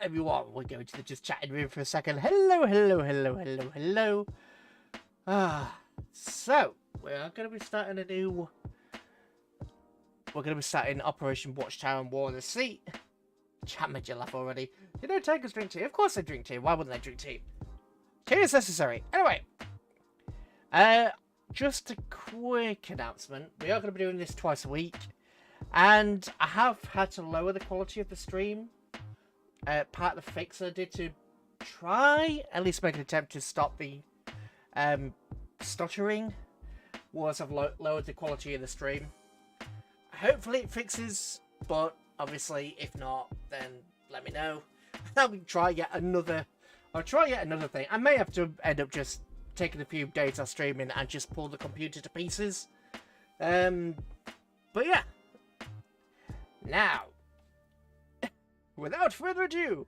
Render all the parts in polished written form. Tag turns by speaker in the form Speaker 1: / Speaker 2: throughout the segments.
Speaker 1: everyone, we're going to the just chatting room for a second. Hello. So we're going to be starting We're going to be starting Operation Watchtower and War on the Sea. Chat made you laugh already. You know, tigers drink tea. Of course they drink tea. Why wouldn't they drink tea? Tea is necessary. Anyway, just a quick announcement. We are going to be doing this twice a week, and I have had to lower the quality of the stream. Part of the fix I did to try at least make an attempt to stop the stuttering was I've lowered the quality of the stream. Hopefully it fixes, but obviously if not, then let me know. I'll try yet another thing. I may have to end up just taking a few days off streaming and just pull the computer to pieces. But yeah. Now, without further ado,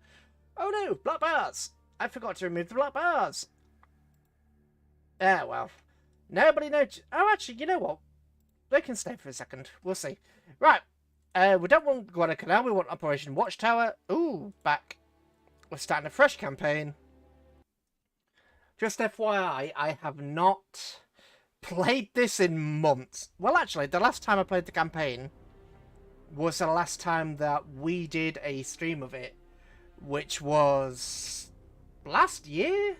Speaker 1: oh no, black bars! I forgot to remove the black bars. Ah, well, nobody knows. Oh, actually, you know what? They can stay for a second. We'll see. Right, we don't want Guadalcanal. We want Operation Watchtower. Ooh, back. We're starting a fresh campaign. Just FYI, I have not played this in months. Well, actually, the last time I played the campaign was the last time that we did a stream of it, which was last year?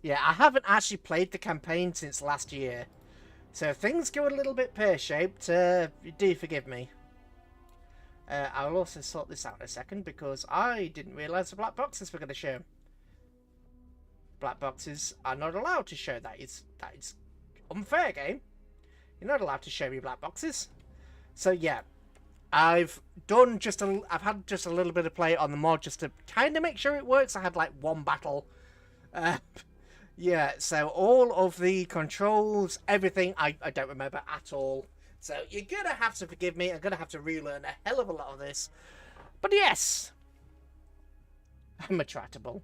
Speaker 1: Yeah, I haven't actually played the campaign since last year. So if things go a little bit pear-shaped, do forgive me. I'll also sort this out in a second because I didn't realise the black boxes were going to show. Black boxes are not allowed to show. That is unfair, game. You're not allowed to show me black boxes. So yeah, I've had just a little bit of play on the mod just to kind of make sure it works. I had like one battle. Yeah, so all of the controls, everything, I don't remember at all. So you're going to have to forgive me. I'm going to have to relearn a hell of a lot of this. But yes, I'm a tractable.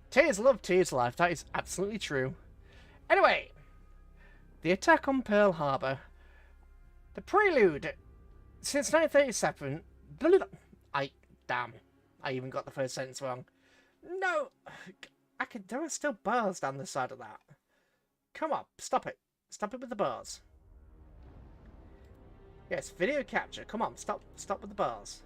Speaker 1: Tears love, tears life. That is absolutely true. Anyway, the attack on Pearl Harbor. The prelude. Since 1937... Damn. I even got the first sentence wrong. No... there are still bars down the side of that. Come on, stop it. Stop it with the bars. Yes, video capture. Come on, stop with the bars.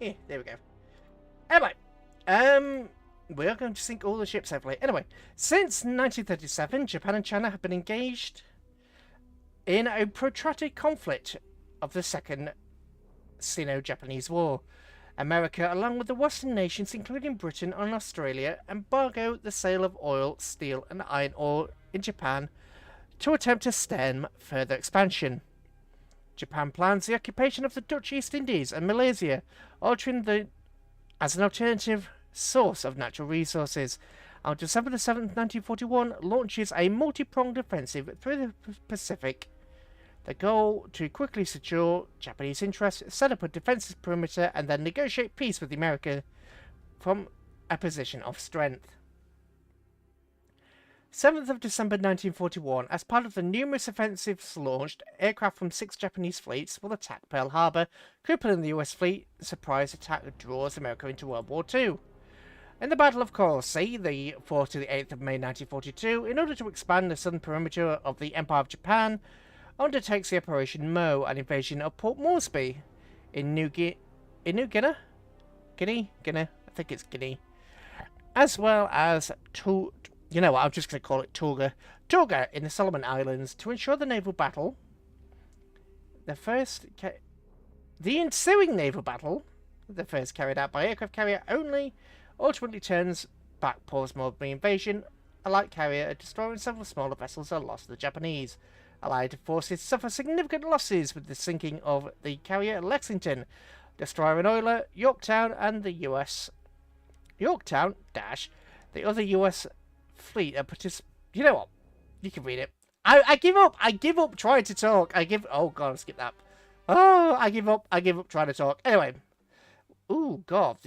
Speaker 1: Yeah, there we go. Anyway, we are going to sink all the ships safely. Anyway, since 1937, Japan and China have been engaged in a protracted conflict of the Second Sino-Japanese War. America, along with the Western nations, including Britain and Australia, embargo the sale of oil, steel and iron ore in Japan to attempt to stem further expansion. Japan plans the occupation of the Dutch East Indies and Malaysia, altering as an alternative source of natural resources. On December 7th, 1941, launches a multi-pronged offensive through the Pacific. The goal to quickly secure Japanese interests, set up a defensive perimeter, and then negotiate peace with America from a position of strength. 7th of December 1941, as part of the numerous offensives launched, aircraft from 6 Japanese fleets will attack Pearl Harbor, crippling the US fleet. The surprise attack draws America into World War II. In the Battle of Coral Sea, the 4th to the 8th of May 1942, in order to expand the southern perimeter of the Empire of Japan, undertakes the Operation Mo, an invasion of Port Moresby in New Guinea? I think it's Guinea. As well as you know what, I'm just going to call it Tonga in the Solomon Islands, to ensure the naval battle. The ensuing naval battle, the first carried out by aircraft carrier only, ultimately turns back Port Moresby invasion. A light carrier, a destroyer and several smaller vessels are lost to the Japanese. Allied forces suffer significant losses with the sinking of the carrier Lexington, destroyer and oiler Yorktown, and the the other US fleet are You know what? You can read it. I give up. I give up trying to talk. Oh god, I'll skip that. Oh, I give up trying to talk. Anyway. Ooh, god,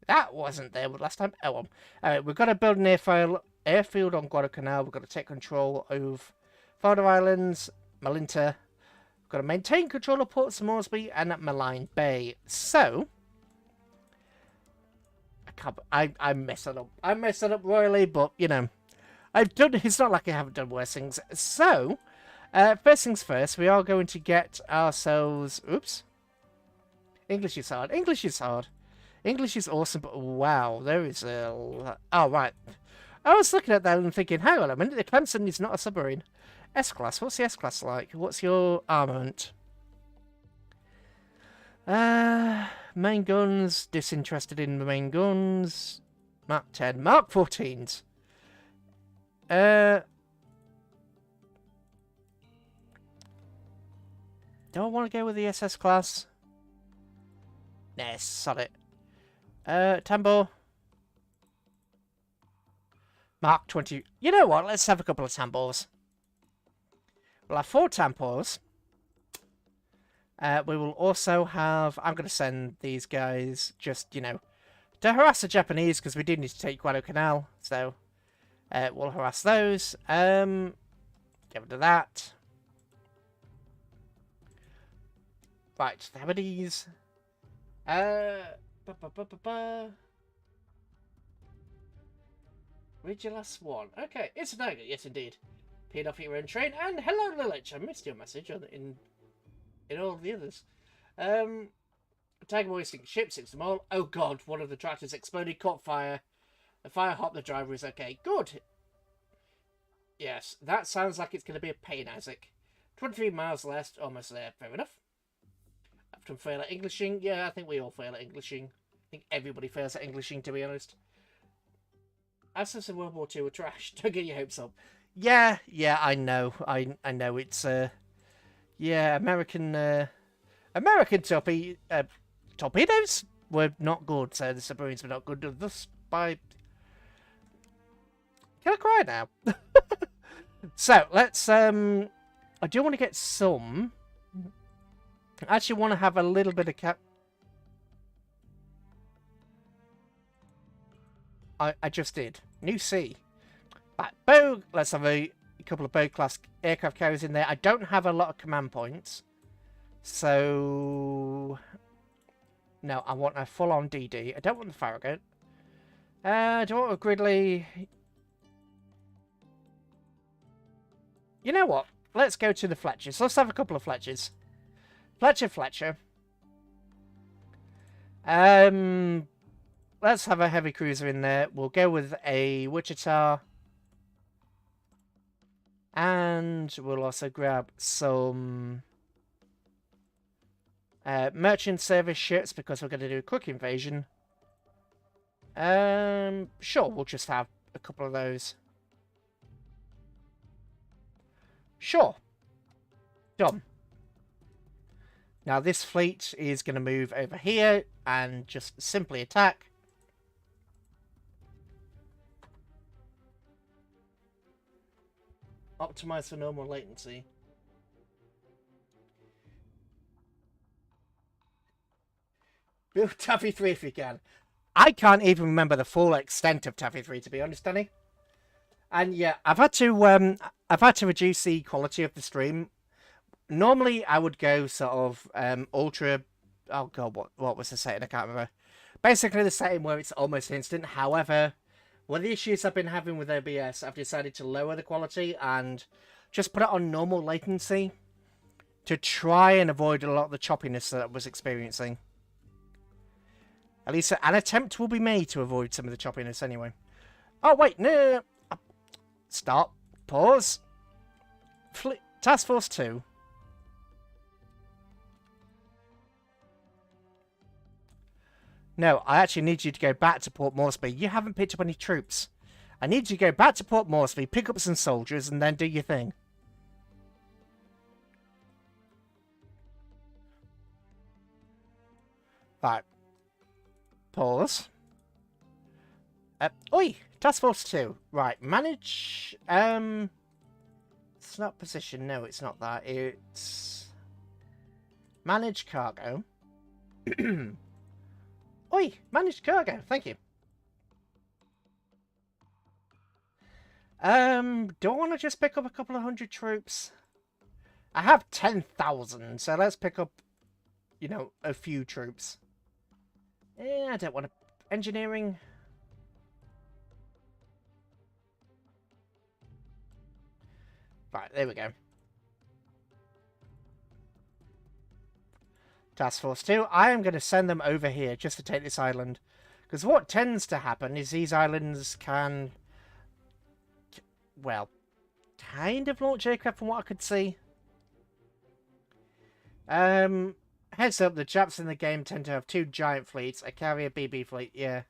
Speaker 1: that wasn't there last time. Oh well. We've got to build an airfield airfield on Guadalcanal. We've got to take control of Farder Islands, Malinta. We've got to maintain control of Ports Moresby and Malign Bay. So, I'm messing up. I'm messing up royally, but, you know, I've done... It's not like I haven't done worse things. So, first things first, we are going to get ourselves... Oops. English is hard. English is hard. English is awesome, but wow, there is a... Oh, right. I was looking at that and thinking, hang on a minute, the Clemson is not a submarine. S-Class, what's the S-Class like? What's your armament? Main guns, disinterested in the main guns. Mark 10, Mark 14s. Do I want to go with the SS class? Nah, sod it. Tambo. Mark 20. You know what? Let's have a couple of Tambos. We'll have 4 Tampos. We will also have... I'm going to send these guys just, you know, to harass the Japanese, because we do need to take Guadalcanal. So, we'll harass those. Get rid of that. Right, the Hebrides. Read your last one. Okay, it's a dagger. Yes, indeed. Peed off your own train. And hello, Lilich. I missed your message in all the others. TigdamMiyu sinks ship, sinks them all. Oh god, one of the tractors exploded, caught fire. The fire hot, the driver is okay. Good. Yes, that sounds like it's going to be a pain, Isaac. 23 miles less, almost there. Fair enough. Often fail at Englishing. Yeah, I think we all fail at Englishing. I think everybody fails at Englishing, to be honest. Assets in World War II were trash. Don't get your hopes up. Yeah, I know. I know it's yeah, American torpedoes were not good, so the submarines were not good. Thus by... Can I cry now? So, let's I do want to get some. I actually want to have a little bit of I just did. New sea. Right, bow. Let's have a couple of bow-class aircraft carriers in there. I don't have a lot of command points. So... No, I want a full-on DD. I don't want the Farragut. Do I want a Gridley? You know what? Let's go to the Fletchers. Let's have a couple of Fletchers. Fletcher. Let's have a heavy cruiser in there. We'll go with a Wichita. And we'll also grab some merchant service ships because we're going to do a quick invasion. Sure, we'll just have a couple of those. Sure. Done. Now this fleet is going to move over here and just simply attack. Optimize for normal latency. Build Taffy 3 if you can. I can't even remember the full extent of Taffy 3, to be honest, Danny. And yeah, I've had to reduce the quality of the stream. Normally, I would go sort of ultra. Oh god, what was the setting? I can't remember. Basically, the setting where it's almost instant. However, one of the issues I've been having with OBS, I've decided to lower the quality and just put it on normal latency to try and avoid a lot of the choppiness that I was experiencing. At least an attempt will be made to avoid some of the choppiness anyway. Oh, wait, no. Stop. Pause. Task Force 2. No, I actually need you to go back to Port Moresby. You haven't picked up any troops. I need you to go back to Port Moresby, pick up some soldiers, and then do your thing. Right. Pause. Oi! Task Force 2. Right, manage... It's not position. No, it's not that. It's... Manage cargo. Oi! Manage cargo. Thank you. Do I want to just pick up a couple of hundred troops? I have 10,000, so let's pick up, you know, a few troops. I don't want to... Engineering... Right, there we go. Task Force 2. I am going to send them over here just to take this island. Because what tends to happen is these islands can... Well, kind of launch aircraft from what I could see. Heads up, the Japs in the game tend to have 2 giant fleets, a carrier BB fleet, yeah.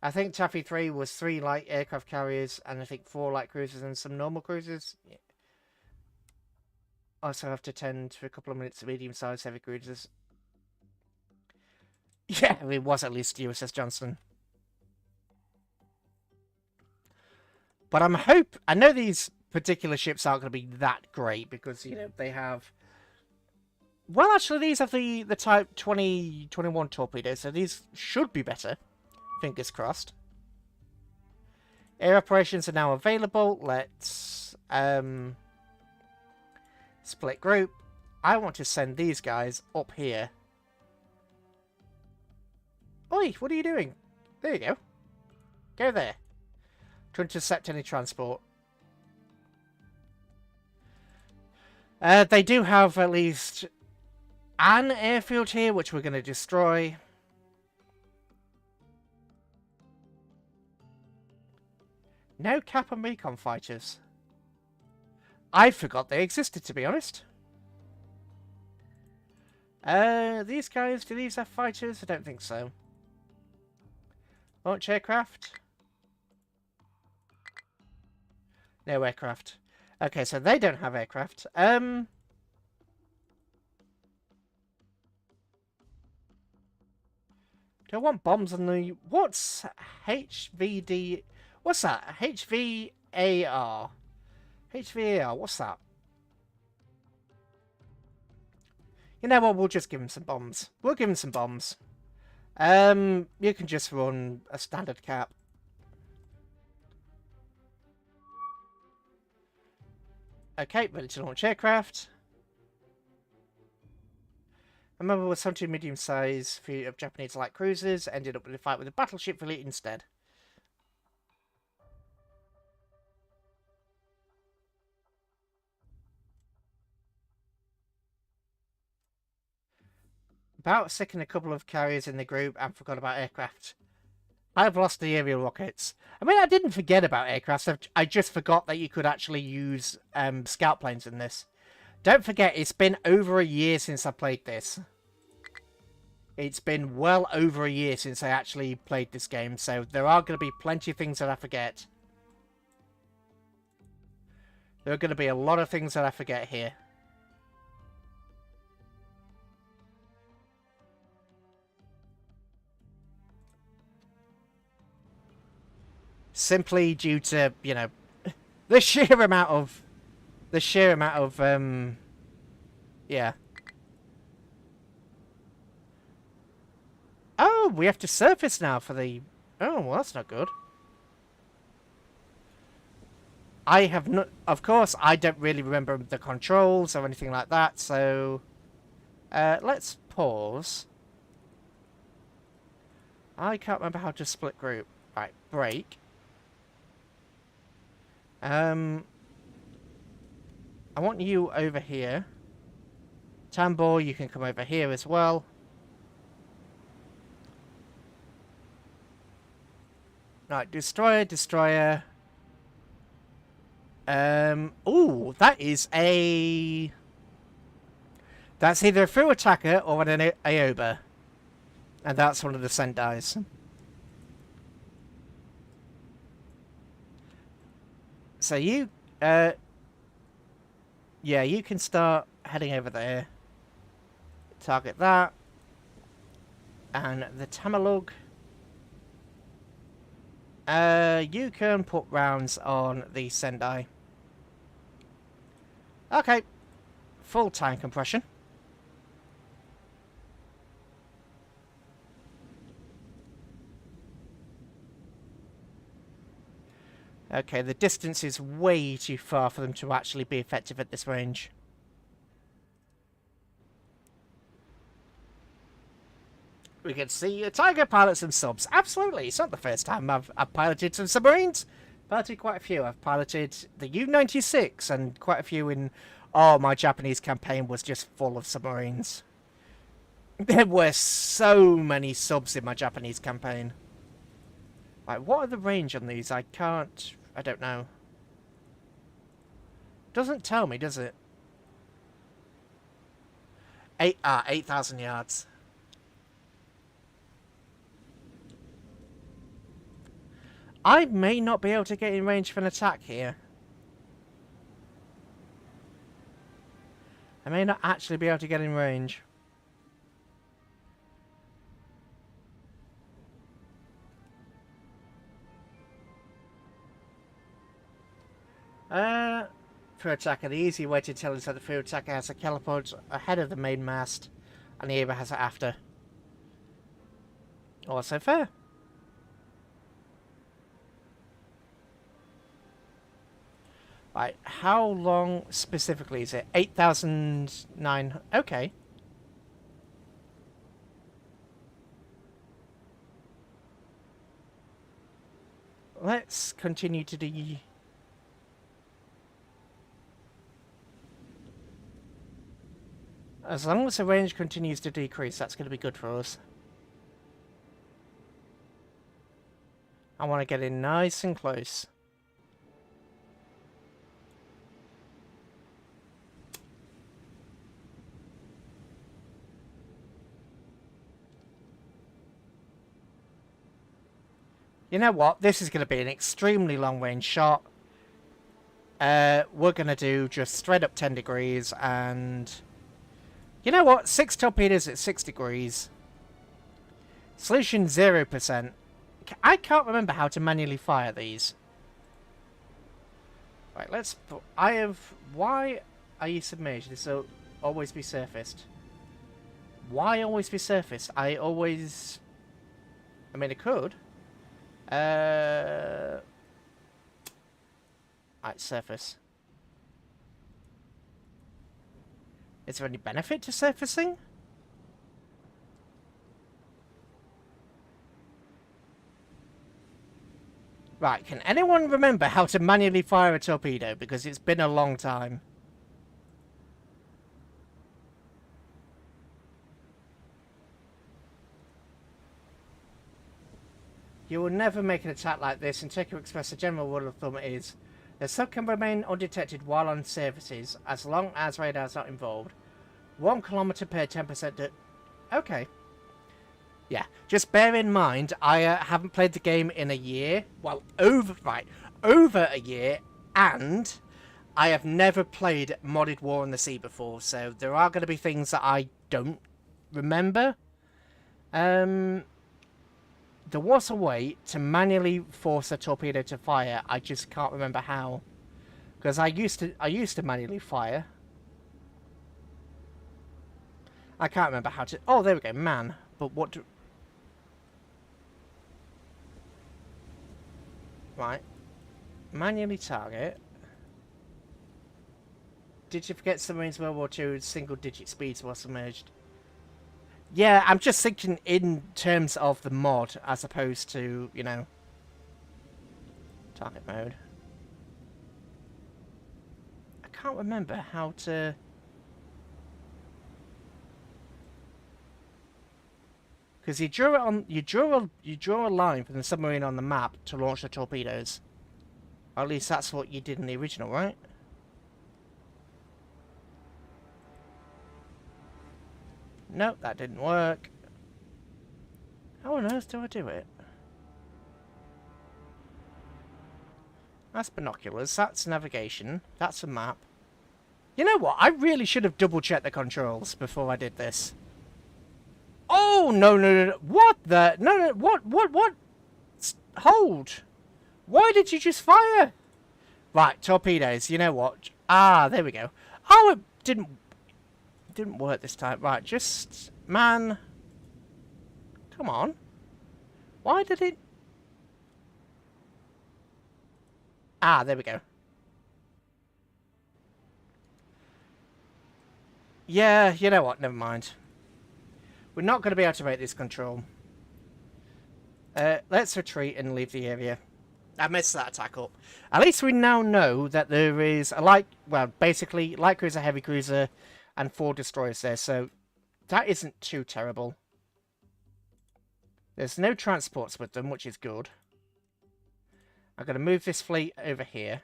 Speaker 1: I think Taffy 3 was 3 light aircraft carriers, and I think 4 light cruisers and some normal cruisers. Yeah. Also have to tend for a couple of minutes of medium-sized heavy cruisers. Yeah, it was at least USS Johnston. But I know these particular ships aren't going to be that great because, you know, they have... Well, actually, these have the Type 2021 torpedoes, so these should be better. Fingers crossed. Air operations are now available. Let's split group. I want to send these guys up here. Oi, what are you doing? There you go. Go there. To intercept any transport. They do have at least an airfield here, which we're going to destroy. No Cap and Recon fighters. I forgot they existed, to be honest. These guys, do these have fighters? I don't think so. Launch aircraft? No aircraft. Okay, so they don't have aircraft. Do I want bombs on the... What's HVD... What's that? HVAR. HVAR, what's that? You know what, we'll just give him some bombs. We'll give him some bombs. You can just run a standard cap. Okay, ready to launch aircraft. I remember with some 2 medium-sized fleet of Japanese light cruisers, ended up with a fight with a battleship fleet instead. About sick in a couple of carriers in the group and forgot about aircraft. I've lost the aerial rockets. I mean, I didn't forget about aircraft. I just forgot that you could actually use scout planes in this. Don't forget, it's been over a year since I played this. It's been well over a year since I actually played this game, so there are going to be plenty of things that I forget. There are going to be a lot of things that I forget here. Simply due to, you know, the sheer amount of... yeah. Oh, we have to surface now for the... Oh, well, that's not good. I have not... Of course, I don't really remember the controls or anything like that, so... let's pause. I can't remember how to split group. Right, break. I want you over here. Tambor, you can come over here as well. Right, destroyer, destroyer. Ooh, that is a... That's either a through attacker or an Aoba. And that's one of the Sendais. So you, yeah, you can start heading over there. Target that. And the Tamalug. You can put rounds on the Sendai. Okay. Full time compression. Okay, the distance is way too far for them to actually be effective at this range. We can see Tiger pilot some subs. Absolutely, it's not the first time I've piloted some submarines. Piloted quite a few. I've piloted the U-96 and quite a few in... Oh, my Japanese campaign was just full of submarines. There were so many subs in my Japanese campaign. Like, what are the range on these? I can't... I don't know. Doesn't tell me, does it? 8,000 yards. I may not be able to get in range for an attack here. I may not actually be able to get in range. For attacker, the easy way to tell is that the field attacker has a teleport ahead of the main mast, and the Ava has it after. Also fair. Right, how long specifically is it? 8,009. Okay. Let's continue to do... As long as the range continues to decrease, that's going to be good for us. I want to get in nice and close. You know what? This is going to be an extremely long-range shot. We're going to do just straight up 10 degrees and... You know what? 6 torpedoes at 6 degrees. Solution 0%. I can't remember how to manually fire these. Right, let's... I have... Why are you submerged? This will always be surfaced. Why always be surfaced? I always... I mean, I could. Right, surface. Is there any benefit to surfacing? Right, can anyone remember how to manually fire a torpedo? Because it's been a long time. You will never make an attack like this, and Turkey Express, a general rule of thumb is the sub can remain undetected while on surfaces, as long as radar is not involved. 1 kilometer per 10%. Okay. Yeah, just bear in mind, I haven't played the game in a year. Well, over a year, and I have never played modded War on the Sea before, so there are going to be things that I don't remember. There was a way to manually force a torpedo to fire. I just can't remember how, because I used to manually fire. I can't remember how to. Oh, there we go, man. But what do? Right, manually target. Did you forget submarines World War II single-digit speeds were submerged? Yeah, I'm just thinking in terms of the mod, as opposed to, you know, target mode. I can't remember how to... Because you draw it on, you draw a line from the submarine on the map to launch the torpedoes. Or at least that's what you did in the original, right? Nope, that didn't work. How on earth do I do it? That's binoculars, that's navigation, that's a map. You know what? I really should have double-checked the controls before I did this. Oh, no, no, no, what the? No, no, what? Hold. Why did you just fire? Right, torpedoes, you know what? Ah, there we go. Oh, it didn't work this time. Right, just, man. Come on. Why did it? Ah, there we go. Yeah, you know what? Never mind. We're not going to be able to make this control. Let's retreat and leave the area. I messed that attack up. At least we now know that there is a light... Well, basically, light cruiser, heavy cruiser, and 4 destroyers there. So that isn't too terrible. There's no transports with them, which is good. I'm going to move this fleet over here.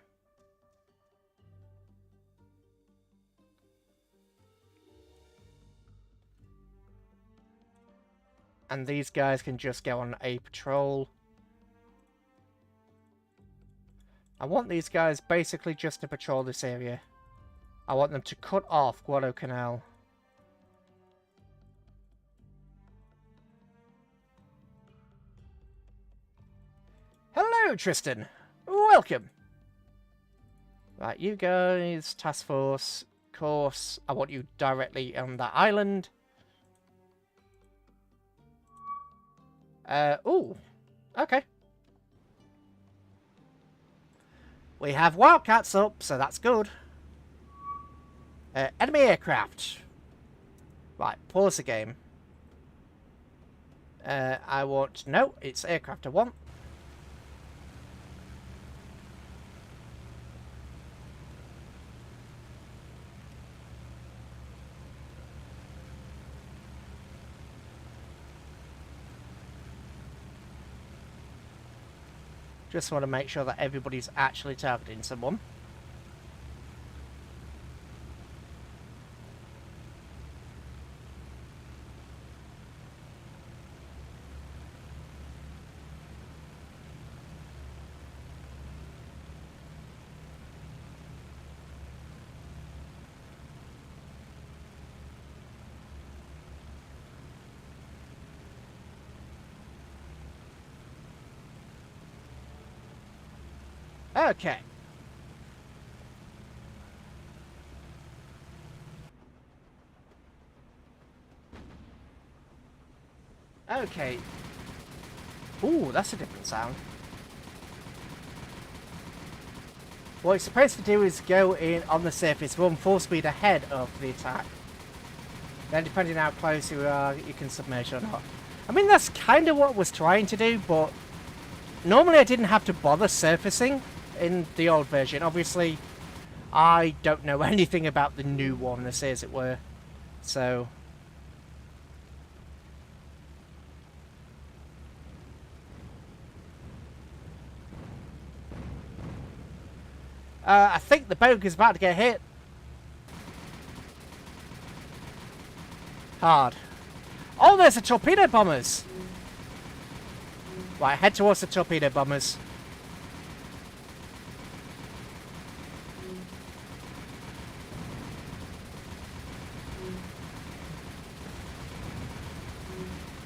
Speaker 1: And these guys can just go on a patrol. I want these guys basically just to patrol this area. I want them to cut off Guadalcanal. Hello, Tristan. Welcome. Right, you guys, task force, course. I want you directly on that island. Ooh. Okay. We have Wildcats up, so that's good. Enemy aircraft. Right, pause the game. I want... No, it's aircraft I want. Just want to make sure that everybody's actually targeting someone. Okay. Okay. Ooh, that's a different sound. What it's supposed to do is go in on the surface, run full speed ahead of the attack. Then depending on how close you are, you can submerge or not. I mean, that's kind of what I was trying to do, but normally I didn't have to bother surfacing in the old version. Obviously, I don't know anything about the new one, as it were. So... I think the boat is about to get hit. Hard. Oh, there's the torpedo bombers. Right, head towards the torpedo bombers.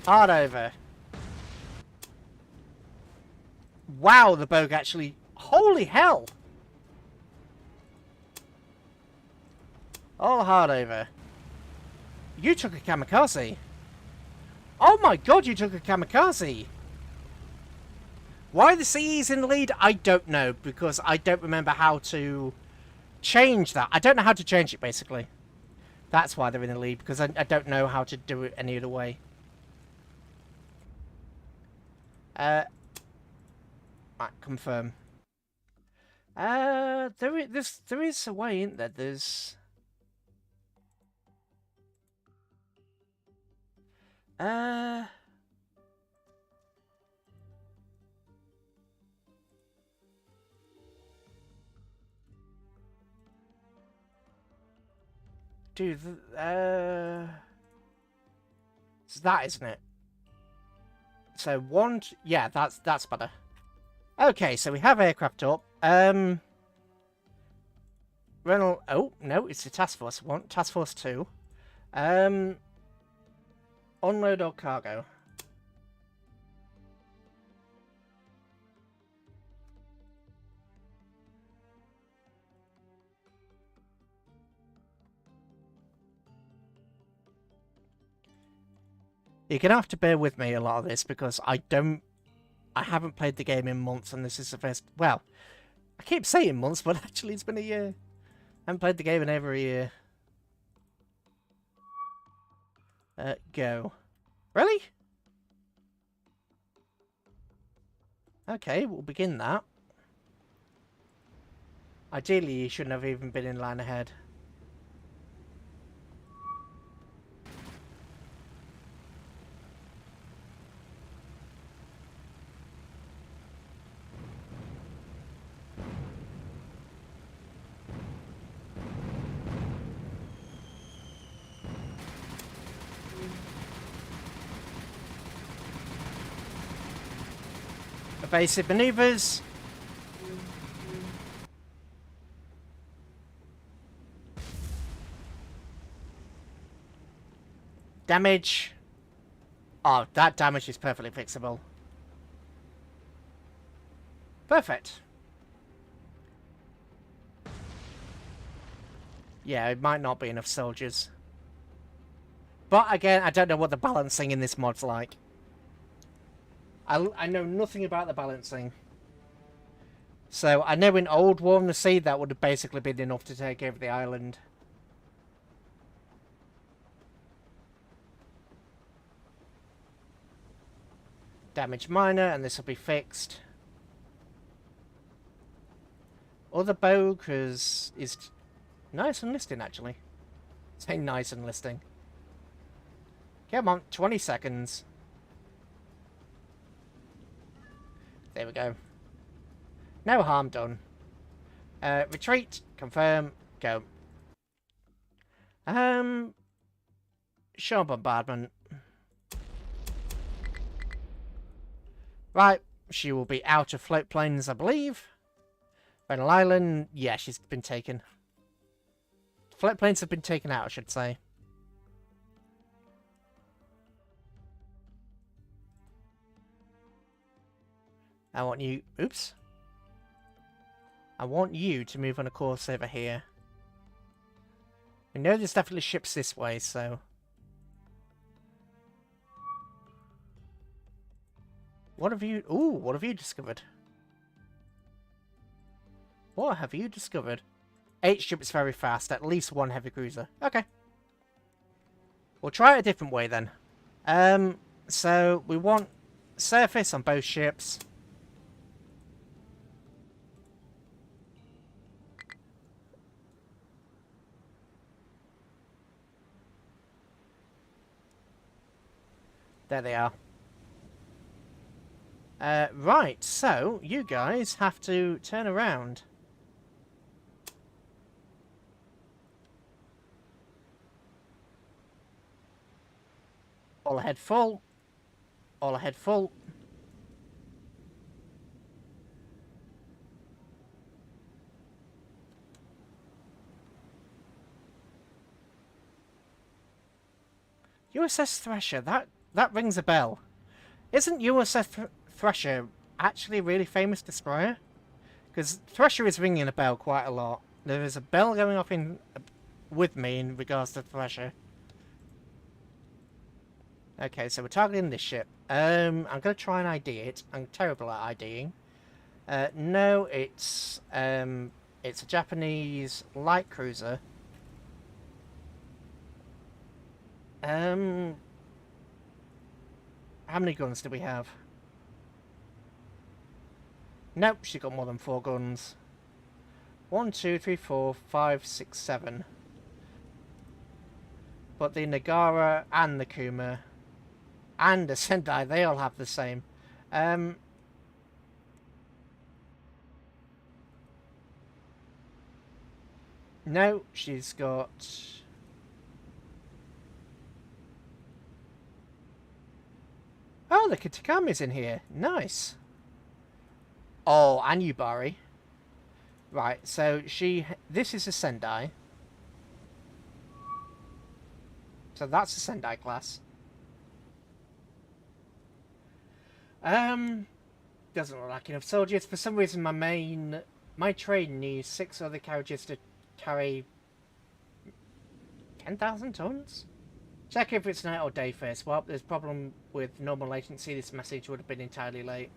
Speaker 1: Hard over. Wow, the boat actually... Holy hell! All hard over. You took a kamikaze. Oh my god, you took a kamikaze. Why the CE's in the lead? I don't know, because I don't remember how to change that. I don't know how to change it, basically. That's why they're in the lead, because I don't know how to do it any other way. Right, confirm. There is a way, isn't there? There's... Dude, it's that, isn't it? So one, yeah, that's better. Okay, so we have aircraft up. Reynolds. Oh no, it's the task force one. Task force 2. Unload or cargo. You're gonna have to bear with me a lot of this because I haven't played the game in months, and this is the first. Well, I keep saying months, but actually it's been a year. I haven't played the game in over a year. Go. Really? Okay, we'll begin that. Ideally, you shouldn't have even been in line ahead. Evasive maneuvers. Damage. Oh, that damage is perfectly fixable. Perfect. Yeah, it might not be enough soldiers. But again, I don't know what the balancing in this mod's like. I know nothing about the balancing. So I know in old War on the Sea that would have basically been enough to take over the island. Damage minor, and this will be fixed. Other bogus is nice enlisting, actually. Say nice enlisting. Come on, 20 seconds. There we go. No harm done. Retreat, confirm, go. Show bombardment. Right, she will be out of float planes, I believe. Renal Island, yeah, she's been taken. Float planes have been taken out, I should say. I want you... Oops. I want you to move on a course over here. We know there's definitely ships this way, so... What have you... Ooh, what have you discovered? What have you discovered? 8 ships very fast, at least 1 heavy cruiser. Okay. We'll try it a different way then. So we want surface on both ships. There they are. Right, so you guys have to turn around. All ahead full. All ahead full. USS Thresher, that rings a bell. Isn't USS Thresher actually a really famous destroyer? Because Thresher is ringing a bell quite a lot. There is a bell going off with me in regards to Thresher. Okay, so we're targeting this ship. I'm going to try and ID it. I'm terrible at IDing. No, it's a Japanese light cruiser. How many guns do we have? Nope, she got more than 4 guns. 1, 2, 3, 4, 5, 6, 7. But the Nagara and the Kuma and the Sendai, they all have the same. No, she's got... Oh, the Katakami's in here. Nice. Oh, and Yubari. Right, so this is a Sendai. So that's a Sendai class. Doesn't look like enough soldiers. For some reason, my train needs 6 other carriages to carry 10,000 tons. Check if it's night or day first. Well, there's a problem with normal latency. This message would have been entirely late.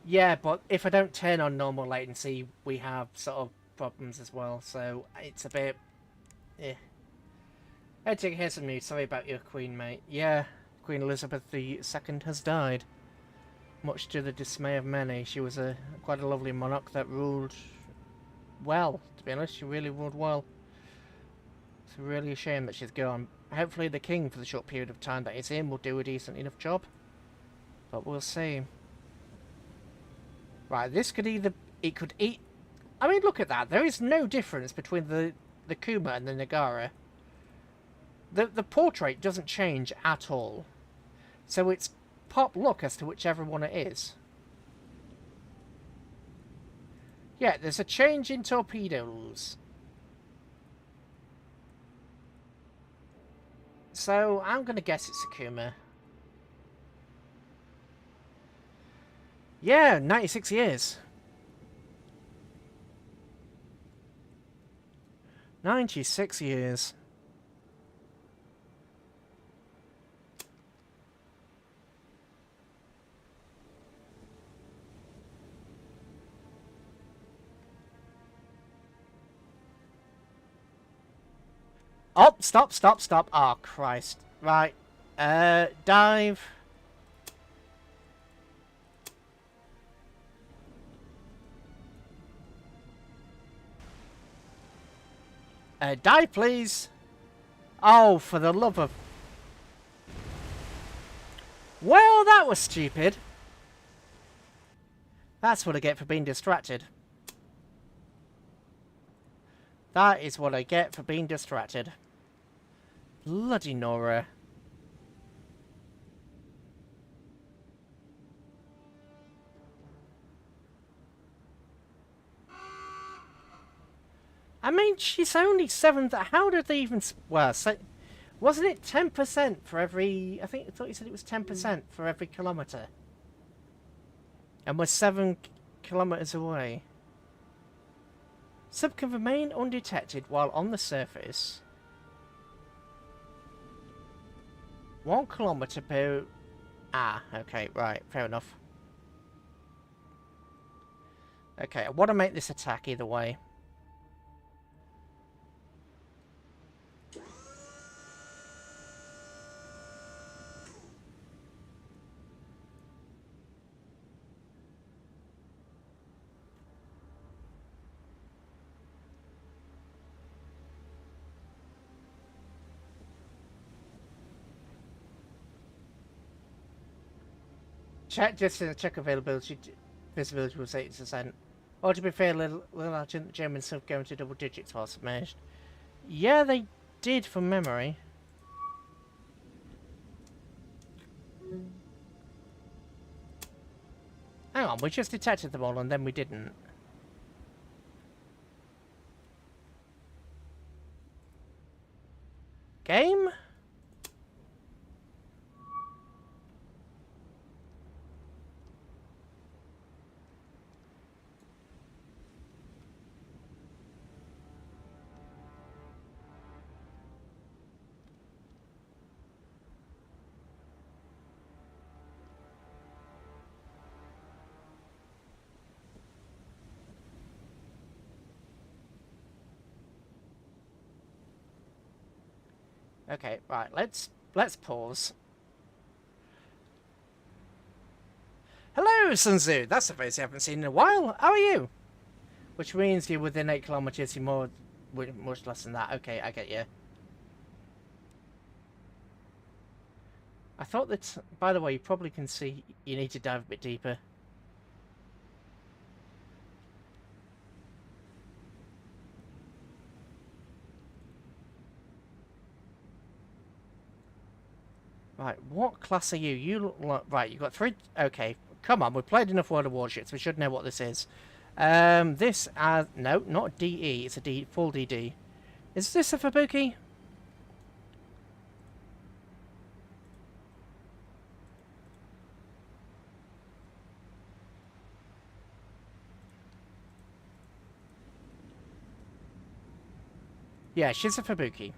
Speaker 1: Yeah, but if I don't turn on normal latency, we have sort of problems as well. So it's a bit. Eh. Hey, Tig, here's some news. Sorry about your queen, mate. Yeah, Queen Elizabeth II has died. Much to the dismay of many, she was quite a lovely monarch that ruled well. To be honest, she really ruled well. It's really a shame that she's gone. Hopefully the king, for the short period of time that he's in, will do a decent enough job. But we'll see. Right, this could either... It could eat... I mean, look at that. There is no difference between the Kuma and the Nagara. The portrait doesn't change at all. So it's pop luck as to whichever one it is. Yeah, there's a change in torpedoes. So I'm going to guess it's a Kuma. Yeah, 96 years. 96 years. Oh, stop, stop, stop. Oh, Christ. Right. Dive. Dive, please. Oh, for the love of... Well, that was stupid. That's what I get for being distracted. That is what I get for being distracted. Bloody Nora. I mean, she's only 7th. How did they even... Well, so, wasn't it 10% for every... I thought you said it was 10% for every kilometre. And we're 7 kilometres away. Sub can remain undetected while on the surface. 1 kilometre per... Ah, okay, right, fair enough. Okay, I want to make this attack either way. Check availability. Visibility was 80%. Or to be fair, little German stuff going to double digits while submerged. Yeah, they did from memory. Hang on, we just detected them all and then we didn't. Game? Okay, right, let's pause. Hello, Sun Tzu! That's a face I haven't seen in a while. How are you? Which means you're within 8 kilometers, you're more... much less than that. Okay, I get you. I thought that... By the way, you probably can see you need to dive a bit deeper. Right, what class are you? You look like... Right, you've got 3... Okay, come on, we've played enough World of Warships. We should know what this is. This... no, not DE. It's a full DD. Is this a Fubuki? Yeah, she's a Fubuki.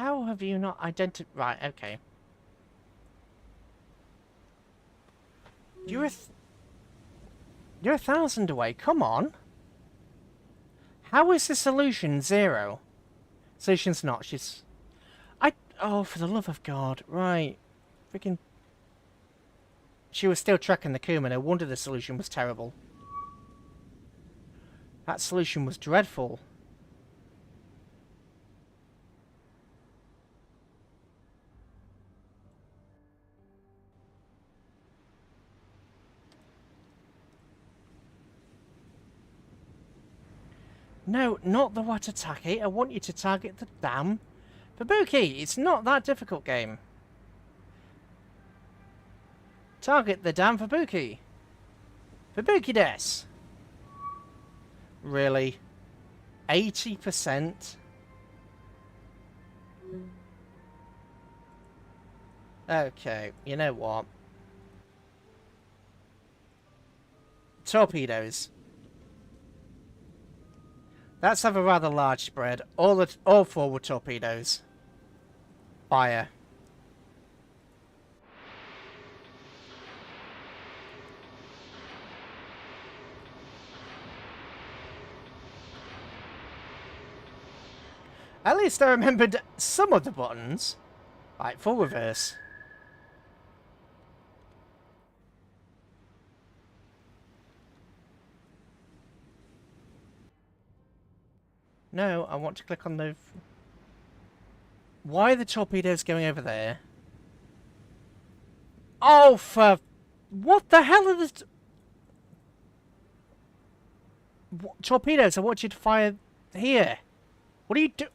Speaker 1: How have you not identified... Right, okay. You're 1,000 away. Come on. How is the solution 0? Solution's not. She's... Oh, for the love of God. Right. Freaking... She was still tracking the Kuma. No wonder the solution was terrible. That solution was dreadful. No, not the Watatake. I want you to target the damn Fubuki. It's not that difficult, game. Target the damn Fubuki. Fubuki des. Really? 80%? Okay, you know what? Torpedoes. Let's have a rather large spread. All 4 were torpedoes. Fire. At least I remembered some of the buttons. Like full reverse. No, I want to click on the... Why are the torpedoes going over there? Oh, for... What the hell are the... Torpedoes, I want you to fire here. What are you do...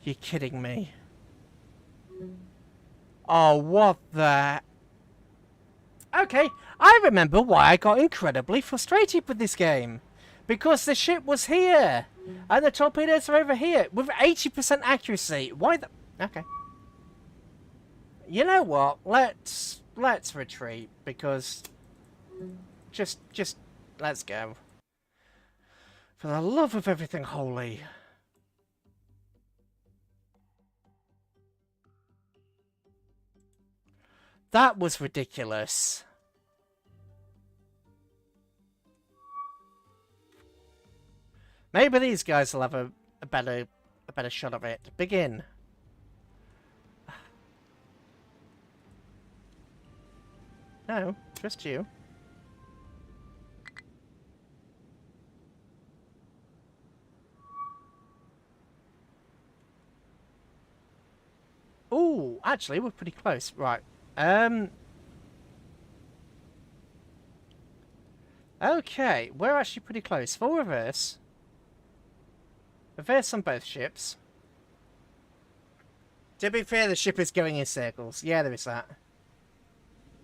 Speaker 1: You're kidding me. Oh, what the... Okay, I remember why I got incredibly frustrated with this game. Because the ship was here. And the torpedoes are over here. With 80% accuracy. Why the... Okay. You know what? Let's retreat. Because... Just... Let's go. For the love of everything holy. That was ridiculous. Maybe these guys will have a better shot of it. Begin. No, just you. Ooh, actually, we're pretty close. Right. Okay, we're actually pretty close. Full reverse. Reverse on both ships. To be fair, the ship is going in circles. Yeah, there is that.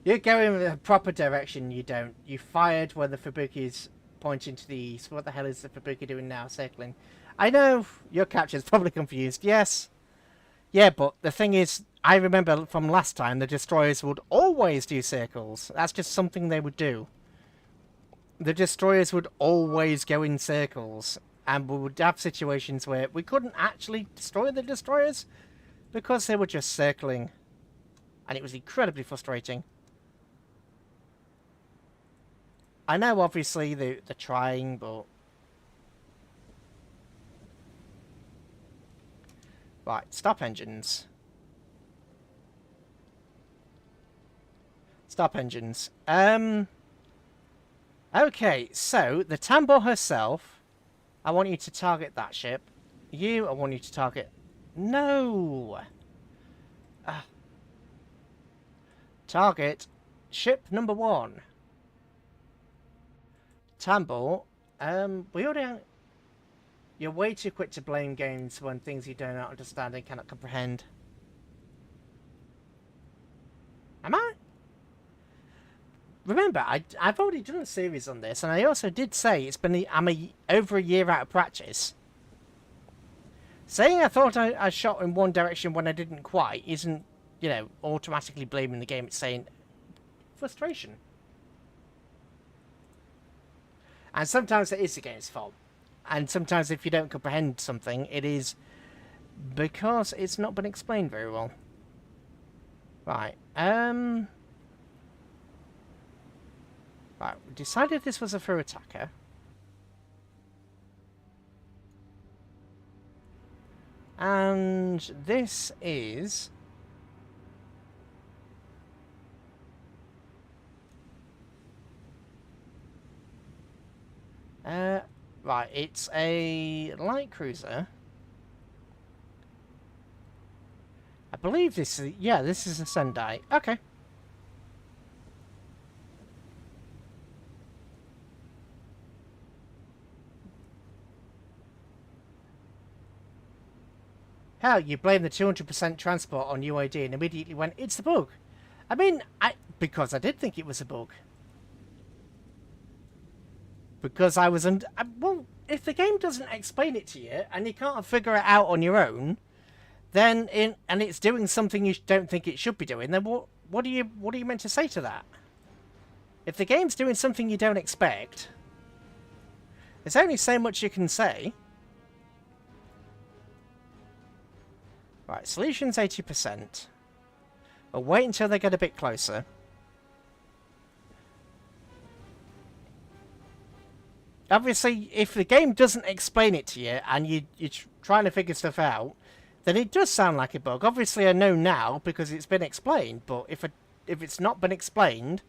Speaker 1: You're going in the proper direction, you don't. You fired when the Fubuki's pointing to the east. What the hell is the Fubuki doing now, circling? I know, your capture's probably confused. Yes. Yeah, but the thing is, I remember from last time, the destroyers would always do circles. That's just something they would do. The destroyers would always go in circles. And we would have situations where we couldn't actually destroy the destroyers because they were just circling. And it was incredibly frustrating. I know, obviously, they're trying, but... Right, stop engines. Stop engines. Okay, so, the Tambo herself... I want you to target that ship. You, I want you to target... No! Target ship number 1. Tambo, we already... You're way too quick to blame games when things you don't understand and cannot comprehend. Am I? Remember, I've already done a series on this, and I also did say it's been I'm over a year out of practice. Saying I thought I shot in one direction when I didn't quite isn't, you know, automatically blaming the game. It's saying frustration. And sometimes it is the game's fault. And sometimes if you don't comprehend something, it is because it's not been explained very well. Right, right, we decided this was a through attacker. And this is... right, it's a light cruiser. I believe this is... yeah, this is a Sendai. Okay. Hell, you blame the 200% transport on UID and immediately went, it's the bug. I mean, because I did think it was a bug. Because I was... well, if the game doesn't explain it to you and you can't figure it out on your own, then and it's doing something you don't think it should be doing, then what are you meant to say to that? If the game's doing something you don't expect, there's only so much you can say. Right, solution's 80%. We'll wait until they get a bit closer. Obviously, if the game doesn't explain it to you and you're trying to figure stuff out, then it does sound like a bug. Obviously, I know now because it's been explained, but if it's not been explained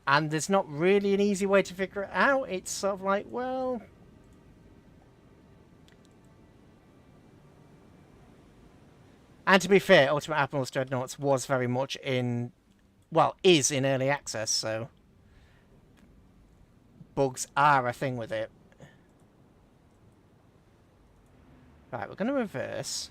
Speaker 1: and there's not really an easy way to figure it out, it's sort of like, well... And to be fair, Ultimate Admiral's Dreadnoughts was very much in... well, is in early access, so... bugs are a thing with it. Right, we're going to reverse.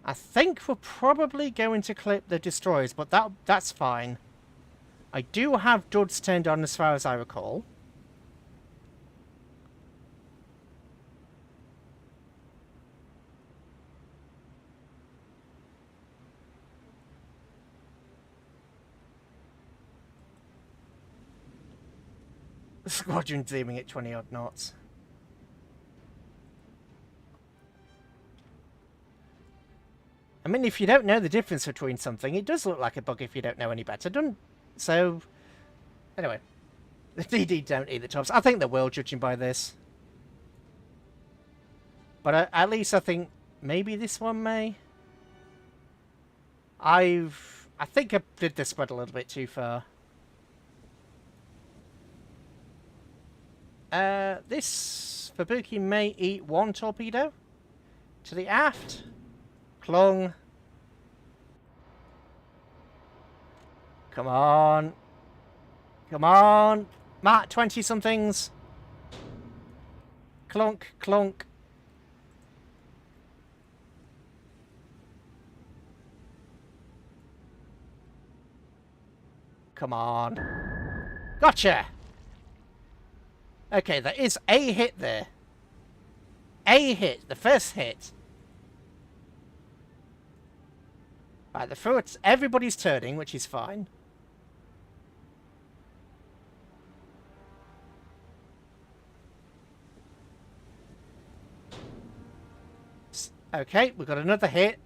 Speaker 1: I think we're probably going to clip the destroyers, but that's fine. I do have duds turned on as far as I recall. Squadron zooming at 20 odd knots. I mean, if you don't know the difference between something, it does look like a bug if you don't know any better, doesn't? So, anyway, the DD don't eat the tops. I think they will, judging by this. But at least I think maybe this one may. I think I did the spread a little bit too far. This Fubuki may eat one torpedo to the aft. Clung. Come on. Come on. Mark 20-somethings. Clunk, clunk. Come on. Gotcha! Okay, there is a hit there. A hit. The first hit. Right, the fruits, everybody's turning, which is fine. Okay, we've got another hit.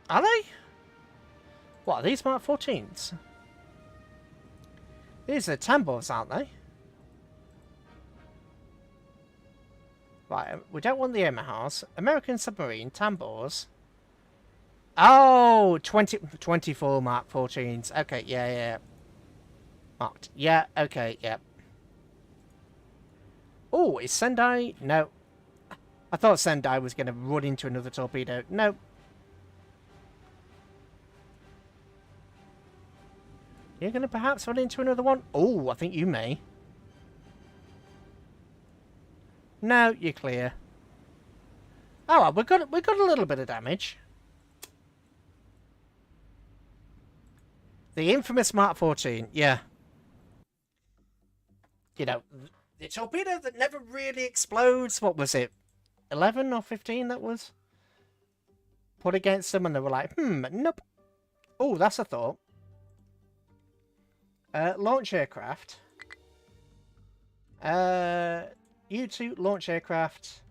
Speaker 1: Are they? What, are these Mark 14s? These are Tambors, aren't they? Right, we don't want the Omahas. American submarine, Tambors. Oh, 24 Mark 14s. Okay, yeah. Marked. Yeah, okay, yeah. Oh, is Sendai? No. I thought Sendai was going to run into another torpedo. No. You're going to perhaps run into another one? Oh, I think you may. No, you're clear. Oh, well, we got a little bit of damage. The infamous Mark 14, yeah. You know, The torpedo that never really explodes. What was it? 11 or 15 that was? Put against them and they were like, nope. Oh, that's a thought. Launch aircraft. U-2 launch aircraft.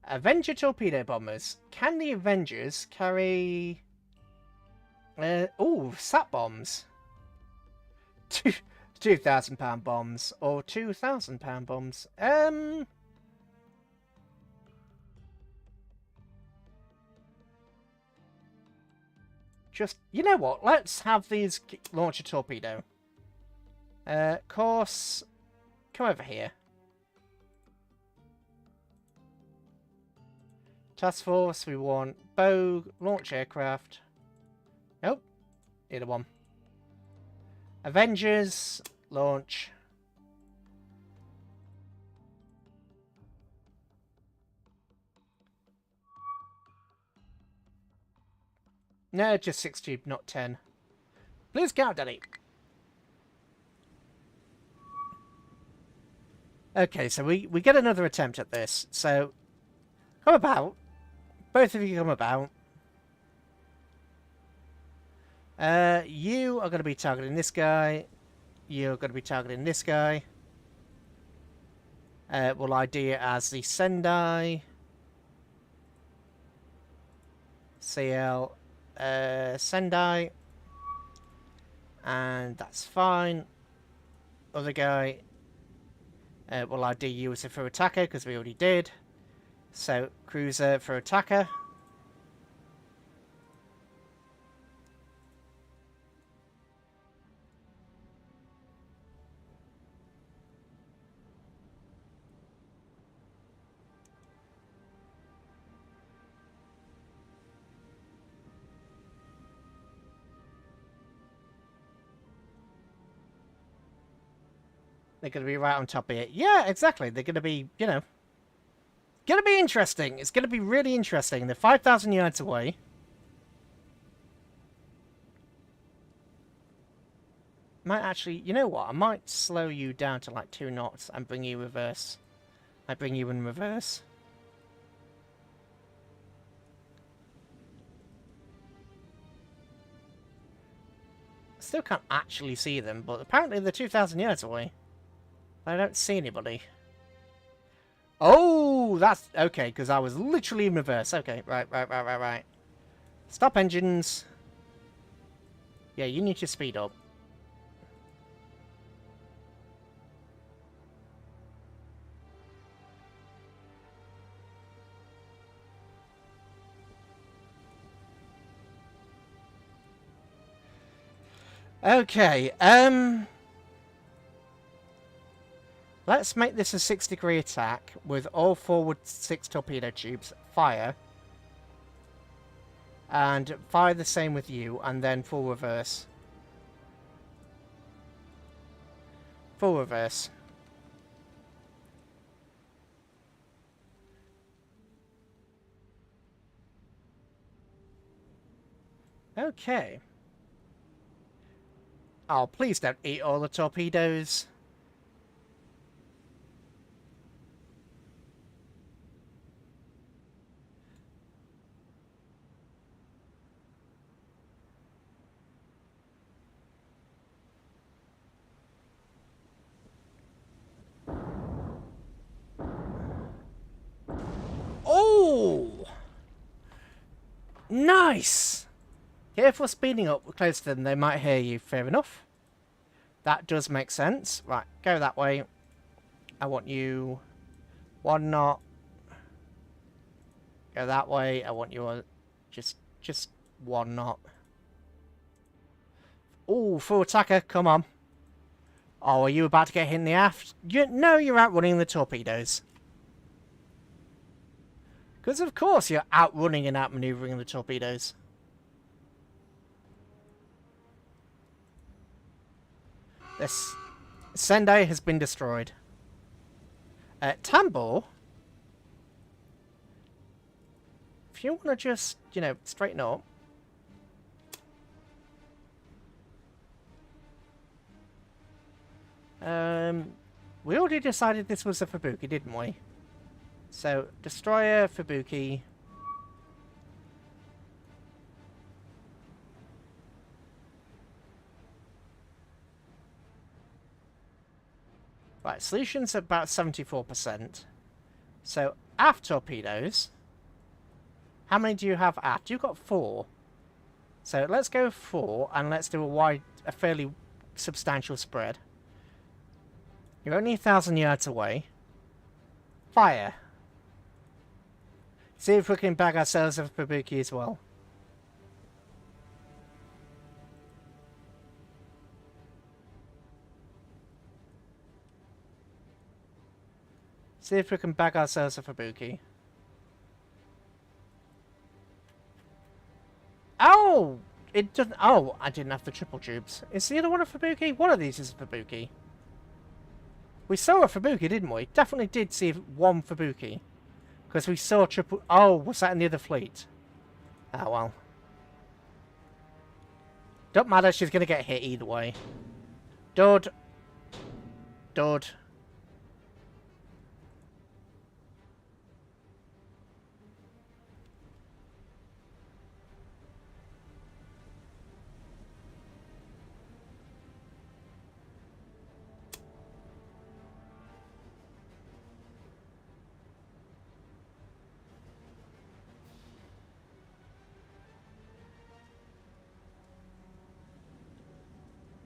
Speaker 1: Avenger torpedo bombers. Can the Avengers carry... sat bombs. 2,000-pound bombs or 2,000-pound bombs. Just, you know what? Let's have these launch a torpedo. Course, come over here. Task Force, we want bow, launch aircraft. Nope, either one. Avengers, launch. No, just 6 tube, not 10. Please count, Daddy. Okay, so we get another attempt at this. So, come about. Both of you come about. You are going to be targeting this guy. You're going to be targeting this guy. We'll ID it as the Sendai. CL Sendai. And that's fine. Other guy. We'll ID you as a for attacker because we already did. So, cruiser for attacker. They're going to be right on top of it. Yeah, exactly. They're going to be, you know, going to be interesting. It's going to be really interesting. They're 5,000 yards away. Might actually, you know what? I might slow you down to like 2 knots and bring you reverse. I bring you in reverse. Still can't actually see them, but apparently they're 2,000 yards away. I don't see anybody. Oh, that's... Okay, because I was literally in reverse. Okay, right. Stop engines. Yeah, you need to speed up. Okay, let's make this a 6-degree attack with all forward 6 torpedo tubes. Fire. And fire the same with you, and then full reverse. Full reverse. Okay. Oh, please don't eat all the torpedoes. Oh! Nice! Careful speeding up close to them, they might hear you. Fair enough. That does make sense. Right, go that way. I want you 1 knot. Go that way. I want you just 1 knot. Oh, full attacker, come on. Oh, are you about to get hit in the aft? No, you're outrunning the torpedoes. Because of course you're outrunning and outmaneuvering the torpedoes. This Sendai has been destroyed. Tambor, if you want to just, you know, straighten up. We already decided this was a Fubuki, didn't we? So, Destroyer, Fubuki. Right, solution's about 74%. So, aft torpedoes. How many do you have aft? You've got 4. So, let's go 4, and let's do a fairly substantial spread. You're only 1,000 yards away. Fire. See if we can bag ourselves a Fubuki as well. See if we can bag ourselves a Fubuki. Oh! It doesn't... Oh, I didn't have the triple tubes. Is the other one a Fubuki? One of these is a Fubuki. We saw a Fubuki, didn't we? Definitely did see one Fubuki. Because we saw triple... Oh, was that in the other fleet? Oh, well. Don't matter, she's going to get hit either way. Dud. Dud.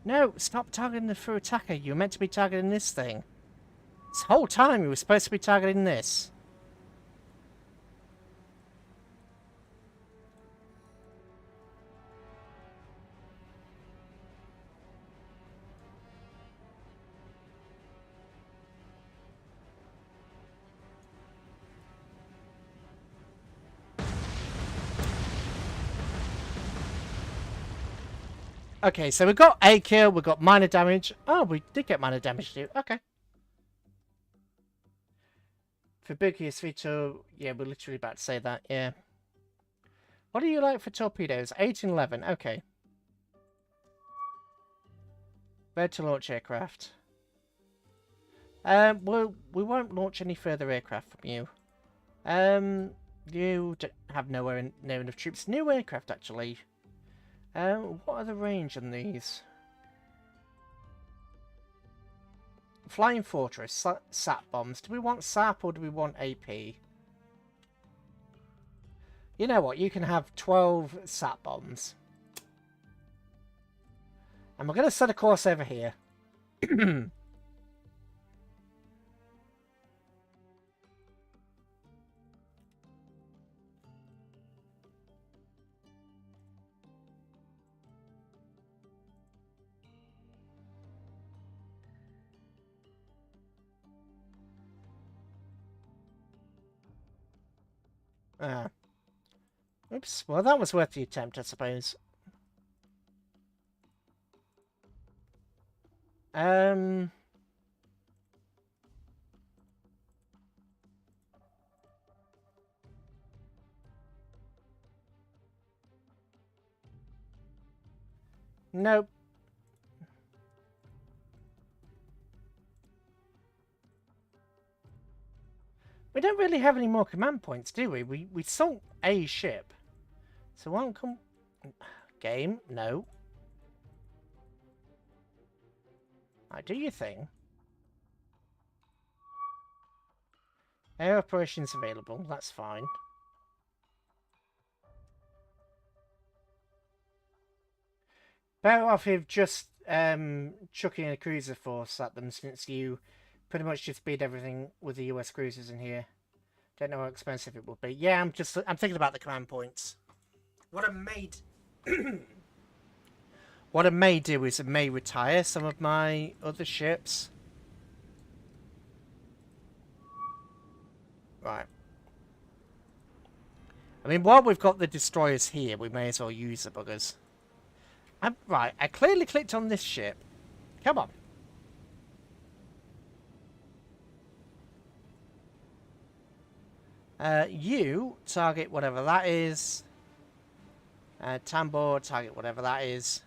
Speaker 1: No, stop targeting the through attacker. You're meant to be targeting this thing. This whole time you were supposed to be targeting this. Okay, so we got a kill, we got minor damage. Oh, we did get minor damage too. Okay. Fubuki is Vito. Yeah, we're literally about to say that. Yeah. What do you like for torpedoes? 8 and 11. Okay. Where to launch aircraft? Well, we won't launch any further aircraft from you. You don't have no enough troops. New aircraft, actually. What are the range on these? Flying Fortress, SAP bombs. Do we want SAP or do we want AP? You know what? You can have 12 SAP bombs. And we're going to set a course over here. Oops. Well, that was worth the attempt, I suppose. Nope. We don't really have any more command points, do we? We sunk a ship. So one come... Game? No. Right, do your thing. Air operations available, that's fine. Better off if just chucking a cruiser force at them, since you pretty much just beat everything with the US cruisers in here. Don't know how expensive it would be. Yeah, I'm thinking about the command points. What I may do is I may retire some of my other ships. Right. I mean, while we've got the destroyers here, we may as well use the buggers. Right, I clearly clicked on this ship. Come on. You target whatever that is. Tambor, target whatever that is.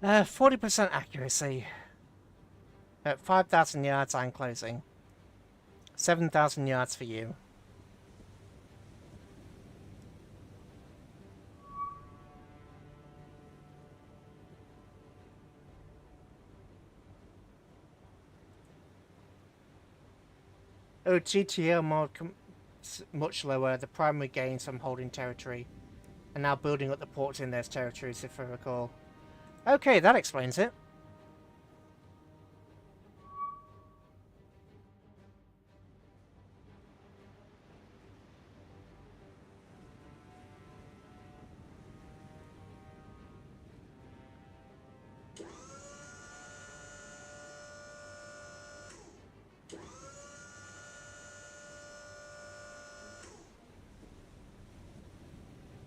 Speaker 1: 40% accuracy. At 5,000 yards, I'm closing. 7,000 yards for you. Oh, GTO mod much lower. The primary gains from holding territory. And now building up the ports in those territories, if I recall. Okay, that explains it.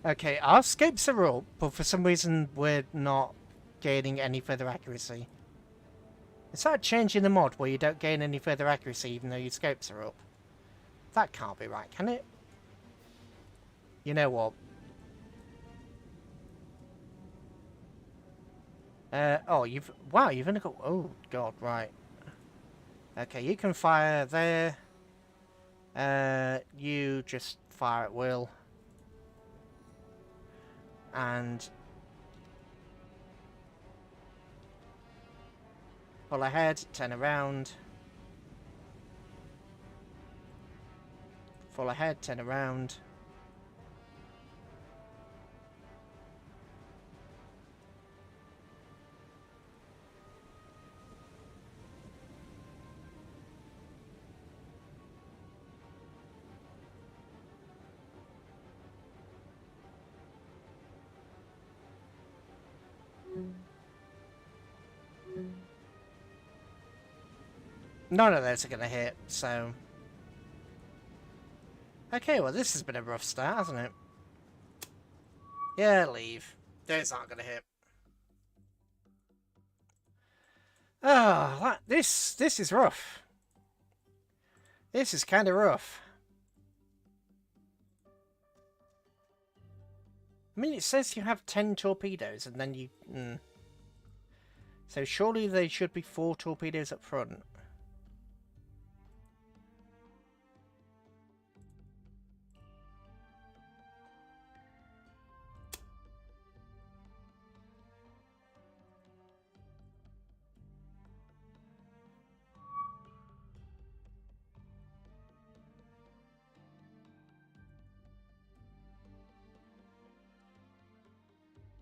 Speaker 1: Okay, our scopes are up, but for some reason we're not gaining any further accuracy. Is that changing the mod where you don't gain any further accuracy even though your scopes are up? That can't be right, can it? You know what? Oh, you've only got, oh god, right. Okay, you can fire there. You just fire at will. And pull ahead, turn around. Full ahead, turn around. None of those are going to hit, so... Okay, well this has been a rough start, hasn't it? Yeah, leave. Those aren't going to hit. Oh, this is rough. This is kind of rough. I mean, it says you have 10 torpedoes, and then you... So surely there should be 4 torpedoes up front.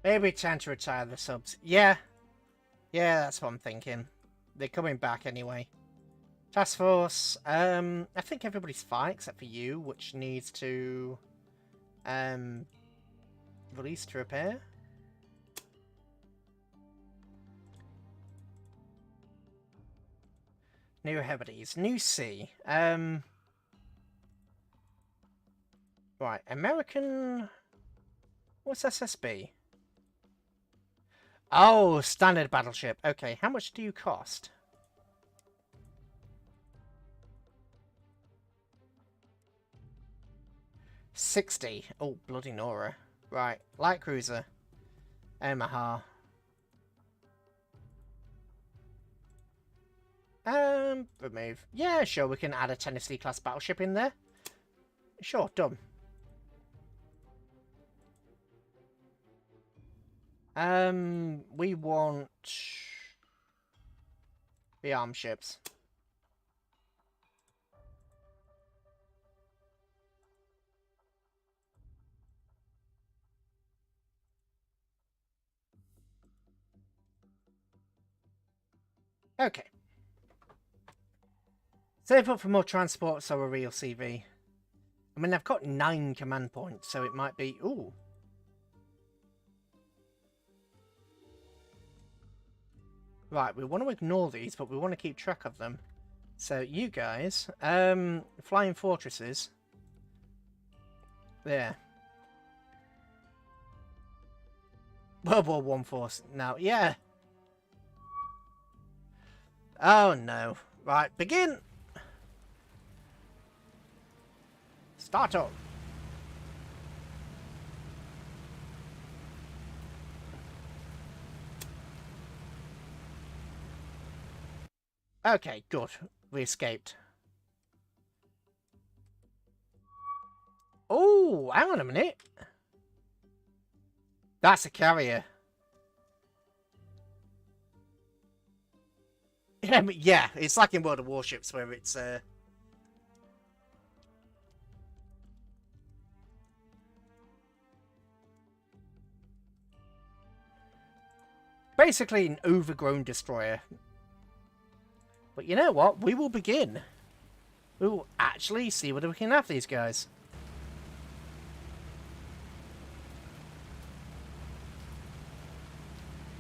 Speaker 1: Maybe time to retire the subs. Yeah. Yeah, that's what I'm thinking. They're coming back anyway. Task Force. I think everybody's fine except for you, which needs to... release to repair. New Hebrides. New Sea. Right, American... What's SSB? Oh, standard battleship. Okay, how much do you cost? $60. Oh, bloody Nora. Right, light cruiser. Omaha. Remove. Yeah, sure, we can add a Tennessee class battleship in there. Sure, done. We want the armed ships. Okay. Save up for more transport, so a real CV. I mean, I've got 9 command points, so it might be... Ooh. Right, we want to ignore these, but we want to keep track of them. So, you guys, flying fortresses. There. World War I force. Now, yeah. Oh, no. Right, begin! Start up. Okay, good. We escaped. Oh, hang on a minute. That's a carrier. Yeah, it's like in World of Warships where it's basically an overgrown destroyer. But you know what? We will begin. We will actually see whether we can have these guys.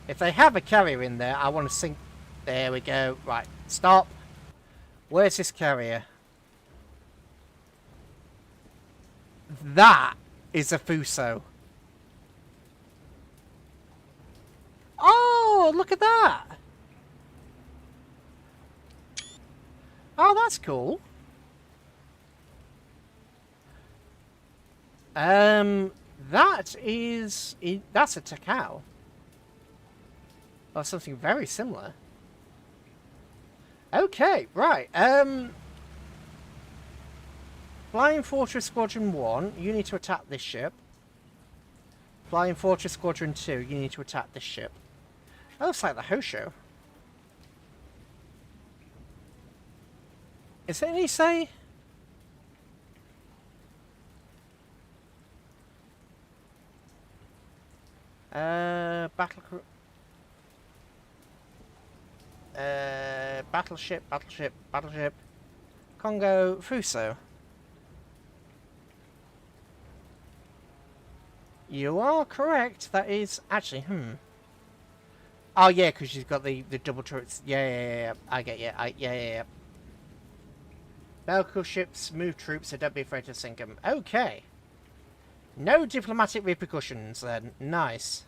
Speaker 1: If they have a carrier in there, I want to sink. There we go. Right, stop. Where's this carrier? That is a Fuso. Oh, look at that. Oh, that's cool. That's a Takao. Or something very similar. Okay, right. Flying Fortress Squadron 1, you need to attack this ship. Flying Fortress Squadron 2, you need to attack this ship. That looks like the Hosho. Is there any say? Battleship, battleship. Congo, Fuso. You are correct. That is actually, Oh yeah, because she's got the double turrets. Yeah. I get you. Yeah. Belgical ships move troops, so don't be afraid to sink them. Okay. No diplomatic repercussions then. Nice.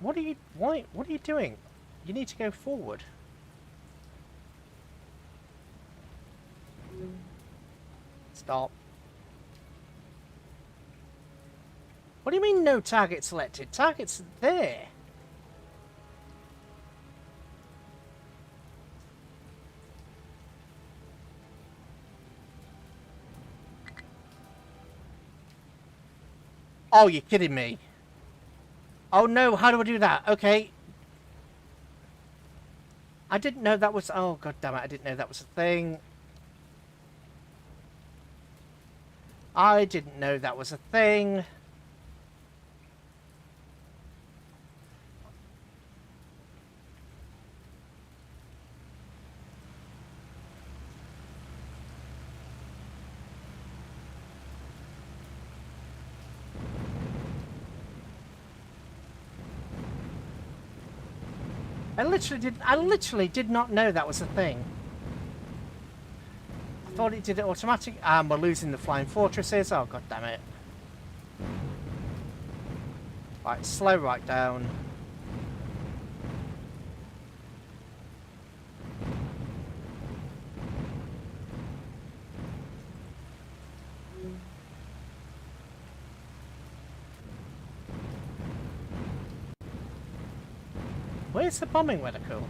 Speaker 1: What are you what are you doing? You need to go forward. Stop. What do you mean no target selected? Target's there. Oh, you're kidding me. Oh no, how do I do that? Okay. I didn't know that was... Oh, god damn it, I didn't know that was a thing. I didn't know that was a thing. I literally did not know that was a thing. I thought it did it automatically. We're losing the flying fortresses. Oh, god damn it. Right, slow right down. Where's the bombing reticle?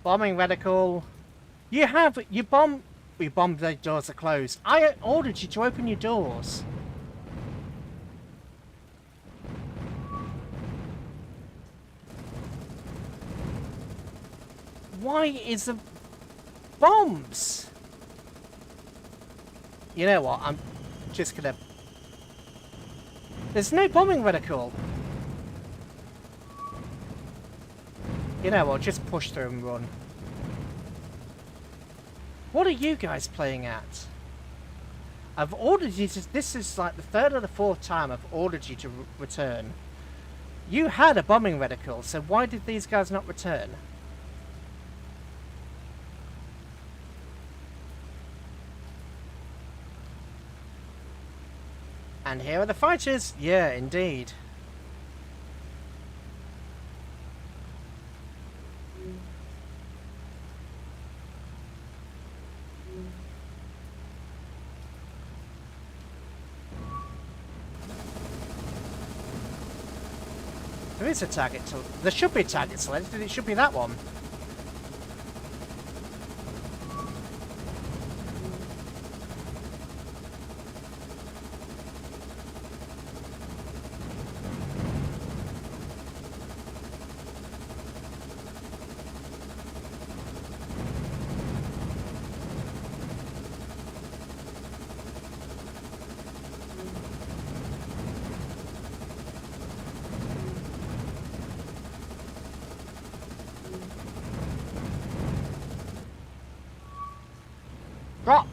Speaker 1: Bombing reticle. You bombed the doors are closed. I ordered you to open your doors. Why is the bombs? You know what? I'm just gonna... There's no bombing reticle. You know what? Just push through and run. What are you guys playing at? I've ordered you to... This is like the third or the fourth time I've ordered you to return. You had a bombing reticle, so why did these guys not return? And here are the fighters. Yeah, indeed. There is a target. There should be a target selected. It should be that one. Drop!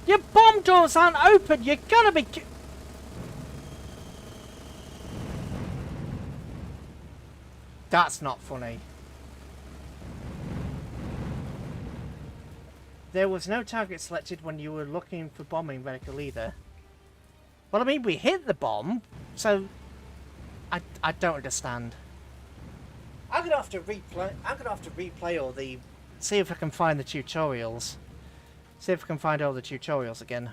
Speaker 1: Your bomb doors aren't open! You gotta be... That's not funny. There was no target selected when you were looking for bombing vehicle either. Well, I mean, we hit the bomb, so... I don't understand. I'm gonna have to replay all the... See if I can find the tutorials. See if I can find all the tutorials again.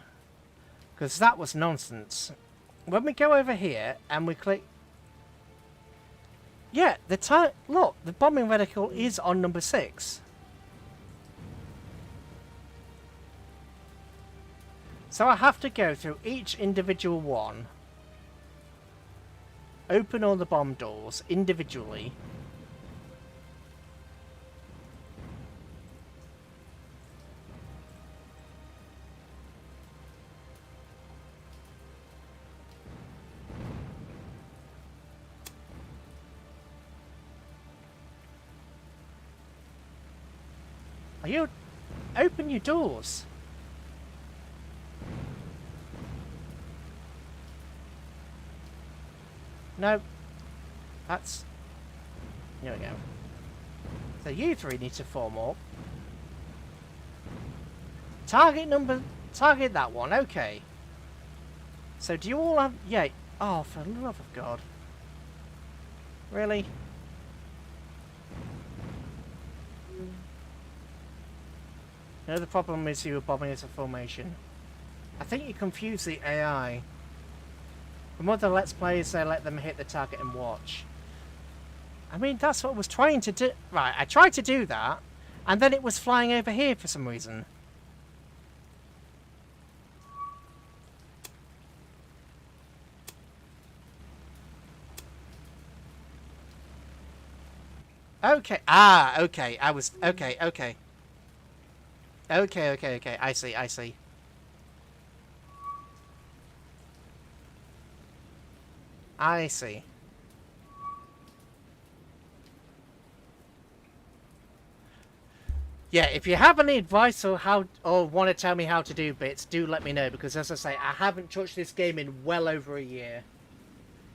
Speaker 1: Because that was nonsense. When we go over here and we click... Yeah, look, the bombing reticle is on number 6. So I have to go through each individual one. Open all the bomb doors individually. Are you... Open your doors. No. That's... There we go. So you three need to form up. Target that one, okay. So do you all have... Yeah. Oh, for the love of God. Really? No, the problem is you were bombing as a formation. I think you confuse the AI. From other Let's Plays, they let them hit the target and watch. I mean, that's what I was trying to do. Right, I tried to do that, and then it was flying over here for some reason. Okay. Ah, okay. I was... Okay, okay. Okay. I see. I see. Yeah, if you have any advice or want to tell me how to do bits, do let me know, because as I say, I haven't touched this game in well over a year.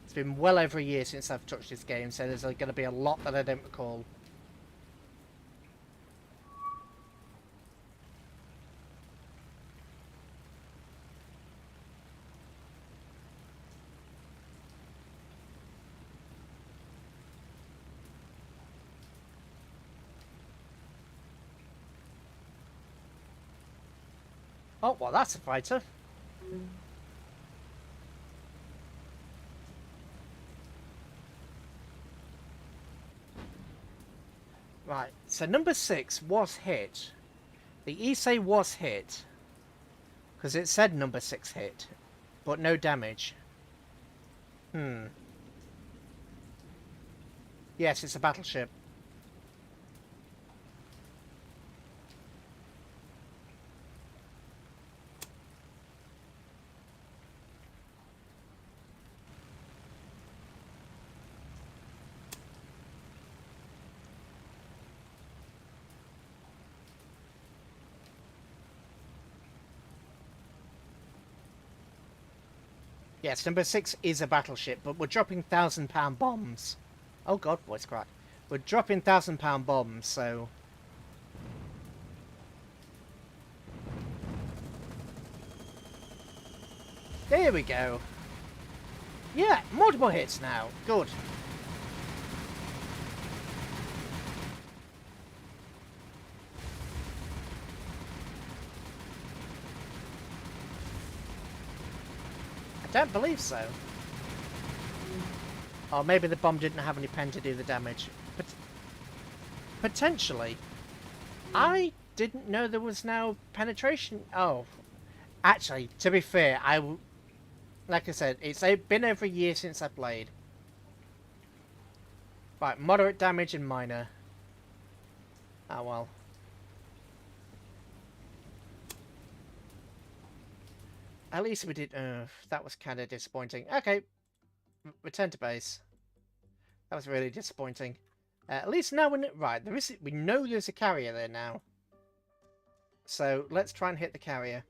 Speaker 1: It's been well over a year since I've touched this game, so there's going to be a lot that I don't recall. Oh, well, that's a fighter. Right, so number 6 was hit. The Issei was hit. Because it said number 6 hit. But no damage. Yes, it's a battleship. Yes, number 6 is a battleship, but we're dropping £1,000 bombs. Oh god, voice crack. We're dropping £1,000 bombs, so... There we go. Yeah, multiple hits now. Good. I don't believe so. Or maybe the bomb didn't have any pen to do the damage. But potentially. I didn't know there was now penetration. Oh, actually, to be fair, like I said, it's been over a year since I played. Right, moderate damage and minor. Oh well. At least we did. That was kind of disappointing. Okay, return to base. That was really disappointing. At least now we know, right. We know there's a carrier there now. So let's try and hit the carrier.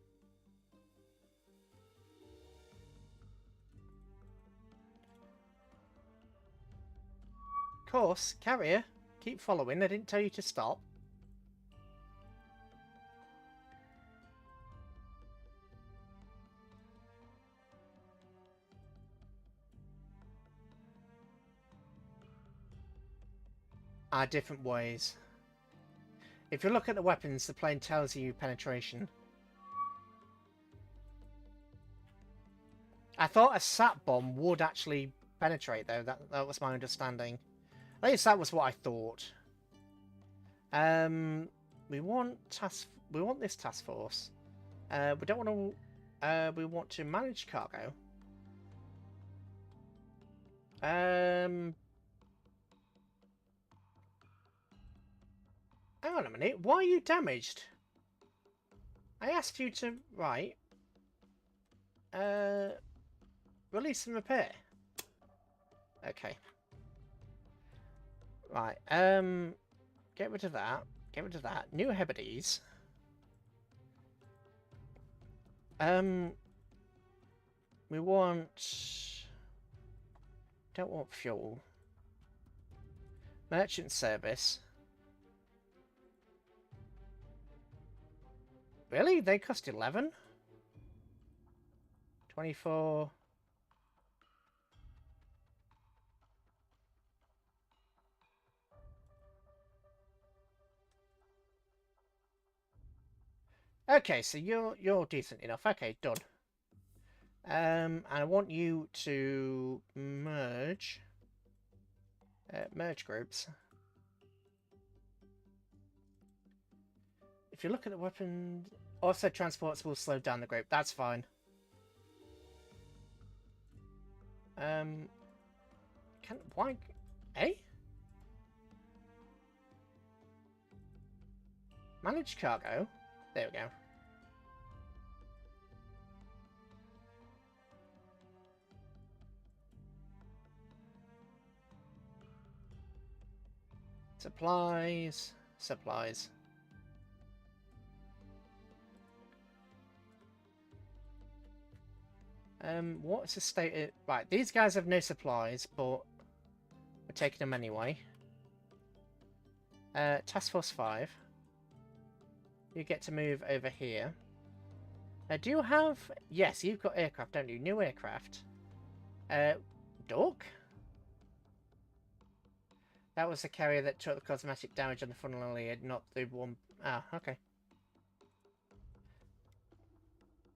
Speaker 1: Of course, carrier. Keep following. I didn't tell you to stop. Different ways. If you look at the weapons, the plane tells you penetration. I thought a sat bomb would actually penetrate, though. That was my understanding. At least that was what I thought. We want this task force. We don't want to. We want to manage cargo. Hang on a minute. Why are you damaged? I asked you to release and repair. Okay. Right. Get rid of that. Get rid of that. New Hebrides. We want. Don't want fuel. Merchant service. Really? They cost 11? 24. Okay, so you're decent enough. Okay, done. And I want you to merge groups. If you look at the weapon, also transports will slow down the group. That's fine. Why? Eh? Manage cargo. There we go. Supplies. Supplies. What's the state? Right, these guys have no supplies, but we're taking them anyway. Task Force 5. You get to move over here. Do you have... Yes, you've got aircraft, don't you? New aircraft. Duck? That was the carrier that took the cosmetic damage on the funnel lead, not the one... Ah, okay.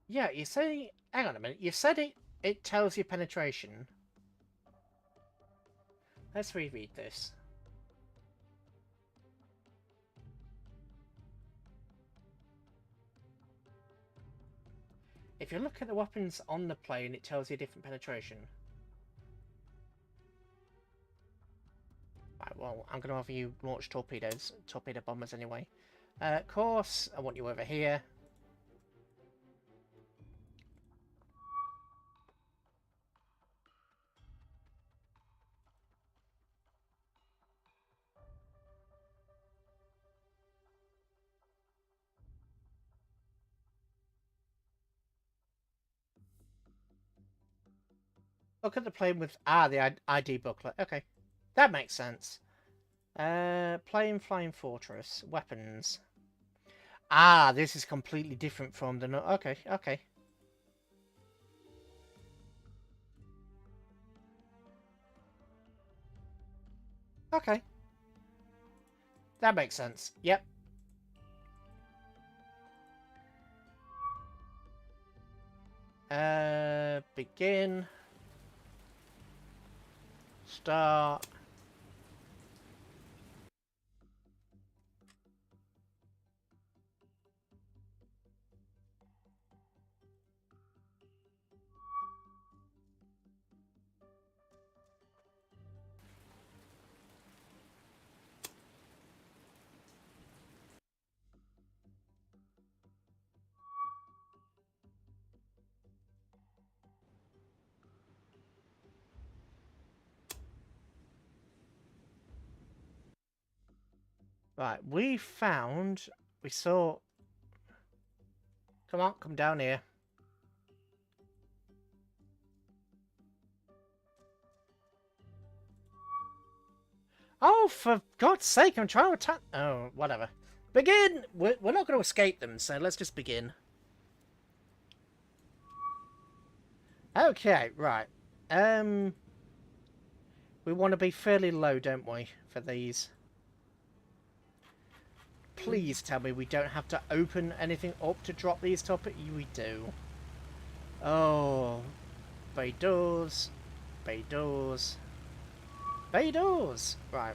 Speaker 1: Yeah, you say... Hang on a minute. You said it tells you penetration. Let's reread this. If you look at the weapons on the plane, it tells you different penetration. Right, well, I'm going to have you launch torpedo bombers anyway. Course, I want you over here. Look at the plane with... Ah, the ID booklet. Okay. That makes sense. Plane Flying Fortress. Weapons. Ah, this is completely different from the... Okay, okay. Okay. That makes sense. Yep. Begin. Start. Right, we saw... Come on, come down here. Oh, for God's sake, I'm trying to attack... Oh, whatever. Begin! We're not going to escape them, so let's just begin. Okay, right. We want to be fairly low, don't we, for these? Please tell me we don't have to open anything up to drop these topics. We do. Oh. Bay doors. Bay doors. Bay doors! Right.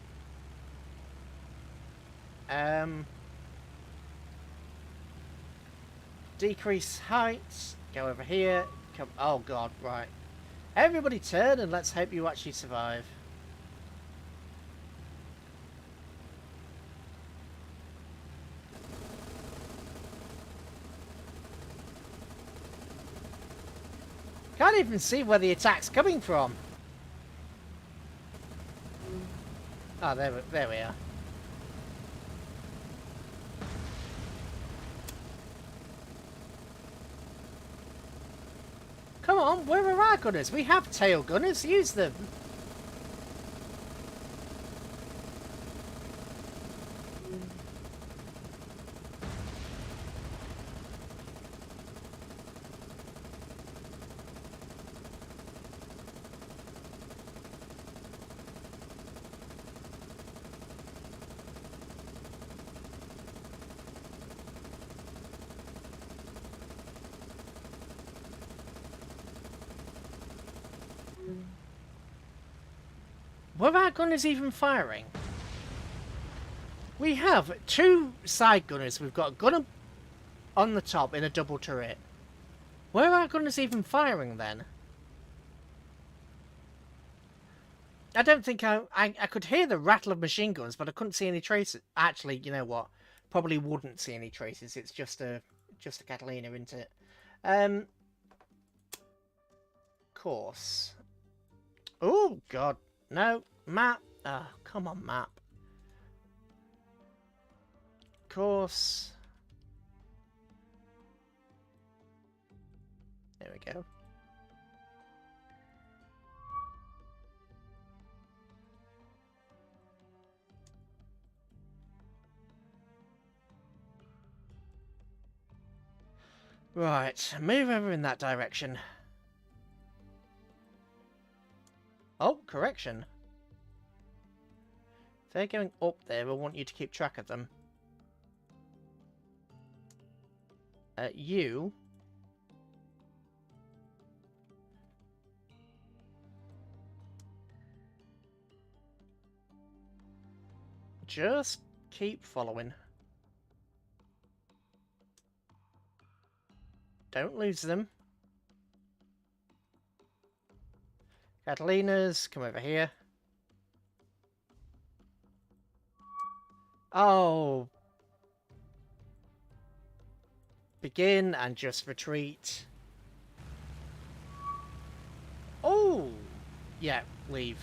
Speaker 1: Decrease heights. Go over here. Come. Oh God! Right. Everybody turn and let's hope you actually survive. Can't even see where the attack's coming from. Oh, there we are. Come on, where are our gunners? We have tail gunners, use them. Were our gunners even firing? We have two side gunners. We've got a gunner on the top in a double turret. Were our gunners even firing then? I don't think I could hear the rattle of machine guns, but I couldn't see any traces. Actually, you know what? Probably wouldn't see any traces. It's just a Catalina, isn't it? Course. Oh God, no map. Oh, come on, map. Course. There we go. Right, move over in that direction. Oh, correction. If they're going up there, I want you to keep track of them. You... just keep following. Don't lose them. Catalinas, come over here. Oh. Begin and just retreat. Oh. Yeah, leave.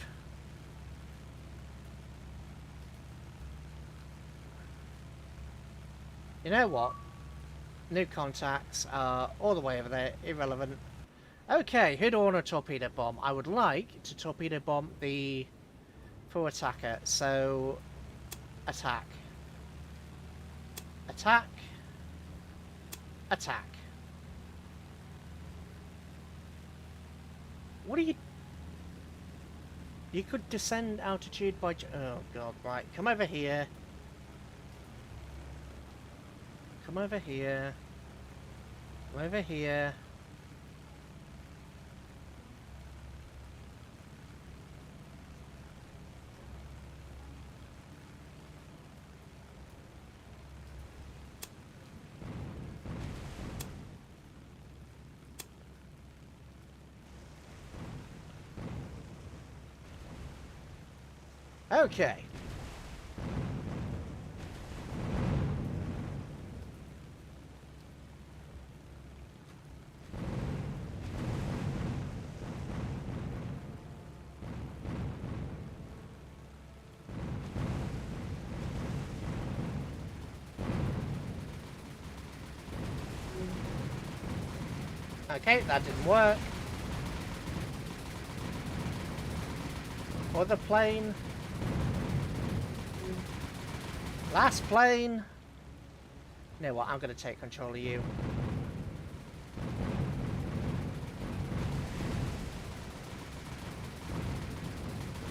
Speaker 1: You know what? New contacts are all the way over there, irrelevant. Okay, who do I want to torpedo bomb? I would like to torpedo bomb the full attacker, so attack. Attack. Attack. What are you... You could descend altitude by... Oh, God, right. Come over here. Come over here. Come over here. Okay. Okay, that didn't work. Other plane. Last plane. You know what? I'm going to take control of you.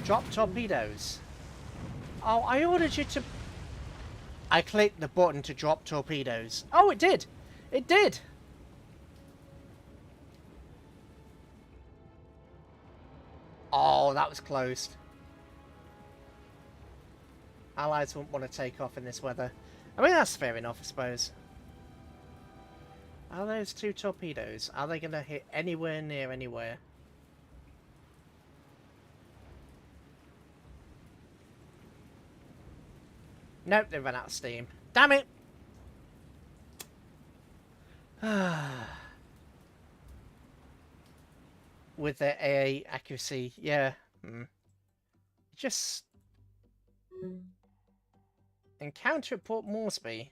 Speaker 1: Drop torpedoes. Oh, I ordered you to... I clicked the button to drop torpedoes. Oh, it did. It did. Oh, that was close. Allies wouldn't want to take off in this weather. I mean, that's fair enough, I suppose. Are those two torpedoes? Are they going to hit anywhere near anywhere? Nope, they ran out of steam. Damn it! With their AA accuracy, yeah. Just... Encounter at Port Moresby.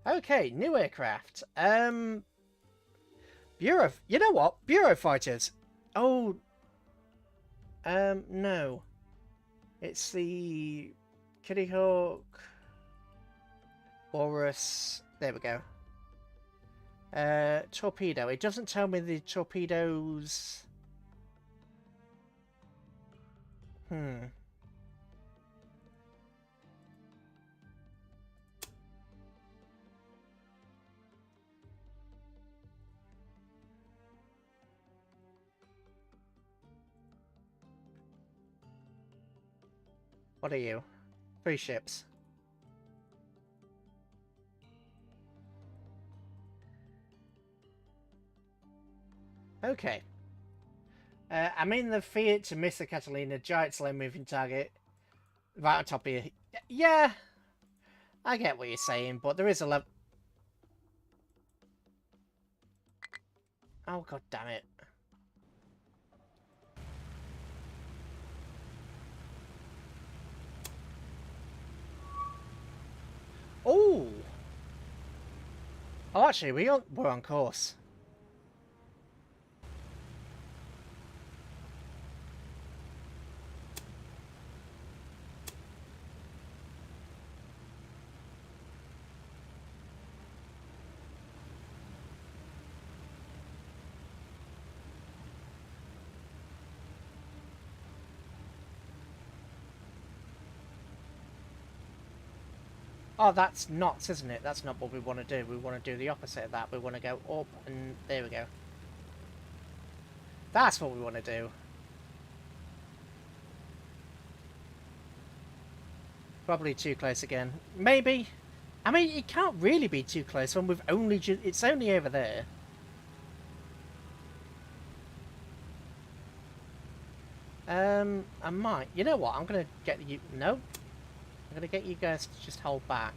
Speaker 1: Okay, new aircraft. Bureau... You know what? Bureau fighters. Oh... no. It's the... Kitty Hawk... Walrus... There we go. Torpedo. It doesn't tell me the torpedoes... What are you? 3 ships. Okay. I mean the Fiat to miss the Catalina, giant slow moving target. Right on top of you. Yeah. I get what you're saying, but there is a level... Oh, god damn it. Oh! Oh, actually, we're on course. Oh, that's nuts, isn't it? That's not what we want to do. We want to do the opposite of that. We want to go up and... There we go. That's what we want to do. Probably too close again. Maybe. I mean, it can't really be too close when we've only... It's only over there. I might. You know what? I'm going to get you... No. I'm going to get you guys to just hold back.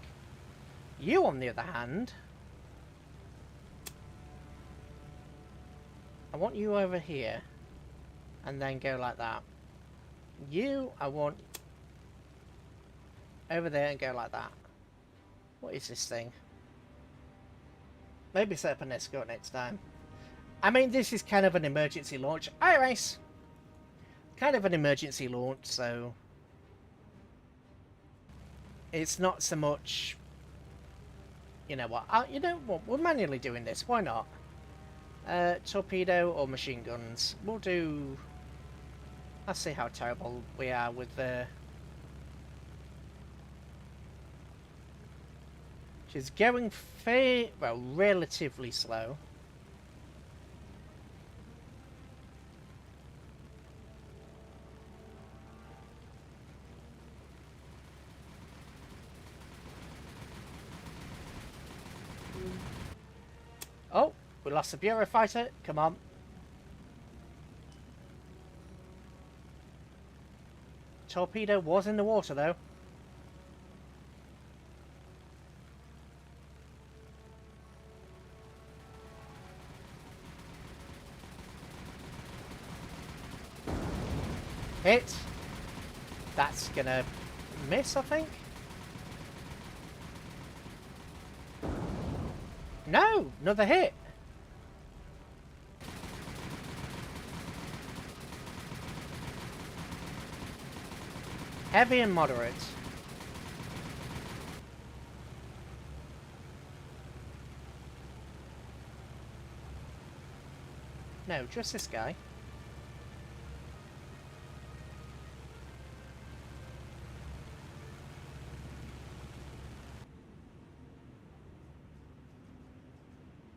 Speaker 1: You, on the other hand... I want you over here. And then go like that. You, I want... over there and go like that. What is this thing? Maybe set up an escort next time. I mean, this is kind of an emergency launch. Hi, Race! Kind of an emergency launch, so... It's not so much... You know what? You know what? We're manually doing this. Why not? Torpedo or machine guns? We'll do... Let's see how terrible we are with the... She's going relatively slow. Oh, we lost the Bureau fighter. Come on. Torpedo was in the water, though. Hit. That's gonna miss, I think. No, another hit. Heavy and moderate. No, just this guy.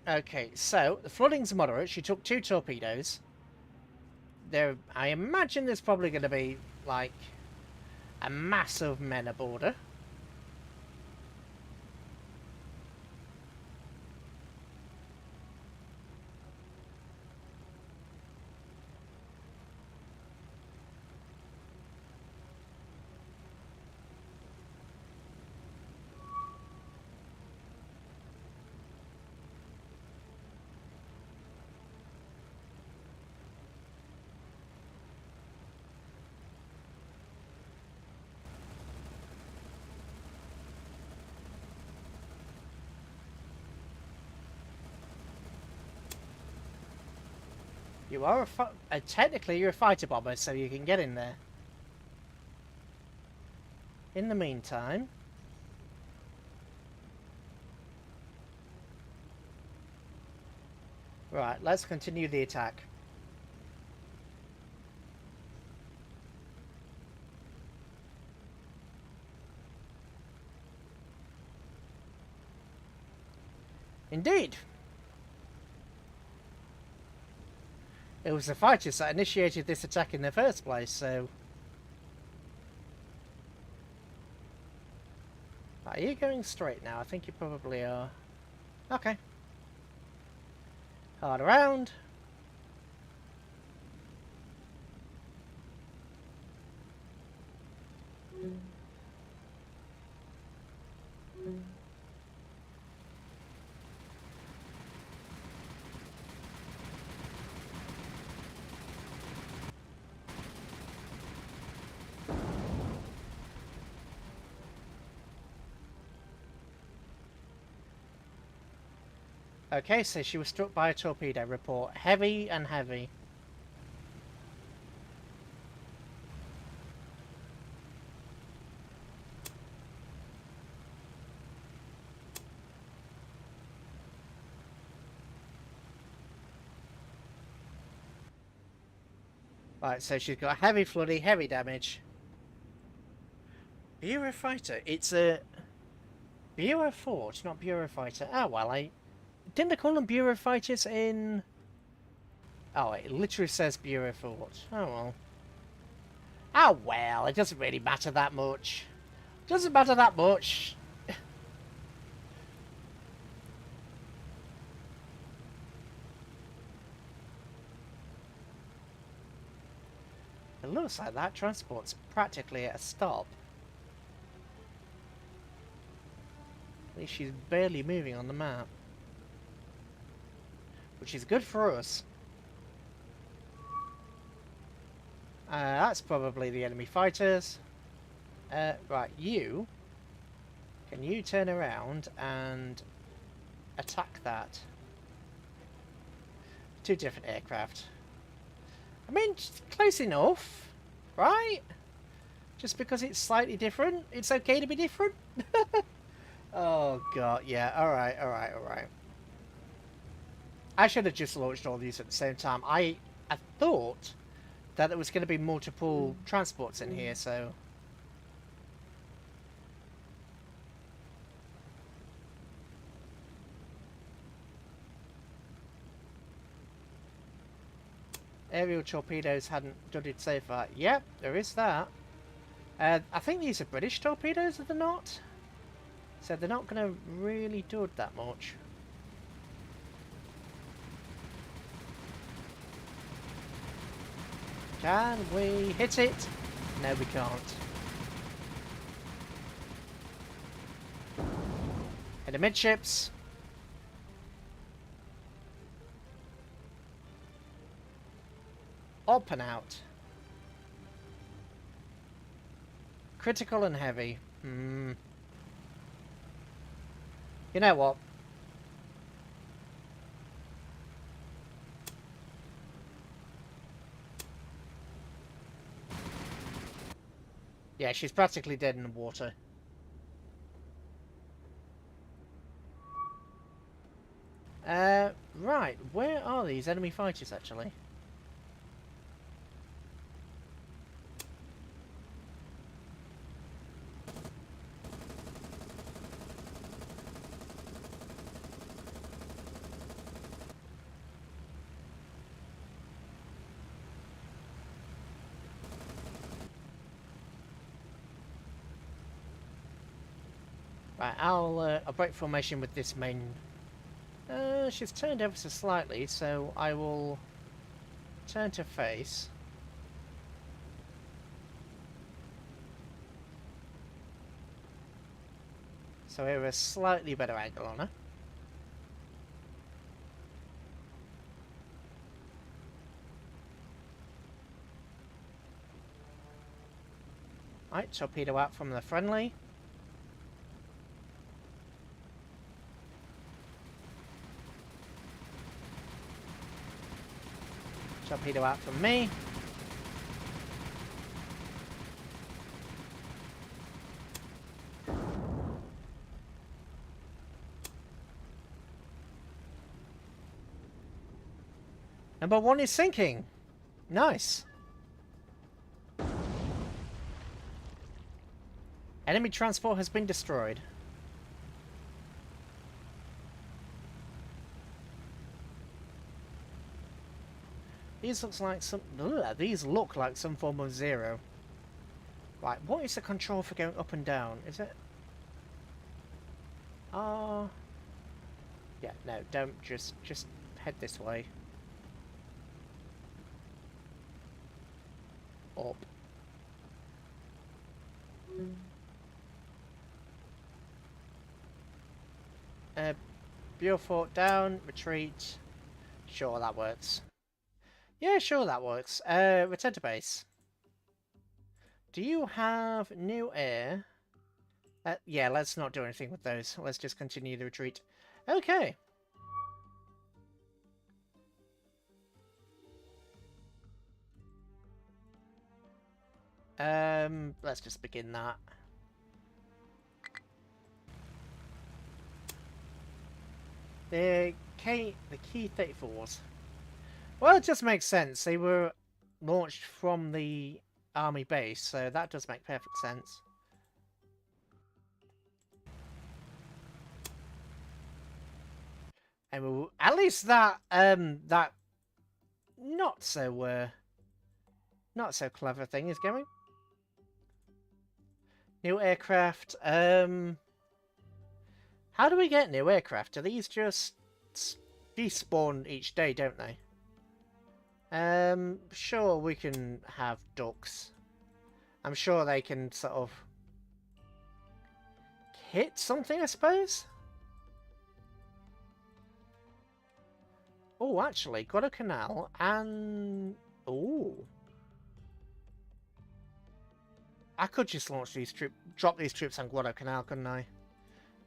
Speaker 1: Okay, so the flooding's moderate. She took 2 torpedoes. There, I imagine there's probably going to be like a mass of men aboard her. You are technically you're a fighter bomber, so you can get in there. In the meantime, right, let's continue the attack. Indeed. It was the fighters that initiated this attack in the first place, so... Are you going straight now? I think you probably are. Okay. Hard around. Okay, so she was struck by a torpedo. Report heavy and heavy. Right, so she's got heavy flooding, heavy damage. Bureau fighter. It's a Bureau Forge, not Bureau fighter. Oh well, didn't they call them Bureau fighters in... Oh, it literally says Bureau Forge. Oh well. Oh well, it doesn't really matter that much. Doesn't matter that much. It looks like that transport's practically at a stop. At least she's barely moving on the map. Which is good for us. That's probably the enemy fighters. Right, you... Can you turn around and attack that? 2 different aircraft. I mean, close enough, right? Just because it's slightly different, it's okay to be different? Oh god, yeah, alright, alright, alright. I should have just launched all these at the same time. I thought that there was going to be multiple transports in here, so... Aerial torpedoes hadn't done it so far. Yep, there is that. I think these are British torpedoes, are they not? So they're not going to really do it that much. Can we hit it? No, we can't. Hit the midships. Up and out. Critical and heavy. You know what? Yeah, she's practically dead in the water. Right. Where are these enemy fighters, actually? Right, I'll break formation with this main... she's turned ever so slightly, so I will turn to face. So we have a slightly better angle on her. Right, torpedo out from the friendly. Torpedo out from me. Number 1 is sinking. Nice. Enemy transport has been destroyed. These look like some form of zero. Right, what is the control for going up and down? Is it? Yeah, no, don't just head this way. Up. Beaufort down, retreat. Sure, that works. Yeah, sure, that works. Return to base. Do you have new air? Yeah, let's not do anything with those. Let's just continue the retreat. Okay. Let's just begin that. The key 34s. Well, it just makes sense. They were launched from the army base, so that does make perfect sense. And we'll, at least that that not so clever thing is going. New aircraft. How do we get new aircraft? Do these just despawn each day, don't they? Sure, we can have ducks. I'm sure they can sort of hit something, I suppose? Oh, actually, Guadalcanal and... Oh. I could just launch these drop these troops on Guadalcanal, couldn't I?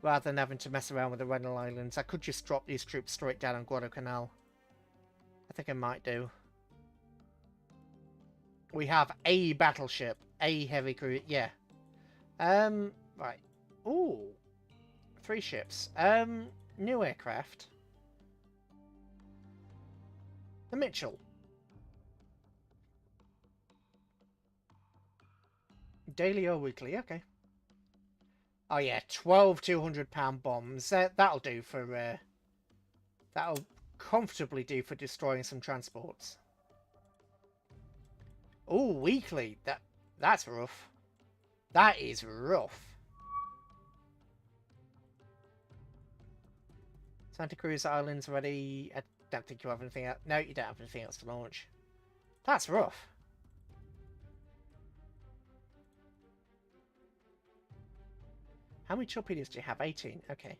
Speaker 1: Rather than having to mess around with the Renal Islands, I could just drop these troops straight down on Guadalcanal. I think I might do. We have a battleship, a heavy cruiser, yeah. Right. Ooh. 3 ships. New aircraft. The Mitchell. Daily or weekly, okay. Oh yeah, 12 £200 bombs. That'll do for... that'll comfortably do for destroying some transports. Oh, weekly. That's rough. That is rough. Santa Cruz Islands ready. I don't think you have anything else. No, you don't have anything else to launch. That's rough. How many torpedoes do you have? 18. Okay.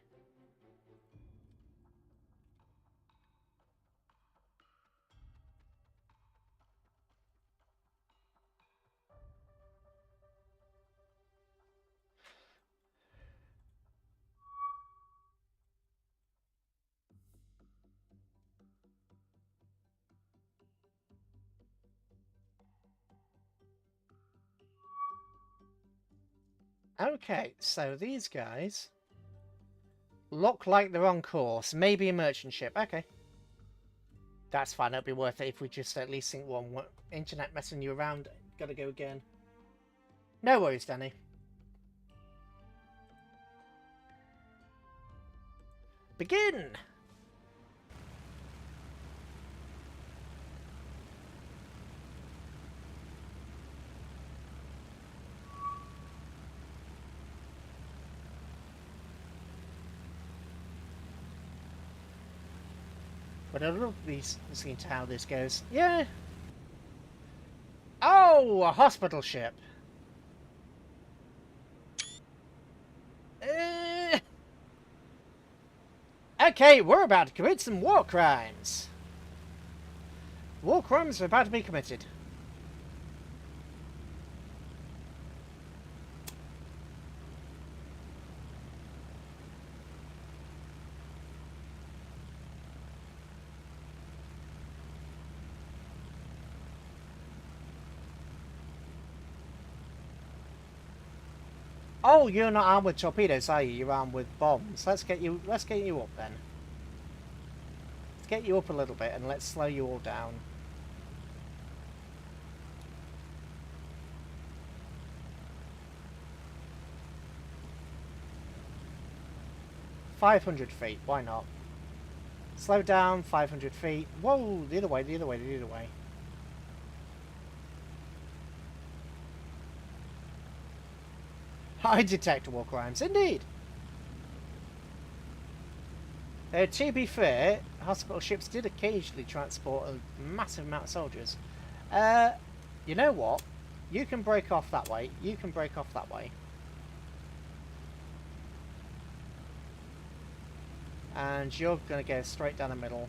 Speaker 1: Okay, so these guys look like they're on course. Maybe a merchant ship. Okay. That's fine. It'll be worth it if we just at least sink one. Internet messing you around. Gotta go again. No worries, Danny. Begin! But I'll be seeing how this goes. Yeah. Oh, a hospital ship. Okay, we're about to commit some war crimes. War crimes are about to be committed. Oh, you're not armed with torpedoes, are you? You're armed with bombs. Let's get you up then. Let's get you up a little bit and let's slow you all down. $500 feet, why not? Slow down, 500 feet. Whoa, the other way, the other way, the other way. I detect war crimes, indeed. To be fair, hospital ships did occasionally transport a massive amount of soldiers. You know what? You can break off that way. You can break off that way. And you're going to go straight down the middle.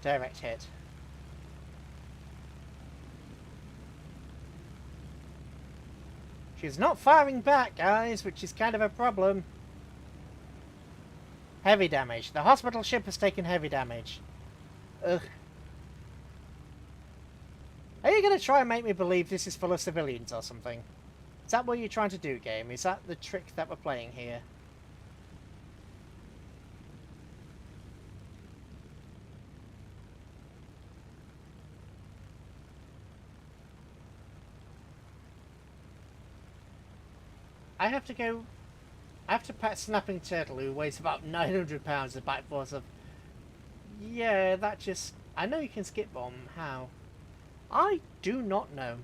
Speaker 1: Direct hit. She's not firing back, guys, which is kind of a problem. Heavy damage. The hospital ship has taken heavy damage. Ugh. Are you going to try and make me believe this is full of civilians or something? Is that what you're trying to do, game? Is that the trick that we're playing here? I have to pet Snapping Turtle, who weighs about 900 pounds, a bite force of... Yeah, that just... I know you can skip bomb. How? I do not know.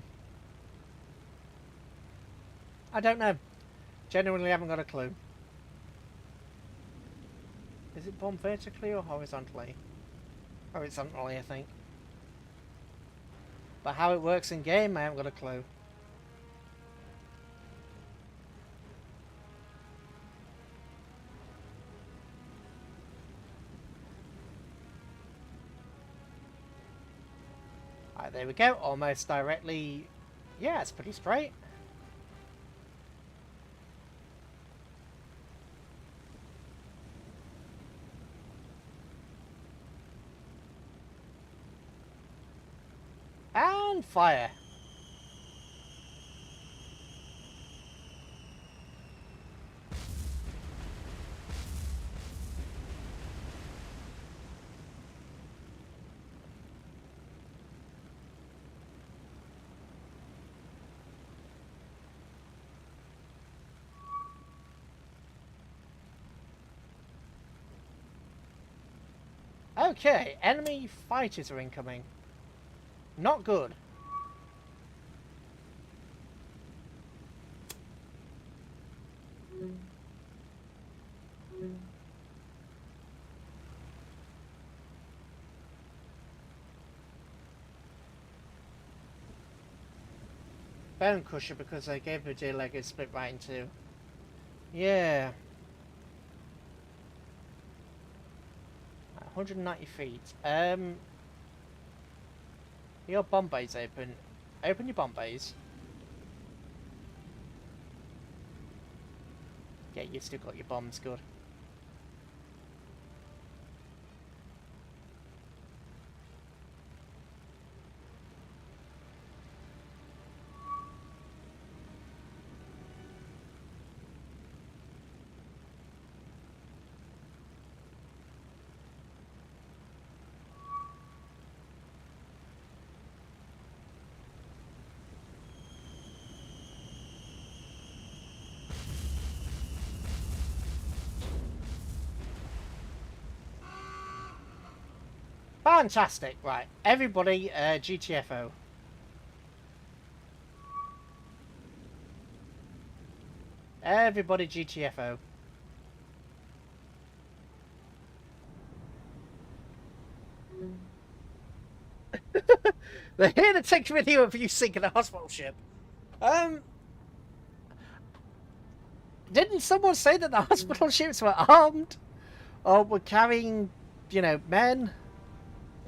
Speaker 1: I don't know. Genuinely haven't got a clue. Is it bomb vertically or horizontally? Horizontally, I think. But how it works in game, I haven't got a clue. Right, there we go. Almost directly. Yeah, it's pretty straight. on fire. Okay, enemy fighters are incoming. Not good. Bone crusher because I gave her a deer leg and split right in two. Yeah. 190 feet. Your bomb bay's open. Open your bomb bays. Yeah, you've still got your bombs, good. Fantastic, right. Everybody, GTFO. Everybody GTFO. They're here to take video of you sinking a hospital ship. Didn't someone say that the hospital ships were armed? Or were carrying, you know, men?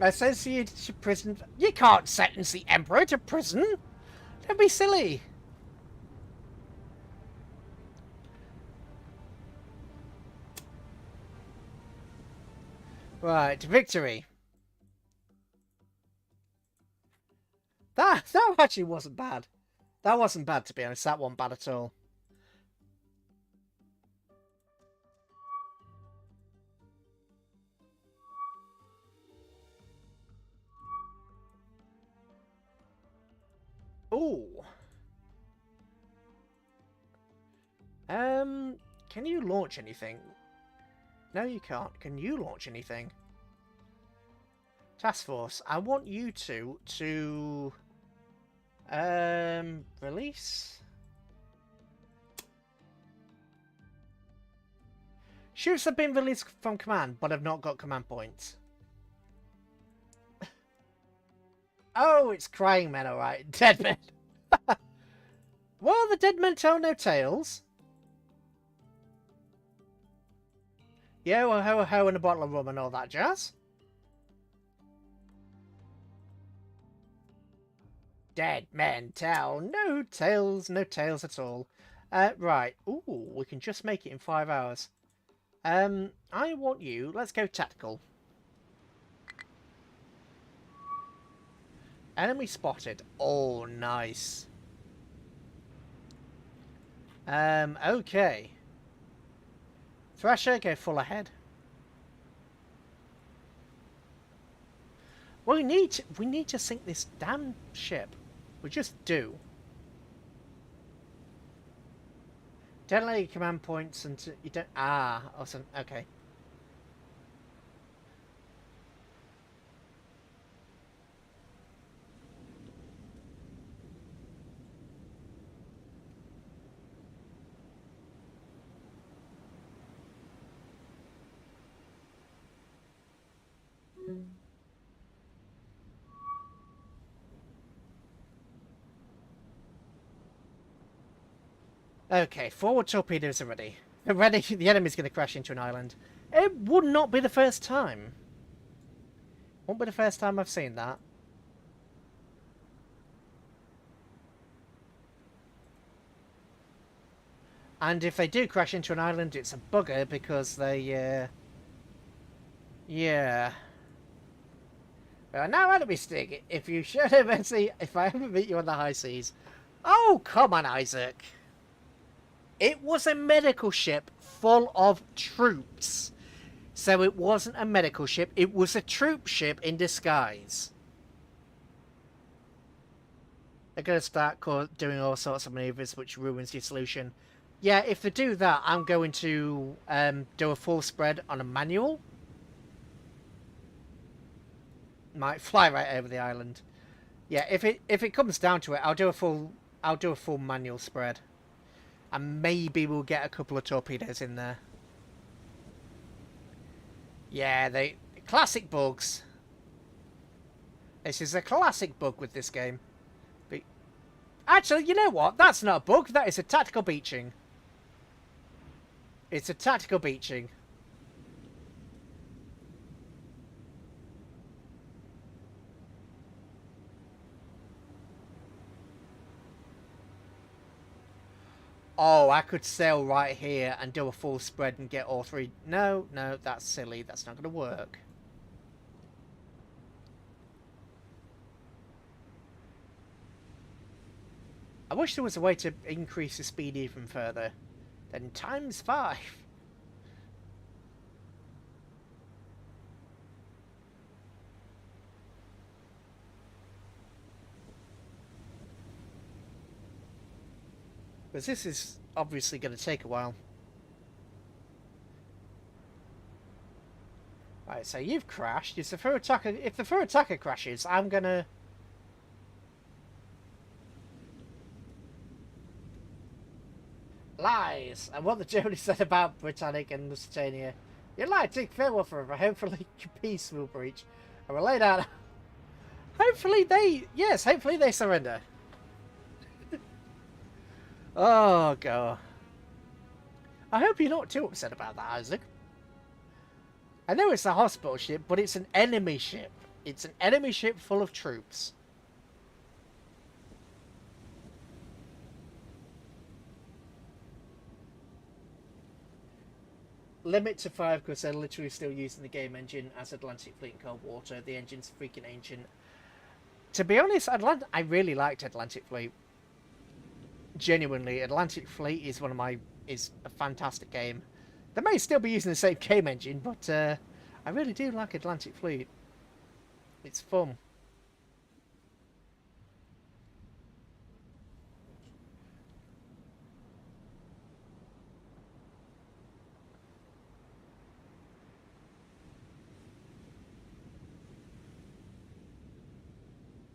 Speaker 1: Associated to prison. You can't sentence the Emperor to prison. Don't be silly. Right, victory. That actually wasn't bad. That wasn't bad, to be honest. That wasn't bad at all. Ooh. Can you launch anything? No, you can't. Can you launch anything? Task Force, I want you to release. Ships have been released from command, but have not got command points. Oh, it's crying men, alright. Dead men. Well, the dead men tell no tales. Yo ho ho and a bottle of rum and all that jazz. Dead men tell no tales, no tales at all. Right. Ooh, we can just make it in 5 hours. I want you. Let's go tactical. Enemy spotted. Oh, nice. Okay. Thrasher, go full ahead. Well, we need to sink this damn ship. We just do. Detonate command points and you don't. Ah, awesome. Okay. Okay, forward torpedoes are ready. They're ready. The enemy's going to crash into an island. It would not be the first time. Won't be the first time I've seen that. And if they do crash into an island, it's a bugger because they, yeah. Now enemy stick. If you show no mercy, if I ever meet you on the high seas. Oh, come on, Isaac. It was a medical ship full of troops. So it wasn't a medical ship. It was a troop ship in disguise. They're going to start doing all sorts of maneuvers which ruins your solution. Yeah, if they do that, I'm going to do a full spread on a manual. Might fly right over the island. Yeah, if it comes down to it, I'll do a full manual spread. And maybe we'll get a couple of torpedoes in there. Yeah, they classic bugs. This is a classic bug with this game. But actually, you know what? That's not a bug. That is a tactical beaching. It's a tactical beaching. Oh, I could sail right here and do a full spread and get all three. No, no, that's silly. That's not going to work. I wish there was a way to increase the speed even further. Then times 5. Because this is obviously going to take a while. Right, so you've crashed. If the Furutaka crashes, I'm going to... Lies! And what the Germans said about Britannic and Lusitania. You lied, take farewell forever. Hopefully peace will breach. And we'll lay down... Hopefully they surrender. Oh, God. I hope you're not too upset about that, Isaac. I know it's a hospital ship, but it's an enemy ship. It's an enemy ship full of troops. Limit to 5 because they're literally still using the game engine as Atlantic Fleet in Cold Water. The engine's freaking ancient. To be honest, I really liked Atlantic Fleet. Genuinely, Atlantic Fleet is is a fantastic game. They may still be using the same game engine, but I really do like Atlantic Fleet. It's fun.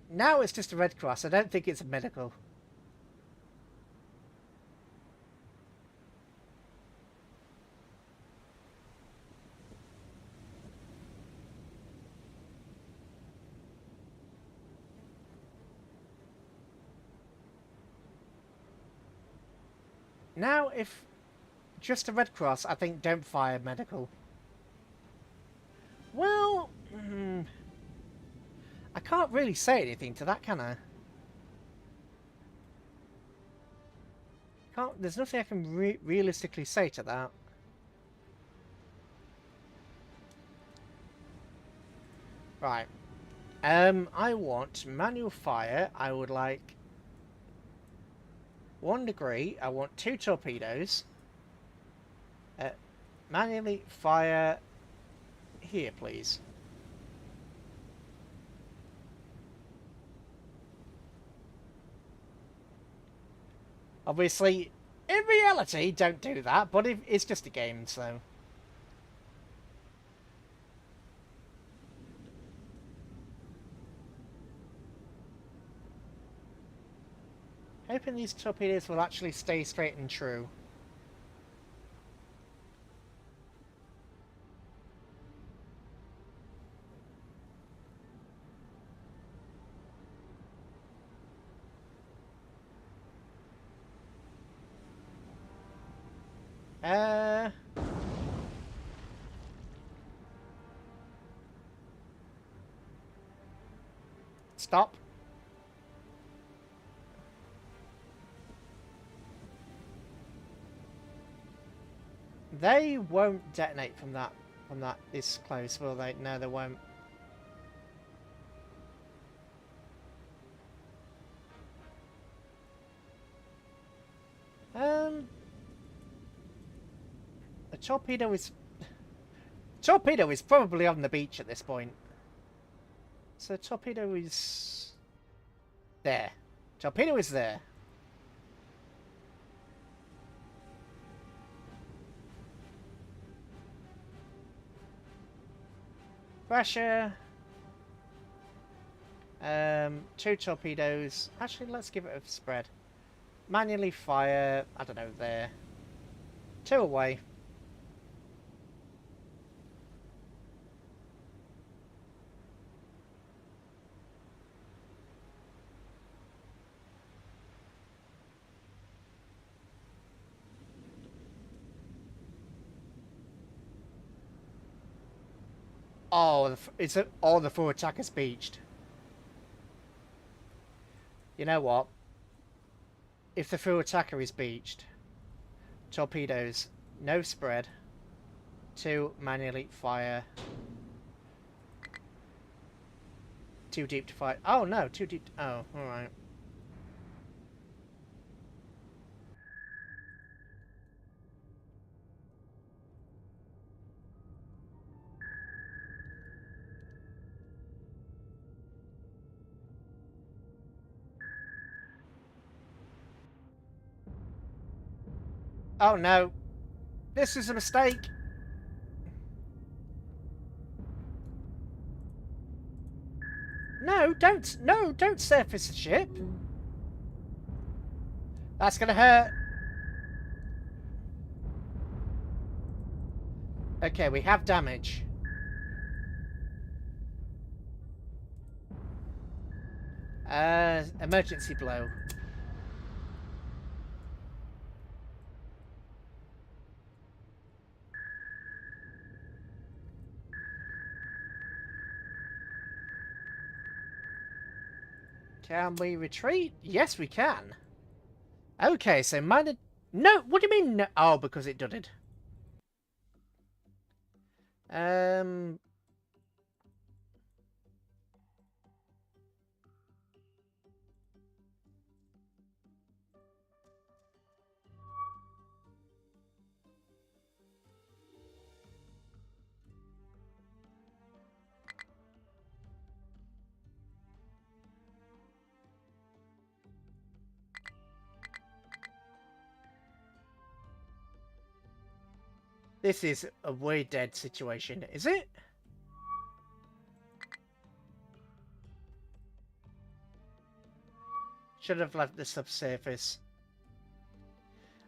Speaker 1: Now it's just a Red Cross. I don't think it's a medical. Now, if just a Red Cross, I think don't fire medical. Well, I can't really say anything to that, can I? There's nothing I can realistically say to that. Right. I want manual fire. I would like 1 degree. I want 2 torpedoes. Manually fire here, please. Obviously, in reality, don't do that, but it's just a game, so... Hoping these torpedoes will actually stay straight and true. Stop. They won't detonate from that this close, will they? No, they won't. Torpedo is... Torpedo is probably on the beach at this point. So Torpedo is... there. Torpedo is there. Pressure. 2 torpedoes. Actually, let's give it a spread. Manually fire. I don't know, there. 2 away. Oh, it's all the 4 attackers beached. You know what? If the 4 attacker is beached, torpedoes, no spread, 2 manually fire, 2 deep to fire. Oh no, 2 deep. Oh, all right. Oh no, this is a mistake. No, don't surface the ship. That's gonna hurt. Okay, we have damage. Emergency blow. Can we retreat? Yes, we can. Okay, so minor... No, what do you mean no? Oh, because it dudded. This is a way dead situation, is it? Should have left the subsurface.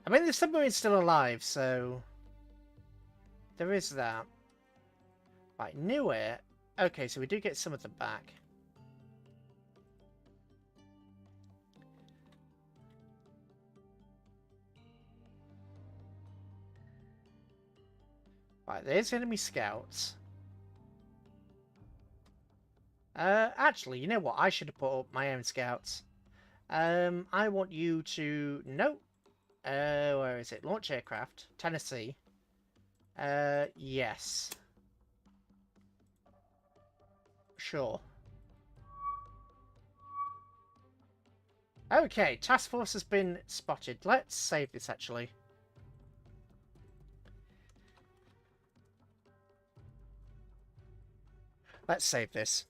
Speaker 1: I mean, the submarine's still alive, so... there is that. Right, new air. Okay, so we do get some of them back. Right, there's enemy scouts. Actually, you know what? I should have put up my own scouts. I want you to... No. Where is it? Launch aircraft. Tennessee. Yes. Sure. Okay, task force has been spotted. Let's save this, actually. Let's save this.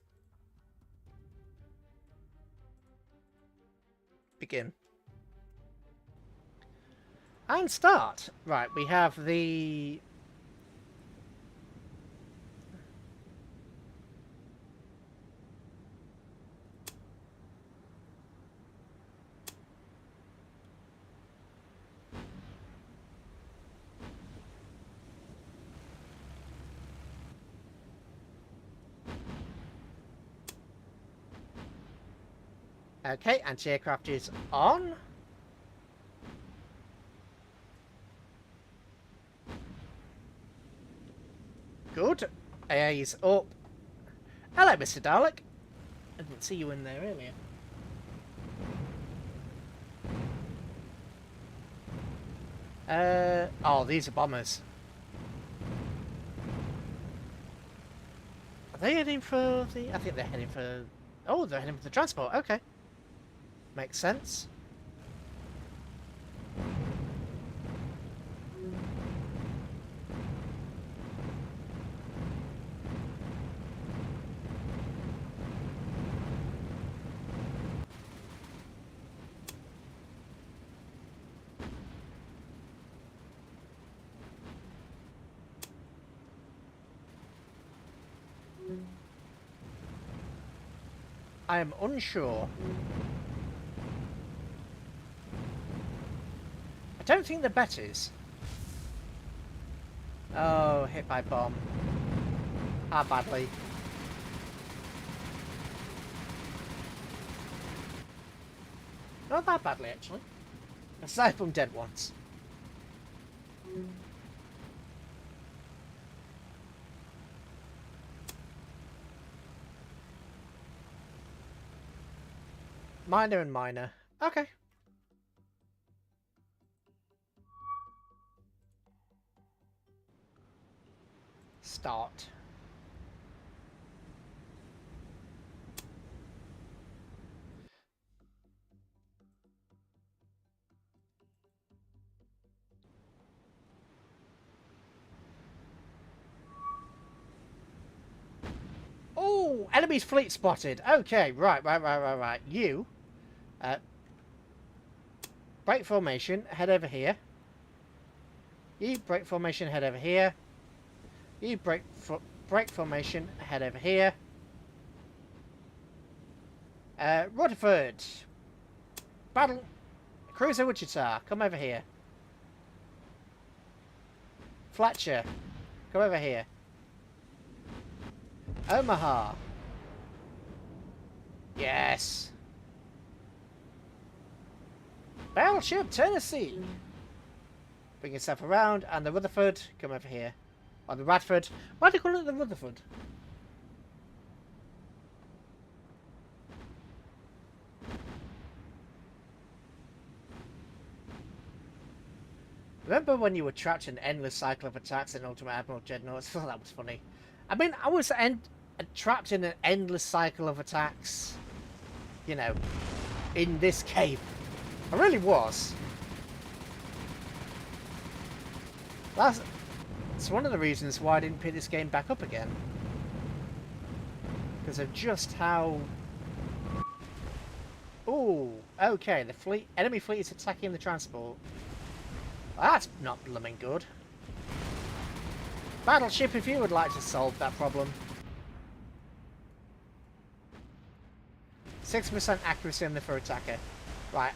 Speaker 1: Begin. And start. Right, we have the... Okay, anti-aircraft is on. Good. AA is up. Hello, Mr. Dalek. I didn't see you in there earlier. Oh, these are bombers. Are they heading for the... I think they're heading for... Oh, they're heading for the transport. Okay. Makes sense. I am unsure. I don't think the bet is. Oh, hit by bomb. How badly? Not that badly, actually. Aside from dead ones. Minor and minor. Okay. Start. Oh, enemy's fleet spotted. Okay, right. You, break formation, head over here. You break formation, head over here. You break formation, head over here. Rutherford, battle, cruiser Wichita, come over here. Fletcher, come over here. Omaha. Yes. Battleship Tennessee. Bring yourself around, and the Rutherford, come over here. Or the Radford. Why do you call it the Rutherford? Remember when you were trapped in an endless cycle of attacks in Ultimate Admiral Dreadnoughts? I thought that was funny. I mean, I was trapped in an endless cycle of attacks, you know, in this cave. I really was. It's one of the reasons why I didn't pick this game back up again. Because of just how... Ooh, okay, the enemy fleet is attacking the transport. That's not blooming good. Battleship, if you would like to solve that problem. 6% accuracy on the foe attacker. Right,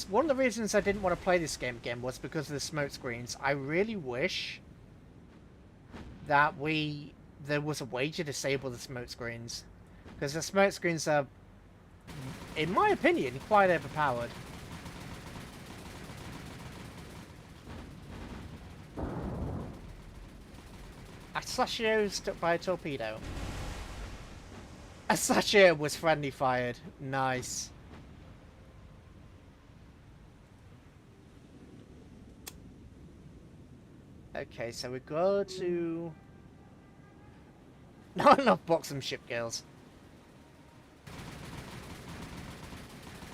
Speaker 1: one of the reasons I didn't want to play this game again was because of the smoke screens. I really wish that there was a way to disable the smoke screens. Because the smoke screens are, in my opinion, quite overpowered. A Sashio stuck by a torpedo. A Sashio was friendly fired. Nice. Okay, so we go to... Not enough buxom ship girls.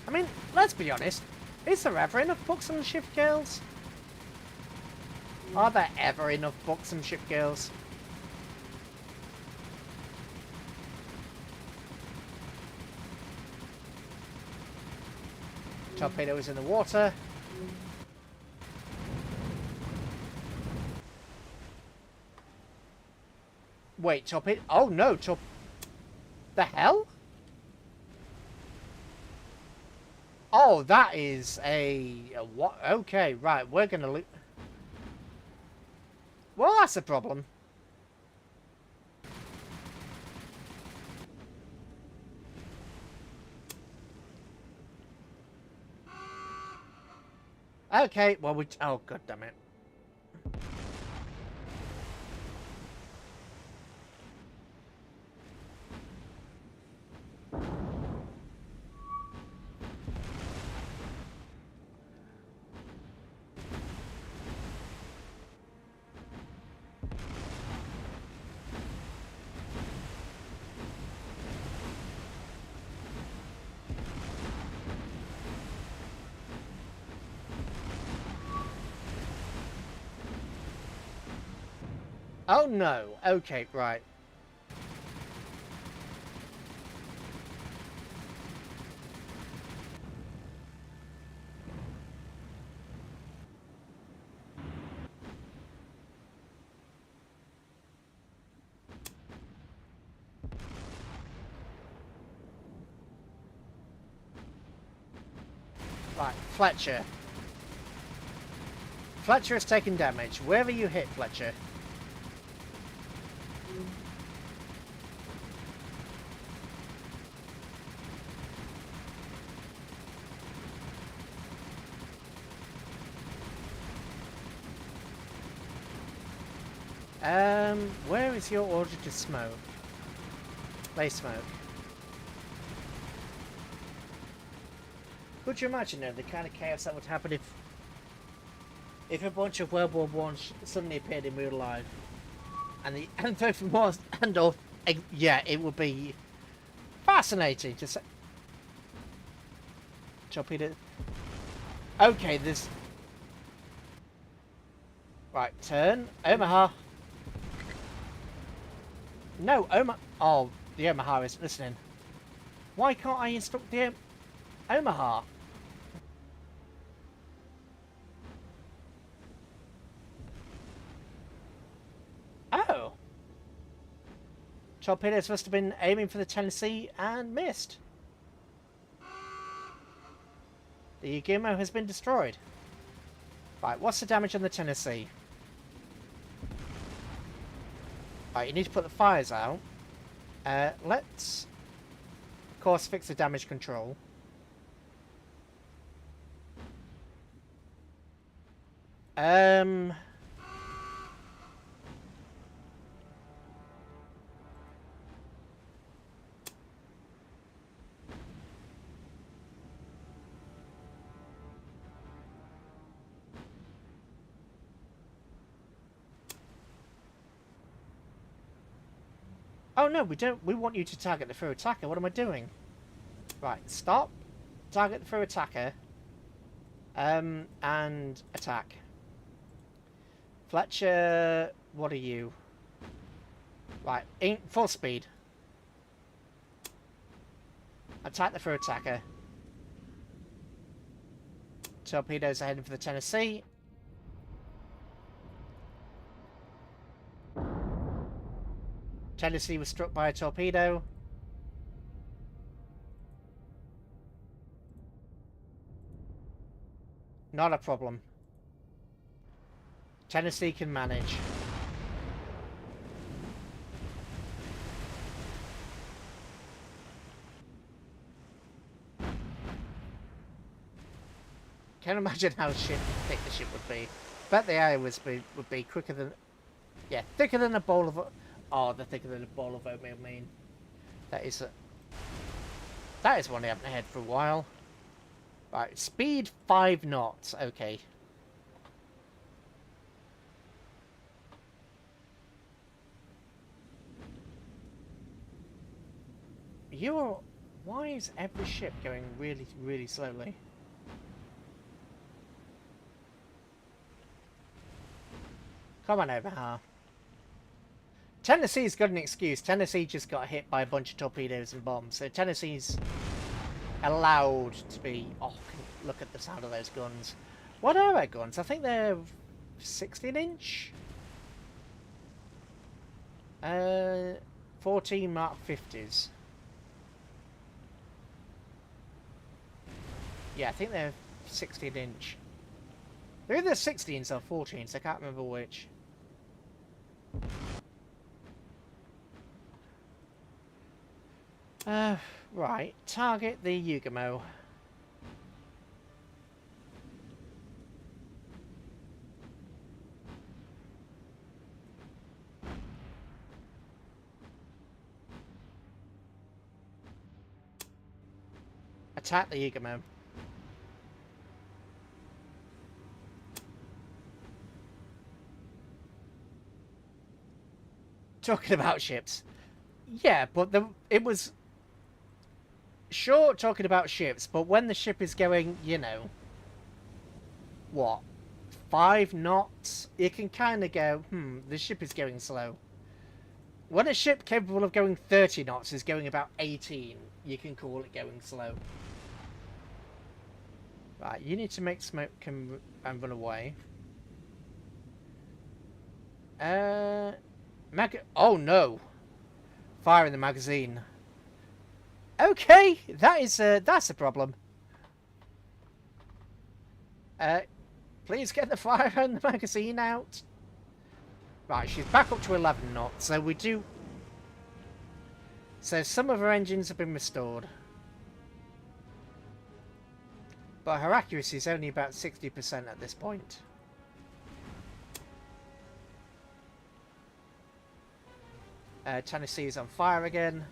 Speaker 1: I mean, let's be honest. Is there ever enough buxom ship girls? Are there ever enough buxom ship girls? Torpedo is in the water. Wait, torpedo... Oh no, the hell? Oh, that is a what? Okay, right, we're gonna lose. Well, that's a problem. Okay, well, oh, god damn it. Oh no. Okay, right. Right, Fletcher. Fletcher has taken damage. Wherever you hit, Fletcher. Where is your order to smoke? They smoke. Could you imagine though, the kind of chaos that would happen if a bunch of World War I suddenly appeared in real life, and the anthem was yeah, it would be fascinating to say. Torpedo. Okay, there's right turn Omaha. No, oh, the Omaha isn't listening. Why can't I instruct the Omaha? Oh. Torpedoes must have been aiming for the Tennessee and missed. The Guillermo has been destroyed. Right, what's the damage on the Tennessee? Right, you need to put the fires out. Let's, of course, fix the damage control. Oh no, we don't. We want you to target the through attacker. What am I doing? Right, stop. Target the through attacker. And attack. Fletcher, what are you? Right, full speed. Attack the through attacker. Torpedoes are heading for the Tennessee. Tennessee was struck by a torpedo. Not a problem. Tennessee can manage. Can't imagine how thick the ship would be. Bet the air would be quicker than, yeah, thicker than a bowl of. Oh, the thicker than a bowl of oatmeal mean. That is one I haven't had for a while. Right, speed 5 knots. Okay. Why is every ship going really, really slowly? Come on over here. Tennessee's got an excuse. Tennessee just got hit by a bunch of torpedoes and bombs. So Tennessee's allowed to be... Oh, look at the sound of those guns. What are our guns? I think they're 16-inch? 14 Mark 50s. Yeah, I think they're 16-inch. They're either 16s or 14s. I can't remember which. Right. Target the Yugamo. Attack the Yugamo. Talking about ships. Yeah, but it was... Sure, talking about ships, but when the ship is going, you know... What? 5 knots? You can kind of go, the ship is going slow. When a ship capable of going 30 knots is going about 18, you can call it going slow. Right, you need to make smoke and run away. Oh no! Fire in the magazine. Okay, that's a problem. Please get the fire and the magazine out. Right, she's back up to 11 knots, so we do... So some of her engines have been restored. But her accuracy is only about 60% at this point. Tennessee is on fire again.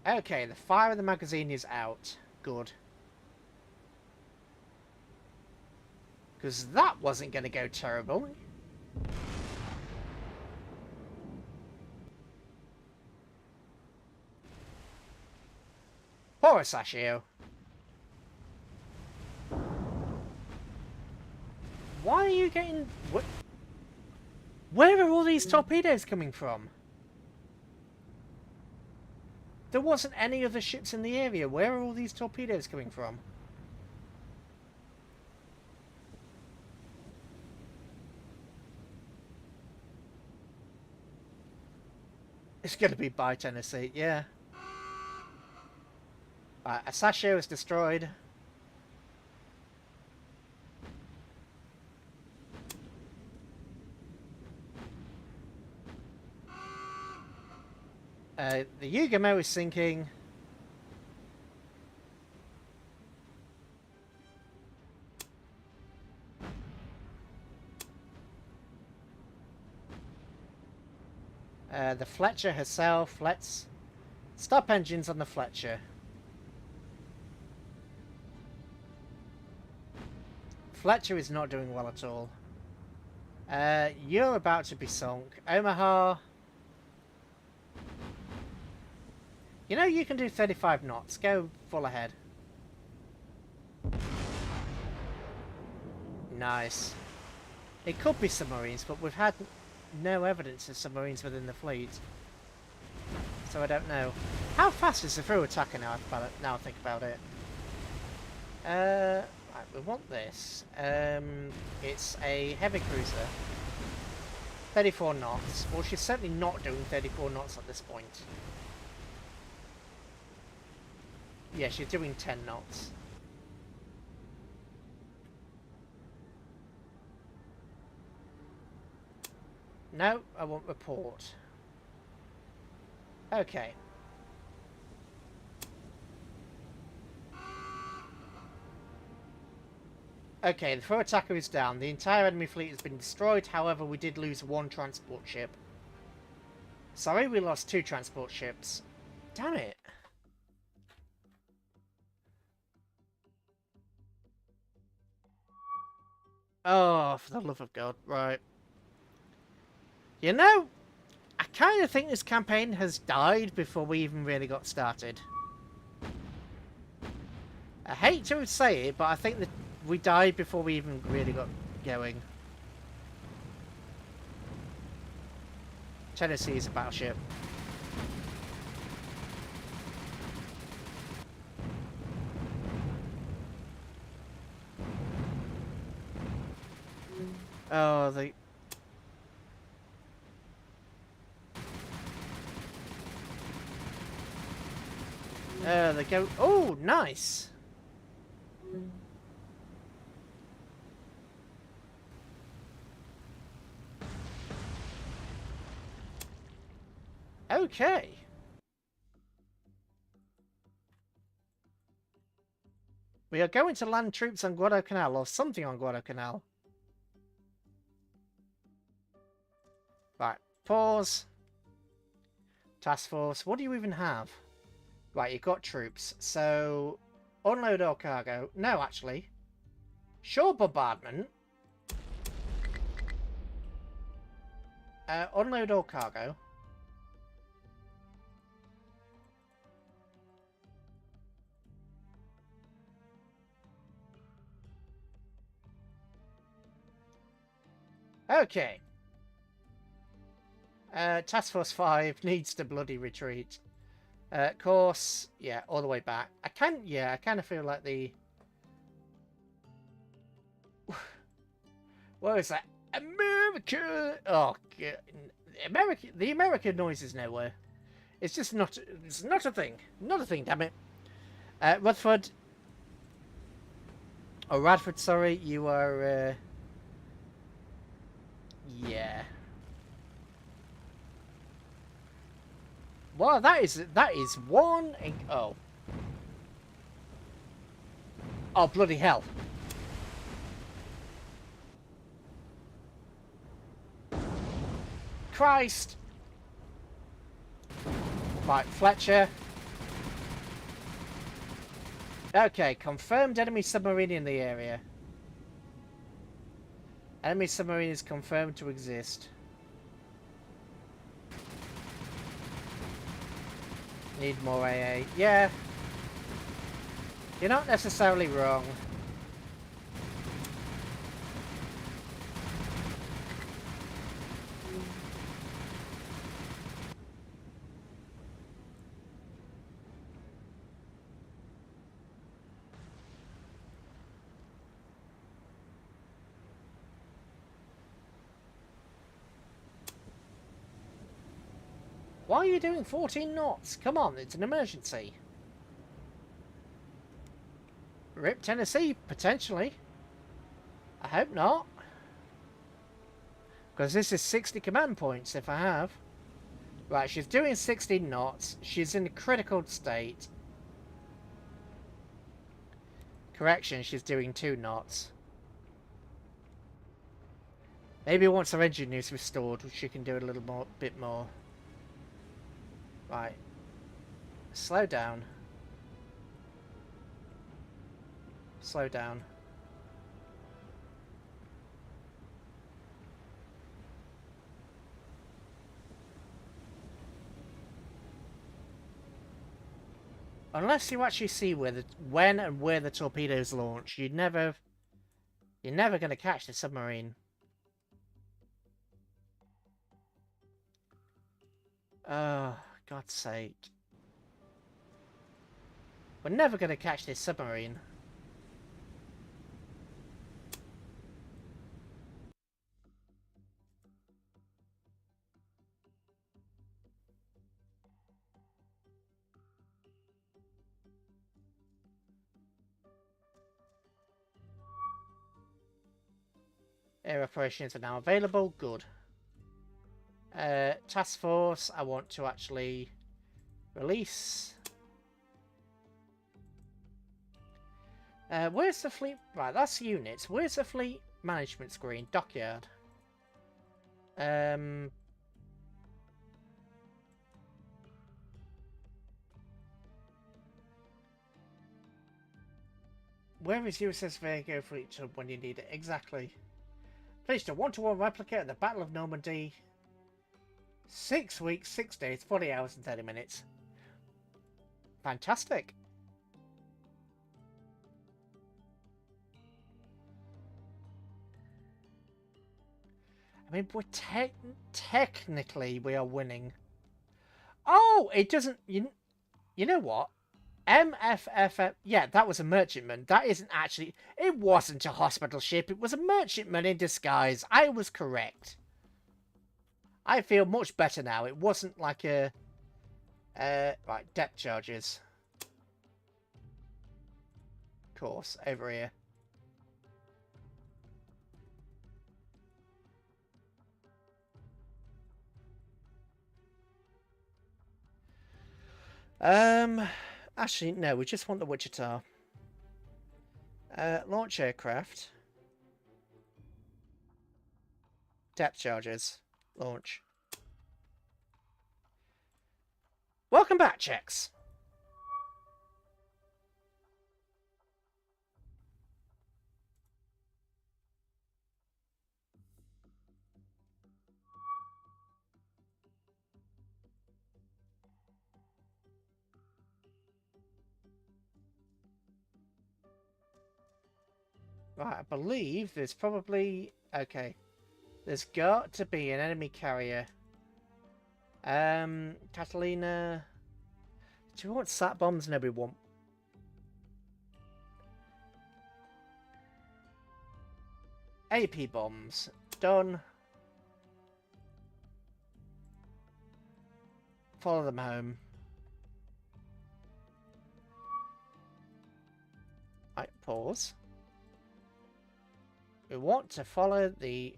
Speaker 1: Okay, the fire in the magazine is out. Good. Because that wasn't going to go terrible. Poor Sashio. Why are you getting... What? Where are all these torpedoes coming from? There wasn't any other ships in the area. Where are all these torpedoes coming from? It's going to be by Tennessee, yeah. Asashio is destroyed. The Yugamo is sinking. The Fletcher herself, let's stop engines on the Fletcher. Fletcher is not doing well at all. You're about to be sunk. Omaha. You know, you can do 35 knots. Go full ahead. Nice. It could be submarines, but we've had no evidence of submarines within the fleet. So I don't know. How fast is the through attacker now I think about it? Right, we want this. It's a heavy cruiser. 34 knots. Well, she's certainly not doing 34 knots at this point. Yeah, she's doing 10 knots. No, I want report. Okay. Okay, the throw attacker is down. The entire enemy fleet has been destroyed. However, we did lose one transport ship. Sorry, we lost 2 transport ships. Damn it. Oh, for the love of God. Right. You know, I kind of think this campaign has died before we even really got started. I hate to say it, but I think that we died before we even really got going. Tennessee is a battleship. Oh, they go... Oh, nice! Okay. We are going to land troops on Guadalcanal, or something on Guadalcanal. Right, pause. Task force, what do you even have? Right, you've got troops, so... Unload all cargo. No, actually. Shore bombardment. Unload all cargo. Okay. Task Force 5 needs to bloody retreat. Course, yeah, all the way back. I kind of feel like the... What is that? America! Oh, God. The American noise is nowhere. It's just not. It's not a thing. Not a thing. Damn it. Rutherford. Oh, Radford. Sorry, you are. Yeah. Well, that is one. Oh. Oh, bloody hell. Christ. Right, Fletcher. Okay, confirmed enemy submarine in the area. Enemy submarine is confirmed to exist. Need more AA. Yeah. You're not necessarily wrong. Why are you doing 14 knots? Come on, it's an emergency. Rip Tennessee, potentially. I hope not. Because this is 60 command points if I have. Right, she's doing 16 knots. She's in a critical state. Correction, she's doing 2 knots. Maybe once her engine is restored, she can do a little more, bit more. Right. Slow down. Slow down. Unless you actually see when and where the torpedoes launch, you're never going to catch the submarine. Oh, God's sake. We're never going to catch this submarine. Air operations are now available. Good. Task force, I want to actually release. Where's the fleet? Right, that's units. Where's the fleet management screen? Dockyard. Where is USS Virgo fleet hub when you need it? Exactly. Finished a 1-to-1 replica at the Battle of Normandy. 6 weeks, 6 days, 40 hours and 30 minutes. Fantastic. I mean, we're technically we are winning. Oh, it doesn't. You know what? MFFF. Yeah, that was a merchantman. That isn't actually. It wasn't a hospital ship. It was a merchantman in disguise. I was correct. I feel much better now. It wasn't like a. Right, depth charges. Of course, over here. Actually, no, we just want the Wichita. Launch aircraft. Depth charges. Launch. Welcome back, Czechs. Right, I believe there's probably... Okay. There's got to be an enemy carrier. Catalina... Do we want sat bombs? No, we want... AP bombs. Done. follow them home. Right, pause. We want to follow the...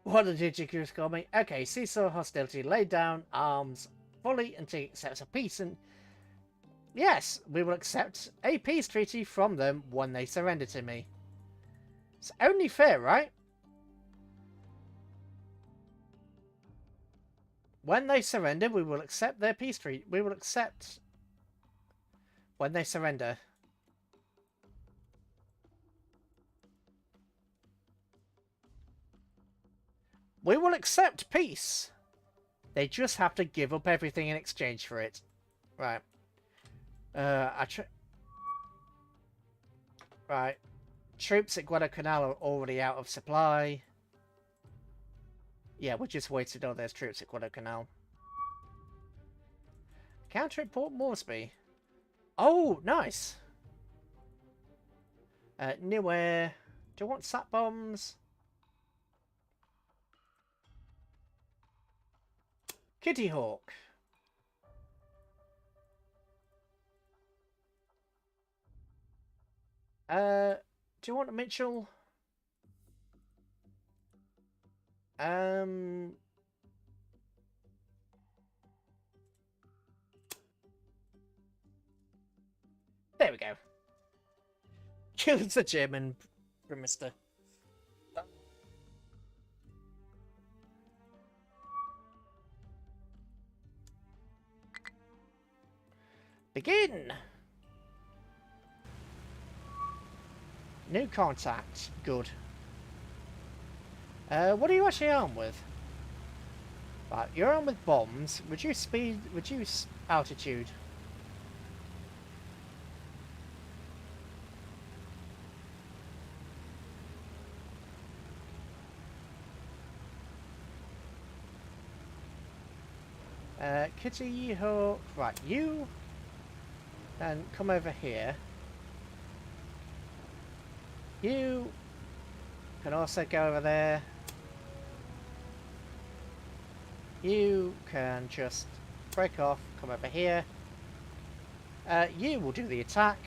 Speaker 1: What did you call me? Okay, cease all hostility, lay down arms fully until it accepts a peace and... Yes, we will accept a peace treaty from them when they surrender to me. It's only fair, right? When they surrender, we will accept their peace treaty. We will accept... When they surrender. We will accept peace. They just have to give up everything in exchange for it. Right. Right. Troops at Guadalcanal are already out of supply. Yeah, we just waited on those troops at Guadalcanal. Counter at Port Moresby. Oh, nice. New air. Do you want sat bombs? Kitty Hawk. Do you want a Mitchell? There we go. Kills the German Primister. Begin! New contact. Good. What are you actually armed with? Right, you're armed with bombs. Reduce speed, reduce altitude. Kitty Hawk. Right, you... And come over here. You can also go over there. You can just break off, come over here. You will do the attack.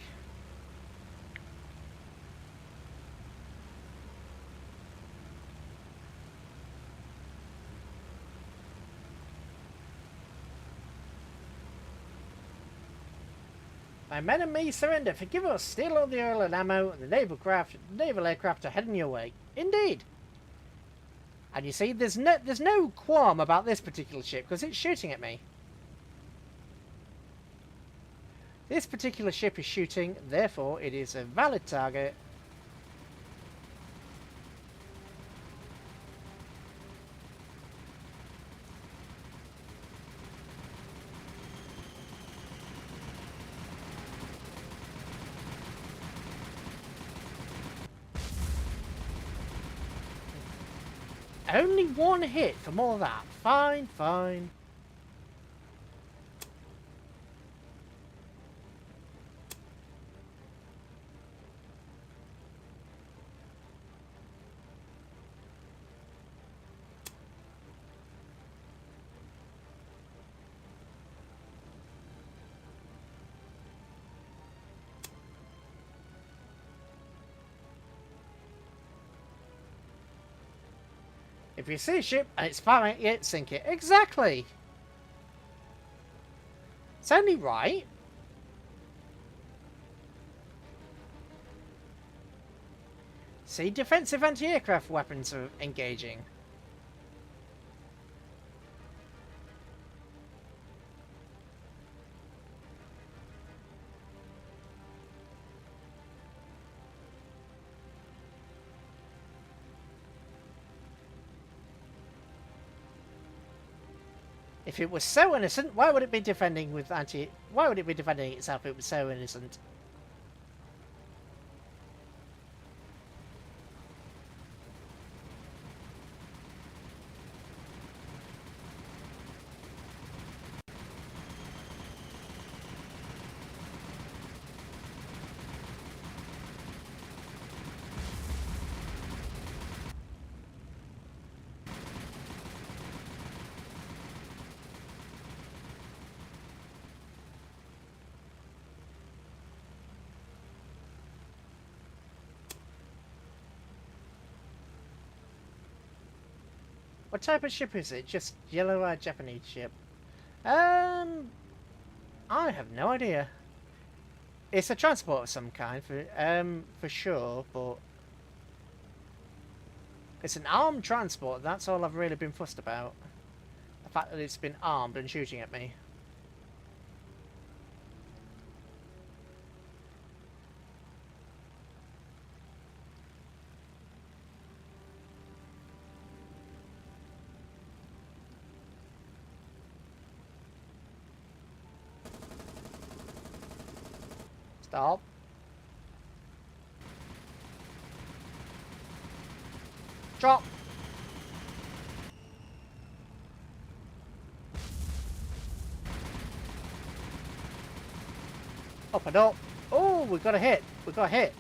Speaker 1: My men and me surrender. Forgive us. Steal all the oil and ammo, and the naval aircraft are heading your way. Indeed. And you see, there's no qualm about this particular ship because it's shooting at me. This particular ship is shooting, therefore it is a valid target. Only one hit for more of that. Fine, fine. If you see a ship and it's firing at you, sink it. Exactly! It's only right. See, defensive anti-aircraft weapons are engaging. If it was so innocent, why would it be defending with why would it be defending itself if it was so innocent? What type of ship is it? Just yellow-eyed Japanese ship. I have no idea. It's a transport of some kind, for sure, but it's an armed transport. That's all I've really been fussed about. The fact that it's been armed and shooting at me. Stop. Drop. Up and up. Oh, we got a hit. We got a hit.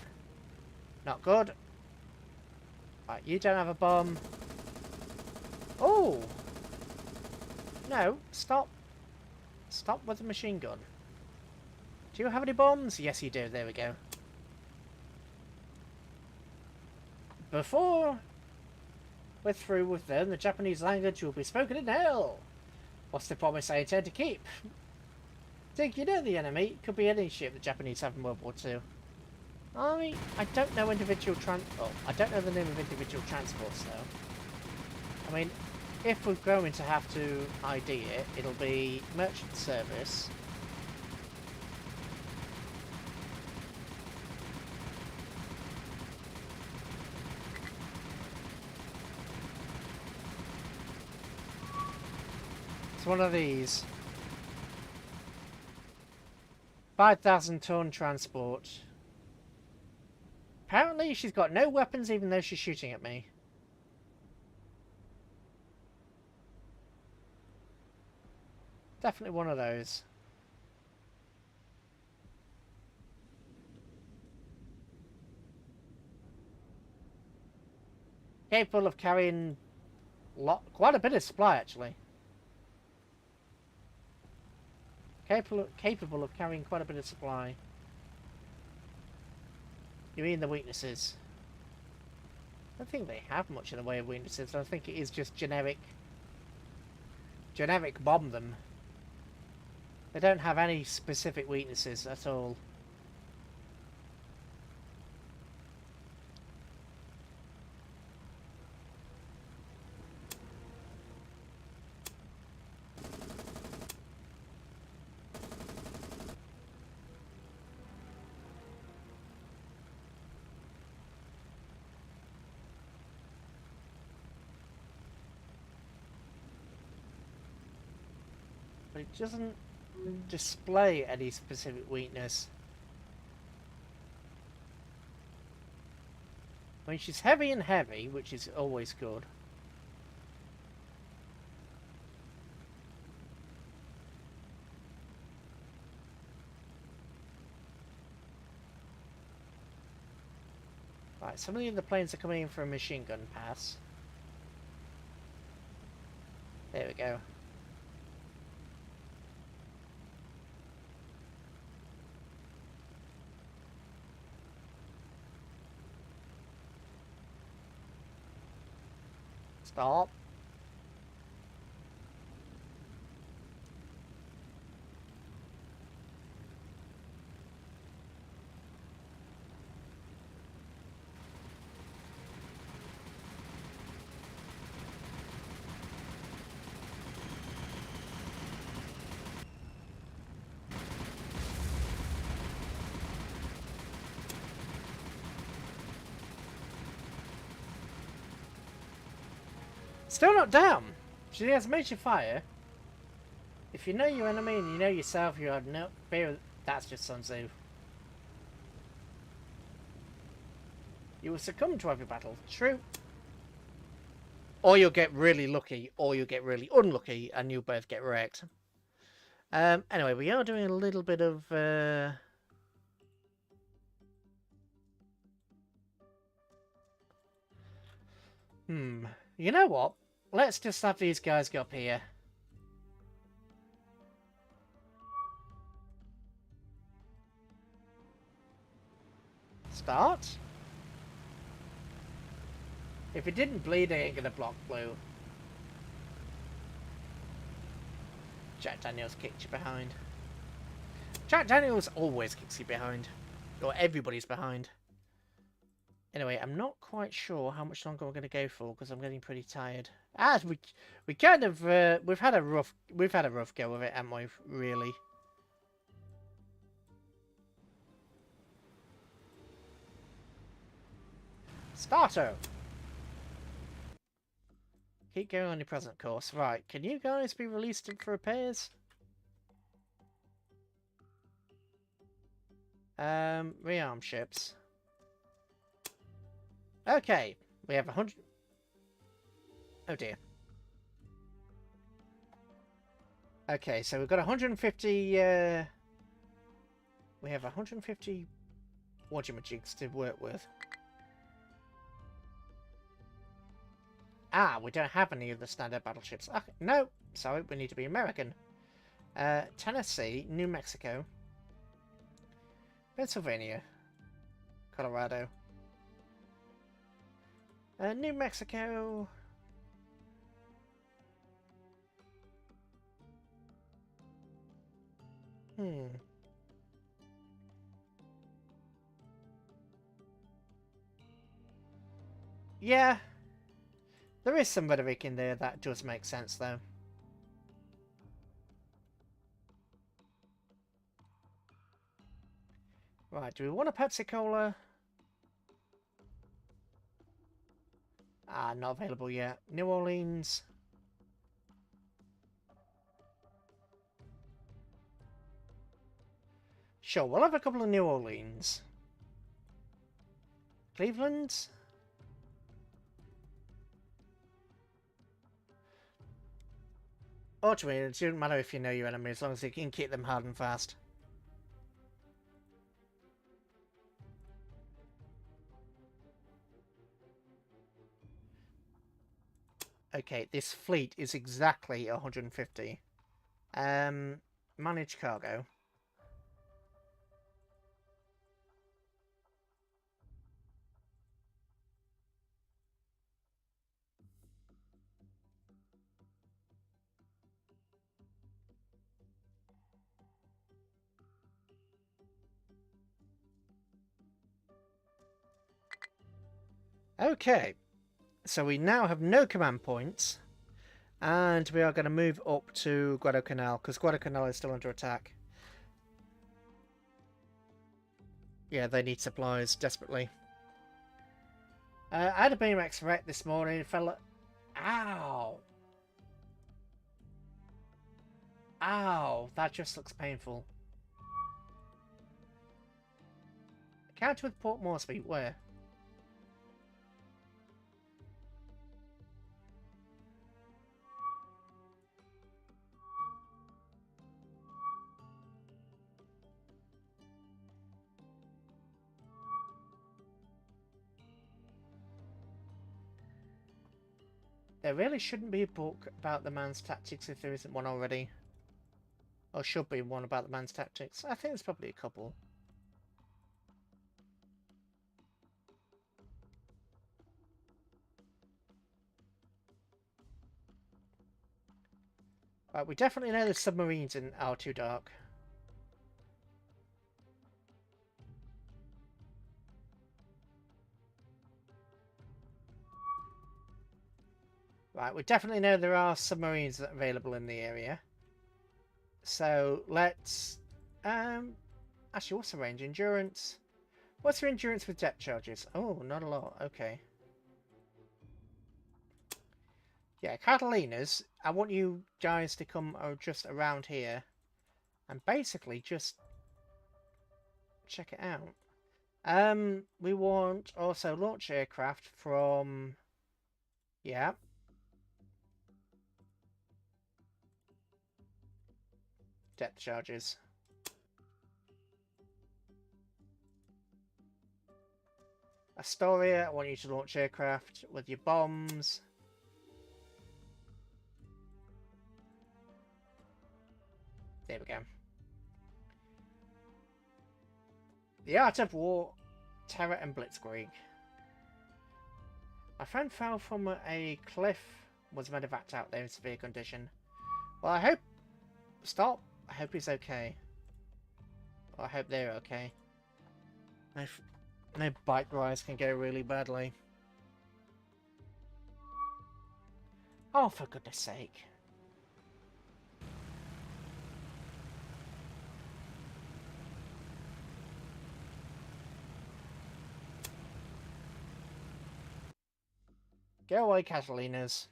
Speaker 1: Not good. Right, you don't have a bomb. Oh. No, stop. Stop with the machine gun. Do you have any bombs? Yes, you do. There we go. Before we're through with them, the Japanese language will be spoken in hell. What's the promise I intend to keep? Think you know the enemy? Could be any ship the Japanese have in World War II. I don't know individual I don't know the name of individual transports though. I mean, if we're going to have to ID it, it'll be merchant service. It's one of these. 5,000-ton transport. Apparently she's got no weapons even though she's shooting at me. Definitely one of those. Capable of carrying quite a bit of supply actually. Capable of carrying quite a bit of supply. You mean the weaknesses? I don't think they have much in the way of weaknesses. I think it is just generic bomb them. They don't have any specific weaknesses at all. But it doesn't display any specific weakness. I mean, she's heavy and heavy, which is always good. Right, some of the other planes are coming in for a machine gun pass. There we go. Stop. Still not down. She has major fire. If you know your enemy and you know yourself, you have no fear. That's just Sun Tzu. You will succumb to every battle. True. Or you'll get really lucky, or you'll get really unlucky, and you'll both get wrecked. Anyway, we are doing a little bit of... You know what? Let's just have these guys go up here. Start. If it didn't bleed, it ain't gonna block blue. Jack Daniels kicked you behind. Jack Daniels always kicks you behind. Or everybody's behind. Anyway, I'm not quite sure how much longer we're going to go for because I'm getting pretty tired. Ah, we kind of we've had a rough go of it, haven't we? Really. Starter. Keep going on your present course. Right, can you guys be released for repairs? Rearm ships. Okay, we have 100. Oh dear. Okay, so we've got 150. We have 150 whatchamajigs to work with. Ah, we don't have any of the standard battleships. Okay, no, sorry, we need to be American. Tennessee, New Mexico, Pennsylvania, Colorado, New Mexico. Yeah, there is some rhetoric in there that does make sense, though. Right, do we want a Pepsi Cola? Ah, not available yet. New Orleans. Sure, we'll have a couple of New Orleans. Cleveland? Ultimately, it doesn't matter if you know your enemy as long as you can keep them hard and fast. Okay, this fleet is exactly 150. Manage cargo. Okay, so we now have no command points, and we are going to move up to Guadalcanal, because Guadalcanal is still under attack. Yeah, they need supplies desperately. I had a Baymax wreck this morning. It fell. Ow! Ow! That just looks painful. Counter with Port Moresby. Where? There really shouldn't be a book about the man's tactics if there isn't one already. Or should be one about the man's tactics. I think there's probably a couple. Right, we definitely know there's submarines in R2 Dark. Right, we definitely know there are submarines available in the area. So let's actually, what's the range? Endurance. What's your endurance with depth charges? Oh, not a lot. Okay. Yeah, Catalina's. I want you guys to come just around here and basically just check it out. We want also launch aircraft from. Yeah. Depth charges. Astoria, I want you to launch aircraft with your bombs. There we go. The Art of War, Terror and Blitzkrieg. My friend fell from a cliff, was medevacked out there in severe condition. Well, I hope Stop. I hope he's okay. Or I hope they're okay. No bike rides can go really badly. Oh, for goodness sake. Go away, Catalinas.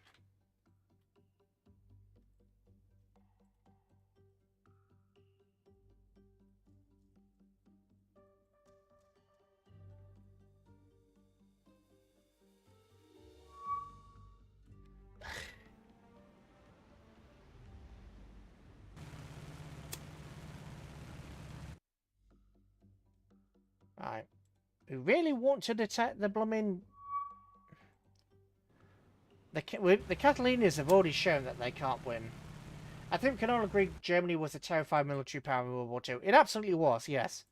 Speaker 1: Right. We really want to detect the blooming... The Catalinas have already shown that they can't win. I think we can all agree Germany was a terrifying military power in World War II. It absolutely was, yes.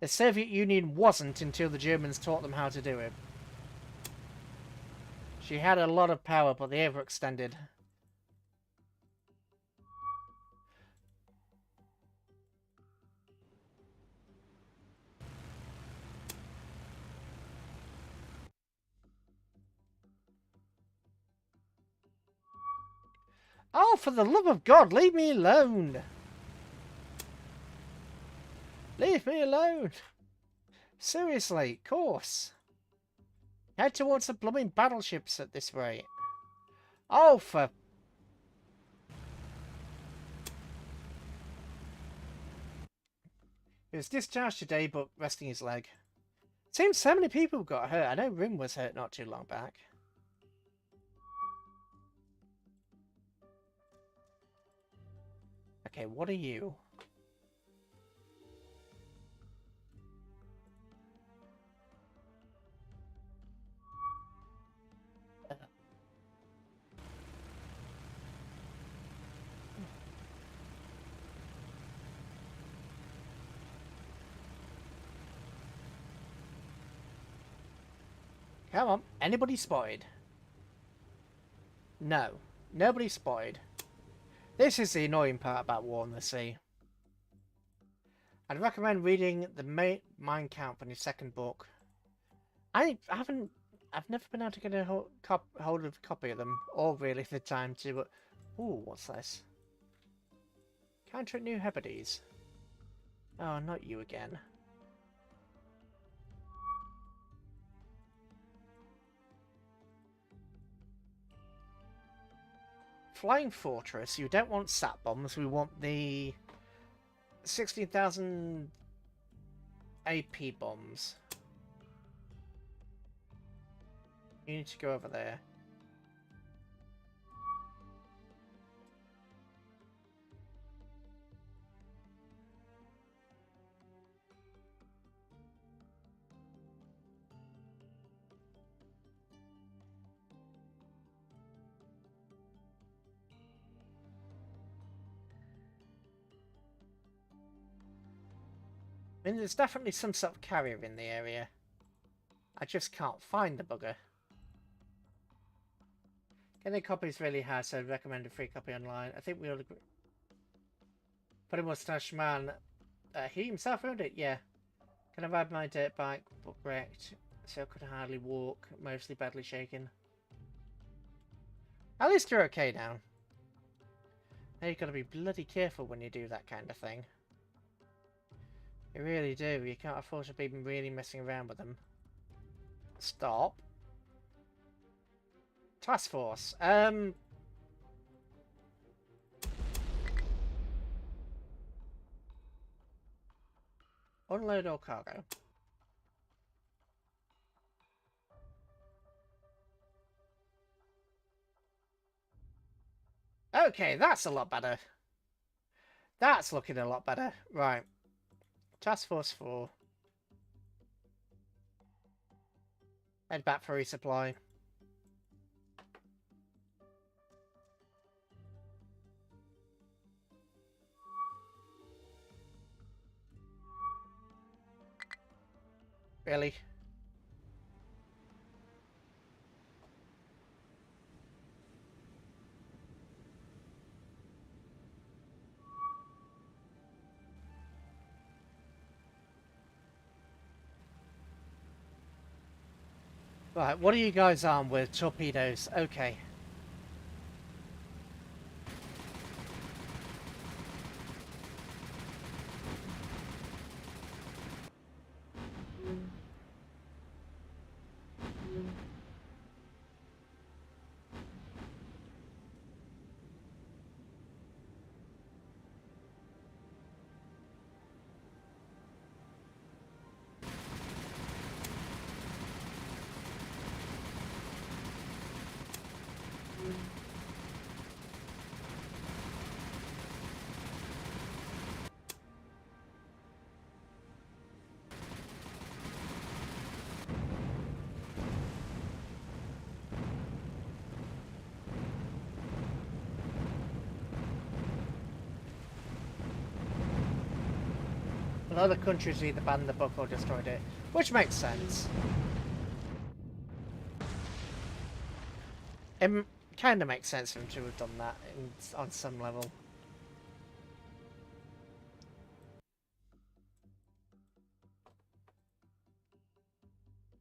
Speaker 1: The Soviet Union wasn't until the Germans taught them how to do it. She had a lot of power, but they overextended. Oh, for the love of God, leave me alone! Leave me alone! Seriously, of course. Head towards the blooming battleships at this rate. Oh, for... He was discharged today, but resting his leg. Seems so many people got hurt. I know Rim was hurt not too long back. Okay, what are you? Come on, anybody spotted? No, nobody spotted. This is the annoying part about War on the Sea. I'd recommend reading the Mein Kampf in his second book. I've never been able to get a hold of a copy of them, or really the time to. Ooh, what's this? Counter New Hebrides. Oh, not you again. Flying Fortress. You don't want sat bombs. We want the 16,000 AP bombs. You need to go over there. I mean, there's definitely some sort of carrier in the area. I just can't find the bugger. Getting a copy is really hard, so I'd recommend a free copy online. I think we all agree. Put a mustache man. He himself wrote it, yeah. Can I ride my dirt bike, but wrecked, so I could hardly walk, mostly badly shaken. At least you're okay now. Now you've got to be bloody careful when you do that kind of thing. You really do. You can't afford to be really messing around with them. Stop. Task Force. Unload all cargo. Okay, that's a lot better. That's looking a lot better. Right. Task Force 4. Head back for resupply. Really? Right, what are you guys armed with? Torpedoes. Okay. And other countries either banned the book or destroyed it, which makes sense. It kind of makes sense for them to have done that on some level.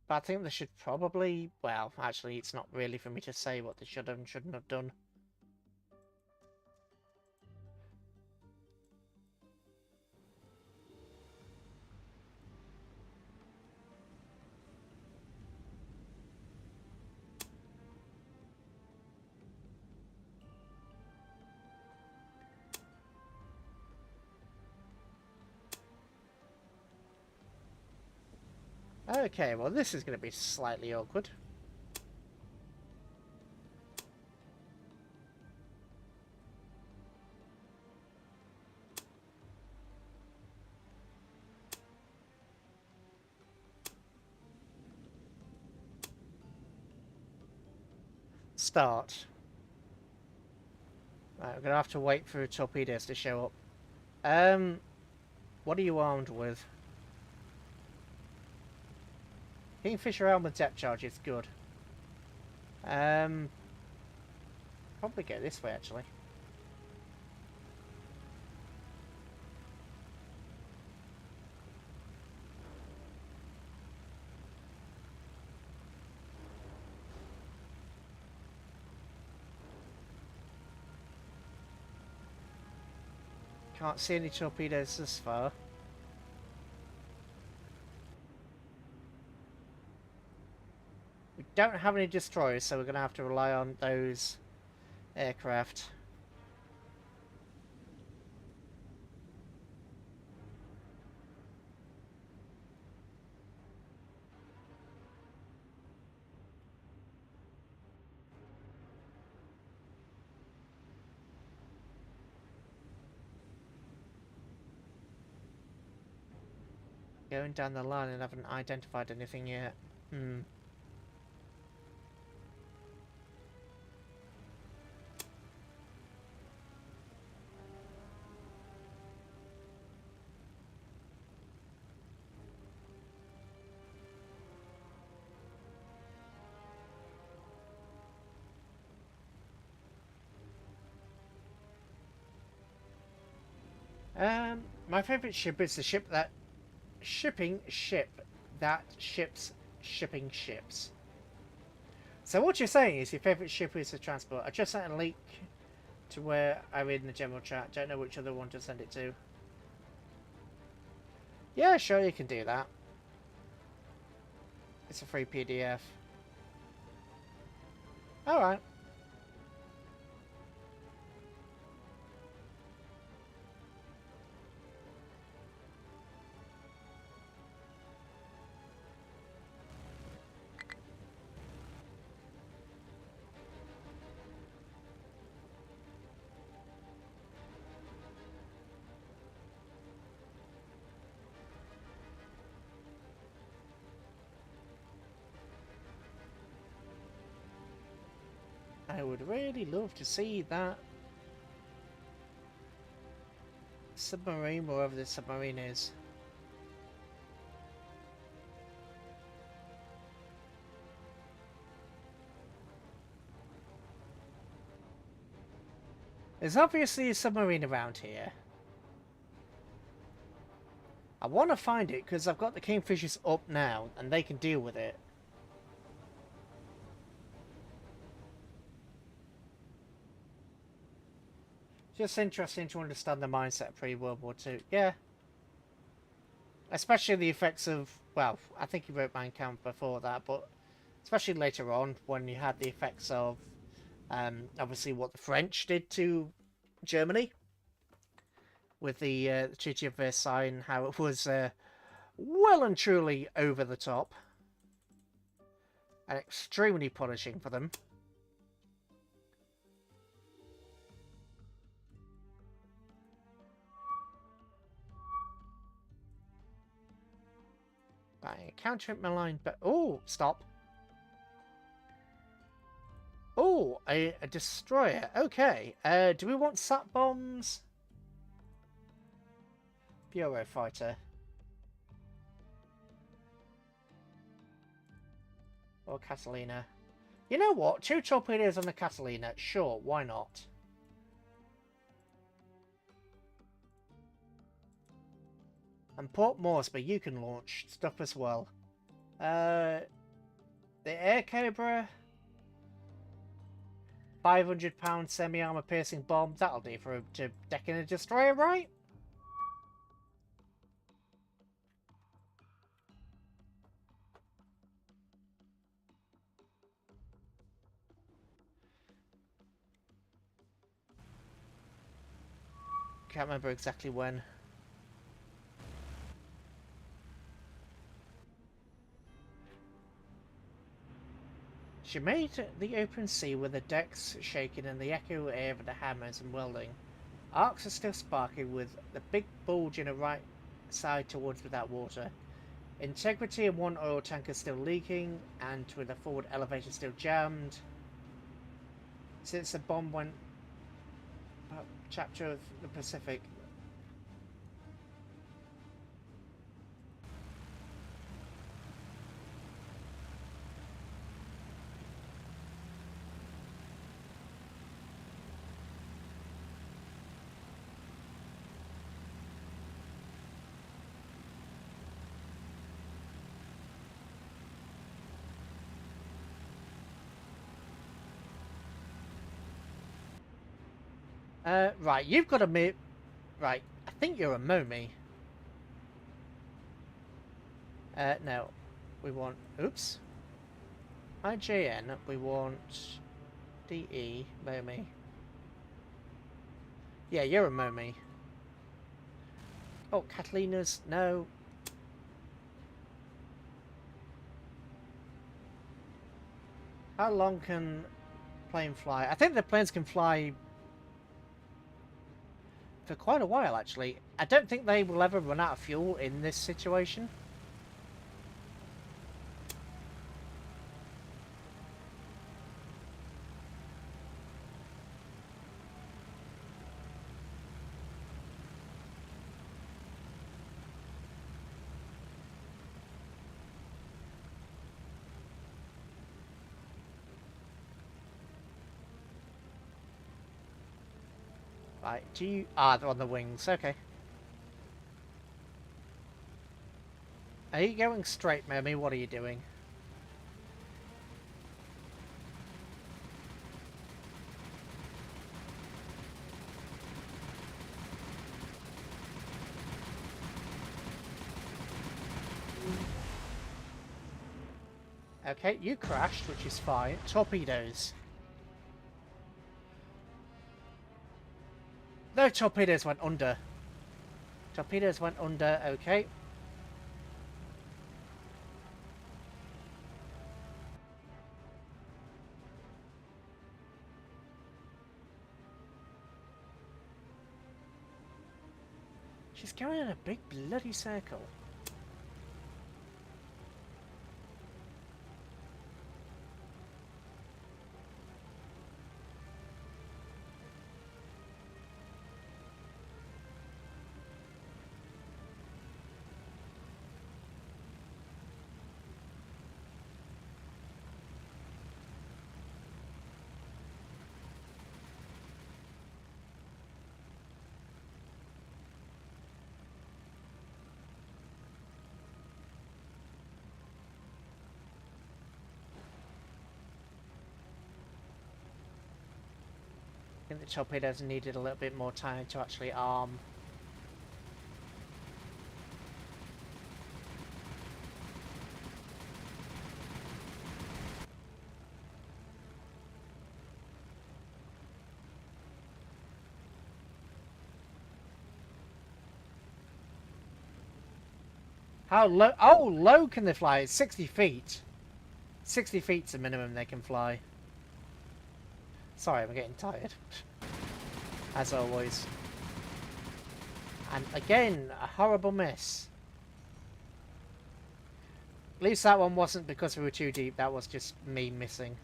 Speaker 1: But I think they should probably... Well, actually, it's not really for me to say what they should have and shouldn't have done. Okay, well this is going to be slightly awkward. Start. Right, we're going to have to wait for torpedoes to show up. What are you armed with? Kingfisher armed with depth charge is good. Probably go this way actually. Can't see any torpedoes this far. We don't have any destroyers, so we're going to have to rely on those aircraft. Going down the line and haven't identified anything yet. My favourite ship is the ship that shipping ships. So what you're saying is your favourite ship is a transport. I just sent a link to where I read in the general chat. Don't know which other one to send it to. Yeah, sure, you can do that. It's a free PDF. Alright. I would really love to see that submarine, wherever the submarine is. There's obviously a submarine around here. I want to find it because I've got the Kingfishers up now and they can deal with it. Just interesting to understand the mindset pre-World War II. Yeah. Especially the effects of, well, I think he wrote Mein Kampf before that, but especially later on when you had the effects of, obviously what the French did to Germany with the Treaty of Versailles and how it was well and truly over the top and extremely punishing for them. Right, counter malign, but oh, stop. Oh, a destroyer. Okay. Do we want sat bombs? Bureau fighter. Or Catalina. You know what? 2 torpedoes on the Catalina. Sure, why not? And Port Moresby, you can launch stuff as well. The Air Cobra. 500-pound semi-armor piercing bomb. That'll do for to deck in a destroyer, right? Can't remember exactly when. She made the open sea with the decks shaking and the echo air of the hammers and welding. Arcs are still sparking with the big bulge in the right side towards without water. Integrity in one oil tanker still leaking and with the forward elevator still jammed. Since the bomb went chapter of the Pacific. Right, you've got a right, I think you're a Momi. No. We want... Oops. IJN, we want... DE, Momi. Yeah, you're a Momi. Oh, Catalina's... No. How long can plane fly? I think the planes can fly for quite a while, actually. I don't think they will ever run out of fuel in this situation. Right, do you... Ah, they're on the wings, okay. Are you going straight, Momi? What are you doing? Okay, you crashed, which is fine. Torpedoes. No, torpedoes went under. Torpedoes went under, okay. She's going in a big bloody circle. think the torpedoes needed a little bit more time to actually arm. How low? Oh, low can they fly? It's 60 feet. 60 feet's the minimum they can fly. Sorry, I'm getting tired. As always. And again, a horrible miss. At least that one wasn't because we were too deep. That was just me missing.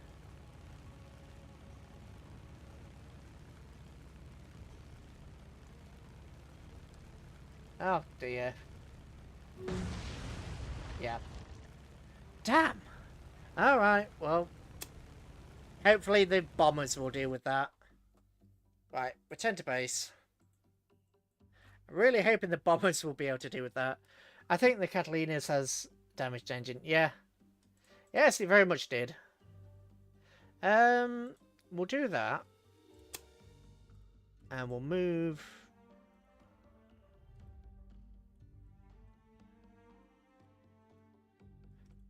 Speaker 1: Oh dear. Yeah. Damn! Alright, well. Hopefully the bombers will deal with that. Right, return to base. I'm really hoping the bombers will be able to deal with that. I think the Catalina's has damaged engine. Yeah. Yes, it very much did. We'll do that. And we'll move...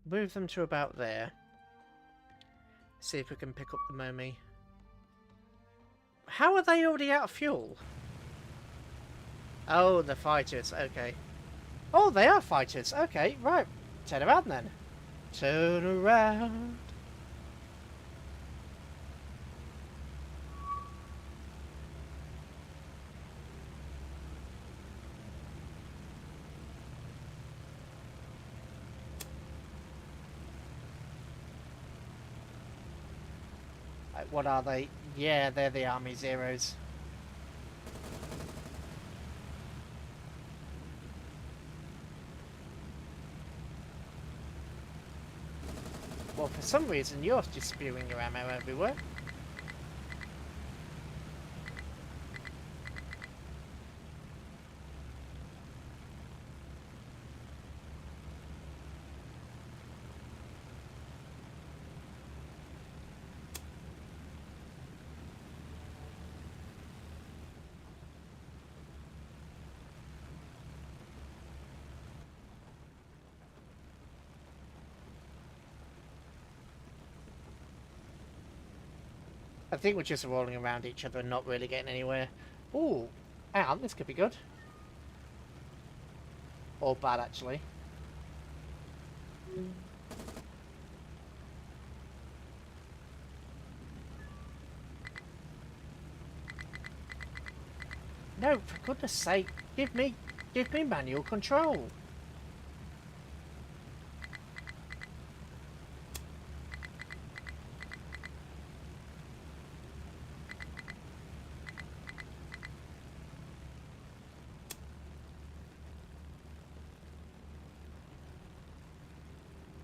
Speaker 1: Move them to about there. See if we can pick up the Momi. How are they already out of fuel? Oh, the fighters. Okay. Oh, they are fighters. Okay, right. Turn around then. Turn around. What are they? Yeah, they're the Army Zeros. Well, for some reason, you're just spewing your ammo everywhere. I think we're just rolling around each other and not really getting anywhere. Ooh, hang on, this could be good. Or bad, actually. No, for goodness sake, give me manual control.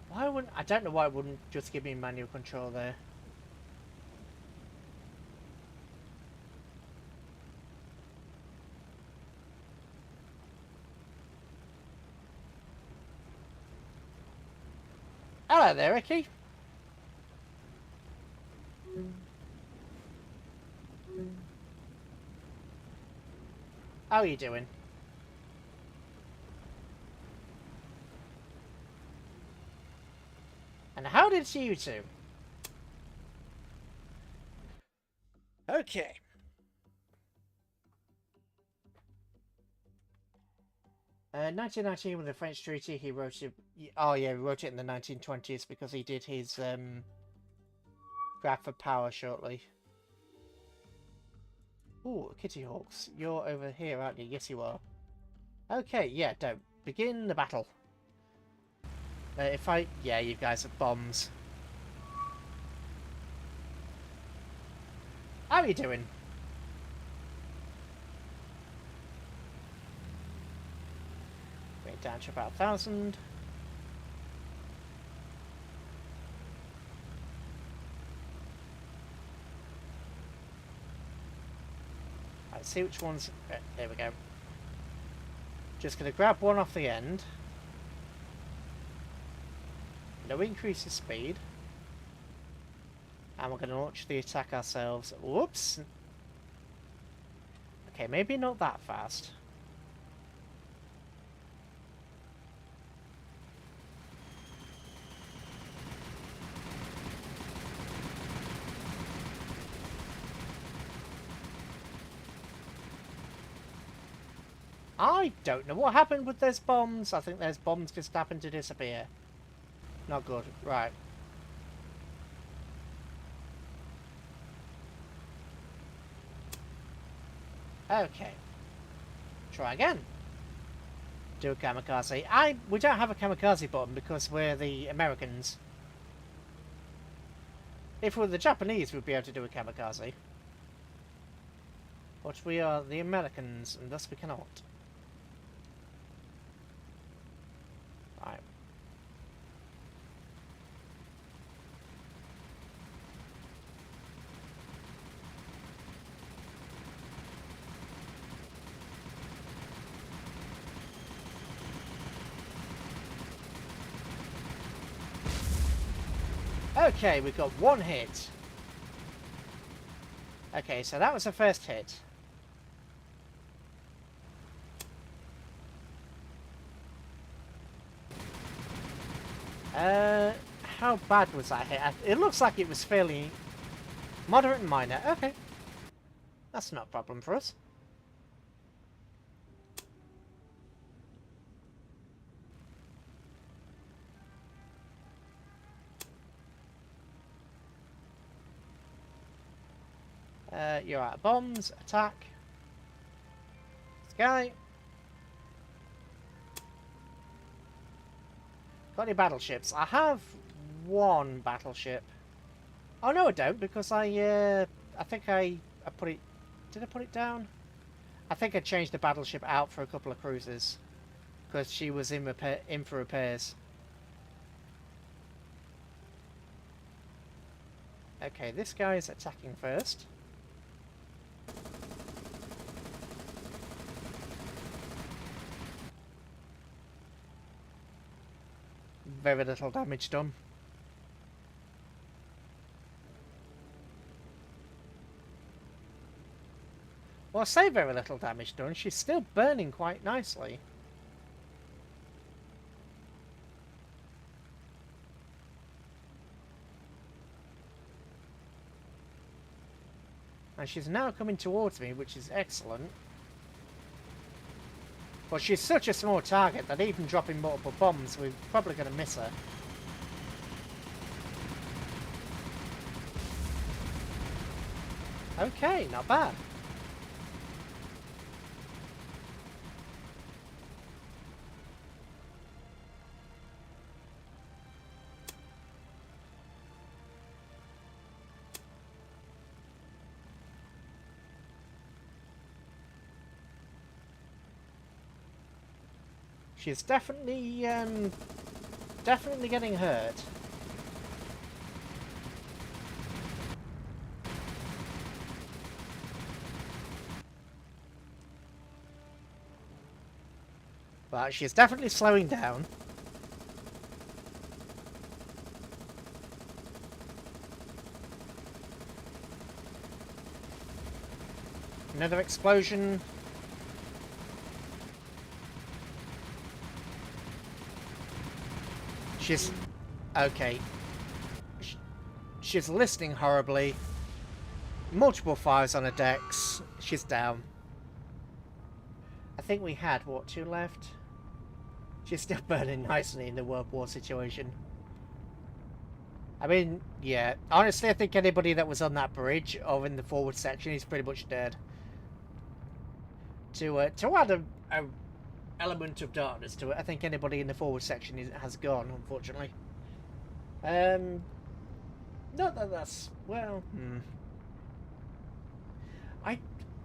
Speaker 1: Why wouldn't... I don't know why it wouldn't just give me manual control there. Hello there, Ricky. How are you doing? And how did it see you two? Okay. 1919 with the French treaty, he wrote it... Oh yeah, he wrote it in the 1920s because he did his graph for power shortly. Ooh, Kitty Hawks. You're over here, aren't you? Yes, you are. Okay, yeah, don't. Begin the battle. If I... Yeah, you guys have bombs. How are you doing? Bring it down to about 1,000. Let's see which ones... there we go. Just going to grab one off the end. Going to increase the speed. And we're going to launch the attack ourselves. Whoops! Okay, maybe not that fast. I don't know what happened with those bombs. I think those bombs just happened to disappear. Not good. Right. Okay. Try again. Do a kamikaze. We don't have a kamikaze button because we're the Americans. If we were the Japanese, we'd be able to do a kamikaze. But we are the Americans, and thus we cannot. Right. Okay, we've got one hit. Okay, so that was the first hit. How bad was that hit? It looks like it was fairly moderate and minor. Okay. That's not a problem for us. You're out of bombs. Attack. Sky. Got any battleships? I have one battleship. Oh no, I don't, because I think I put it. Did I put it down? I think I changed the battleship out for a couple of cruisers because she was in for repairs. Okay, this guy is attacking first. Very little damage done. Well, I say very little damage done. She's still burning quite nicely. And she's now coming towards me, which is excellent. But she's such a small target that even dropping multiple bombs, we're probably going to miss her. Okay, not bad. She's definitely getting hurt. But she's definitely slowing down. Another explosion. She's... okay. She's listening horribly. Multiple fires on her decks. She's down. I think we had, what, 2 left? She's still burning nicely in the World War situation. I mean, yeah. Honestly, I think anybody that was on that bridge or in the forward section is pretty much dead. To add a element of darkness to it, I think anybody in the forward section has gone, unfortunately. Not that that's... well...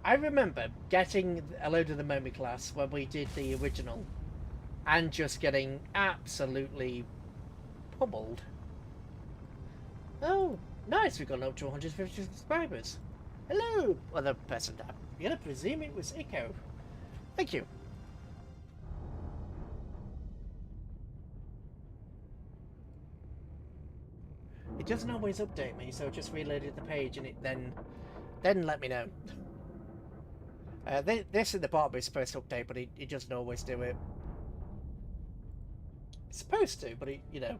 Speaker 1: I remember getting a load of the Momi class when we did the original and just getting absolutely pummeled. Oh, nice, we've gone up to 150 subscribers. Hello, other person. I'm gonna presume it was Echo. Thank you. It doesn't always update me, so I just reloaded the page and it then let me know. This at the bottom is supposed to update, but it doesn't always do it. It's supposed to, but you know,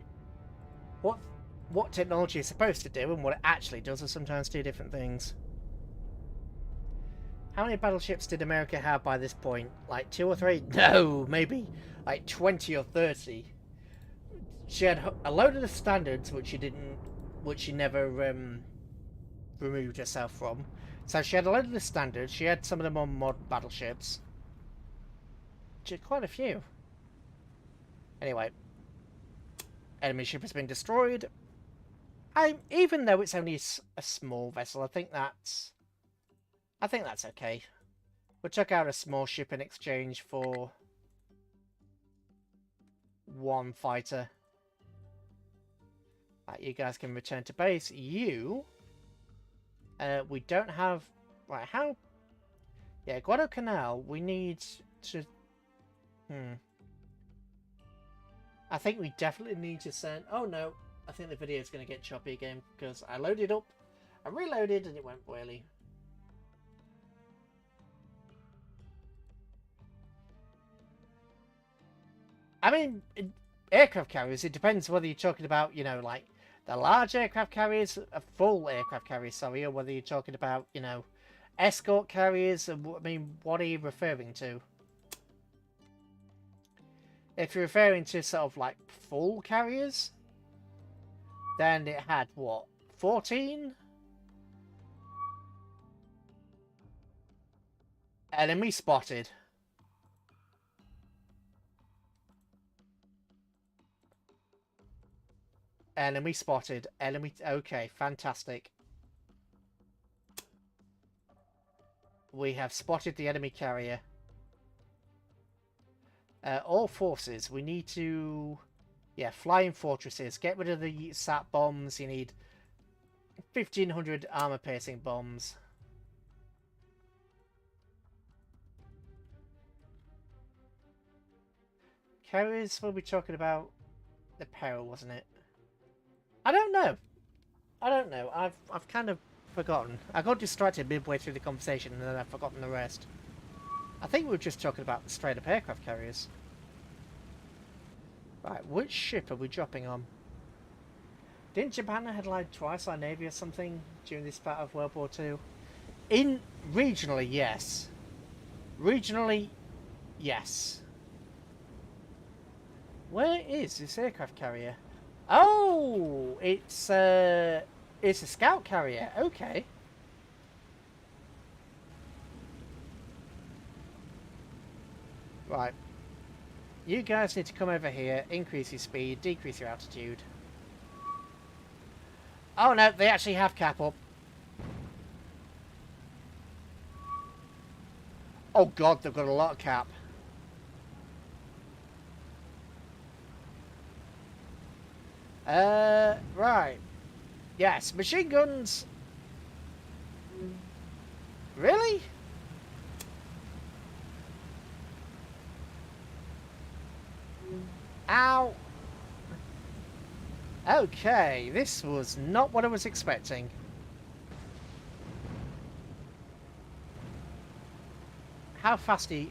Speaker 1: what technology is supposed to do and what it actually does are sometimes two different things. How many battleships did America have by this point? Like 2 or 3? No, maybe like 20 or 30. She had a load of the standards, which she never removed herself from. So she had a load of the standards. She had some of them on modern battleships. She had quite a few. Anyway, enemy ship has been destroyed. Even though it's only a small vessel, I think that's okay. We'll check out a small ship in exchange for one fighter. Right, you guys can return to base. We don't have... Right, how... Yeah, Guadalcanal, we need to... I think we definitely need to send... Oh no, I think the video is going to get choppy again because I loaded up, I reloaded and it went whirly. I mean, aircraft carriers, it depends whether you're talking about, you know, like the large aircraft carriers, full aircraft carriers, sorry, or whether you're talking about, you know, escort carriers. I mean, what are you referring to? If you're referring to sort of like full carriers, then it had what? 14? Enemy spotted. Enemy spotted. Enemy... Okay, fantastic. We have spotted the enemy carrier. All forces, we need to... Yeah, flying fortresses. Get rid of the sat bombs. You need 1,500 armor-piercing bombs. Carriers, we'll be talking about the peril, wasn't it? I don't know. I've kind of forgotten. I got distracted midway through the conversation and then I've forgotten the rest. I think we were just talking about the straight-up aircraft carriers. Right, which ship are we dropping on? Didn't Japan headline twice our navy or something during this part of World War II? Regionally, yes. Regionally, yes. Where is this aircraft carrier? Oh, it's a scout carrier. Okay. Right. You guys need to come over here, increase your speed, decrease your altitude. Oh no, they actually have cap up. Oh god, they've got a lot of cap. Right. Yes, machine guns. Really? Ow. Okay, this was not what I was expecting. How fast are you...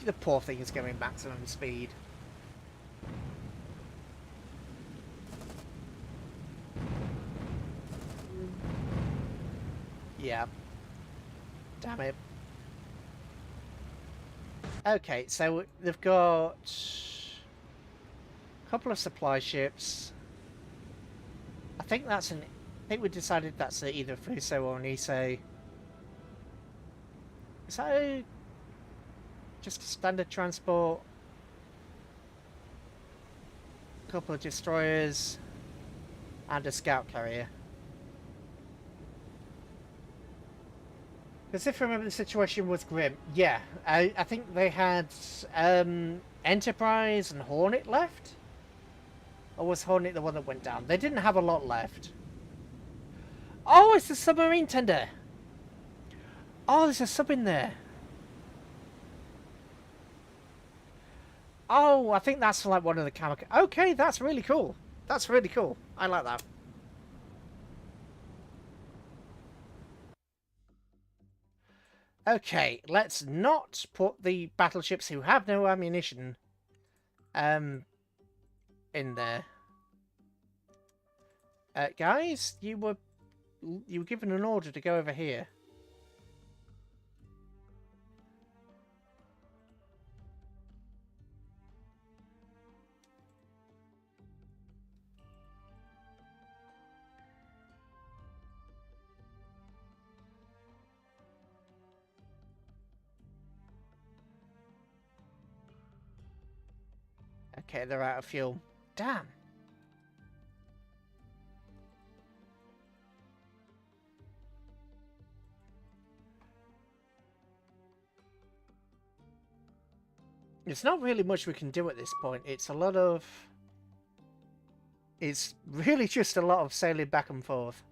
Speaker 1: The poor thing is going maximum speed. Yeah. Damn it. Okay, so they've got a couple of supply ships. I think that's an... I think we decided that's either Fuso or an Issei. Is that just a standard transport? A couple of destroyers and a scout carrier. Because if I remember, the situation was grim. Yeah, I think they had Enterprise and Hornet left? Or was Hornet the one that went down? They didn't have a lot left. Oh, it's a submarine tender! Oh, there's a sub in there. Oh, I think that's like one of the kamikaze. Okay, that's really cool. That's really cool. I like that. Okay, let's not put the battleships who have no ammunition in there. Guys, you were given an order to go over here. Okay, they're out of fuel. Damn. There's not really much we can do at this point. It's a lot of... It's really just a lot of sailing back and forth.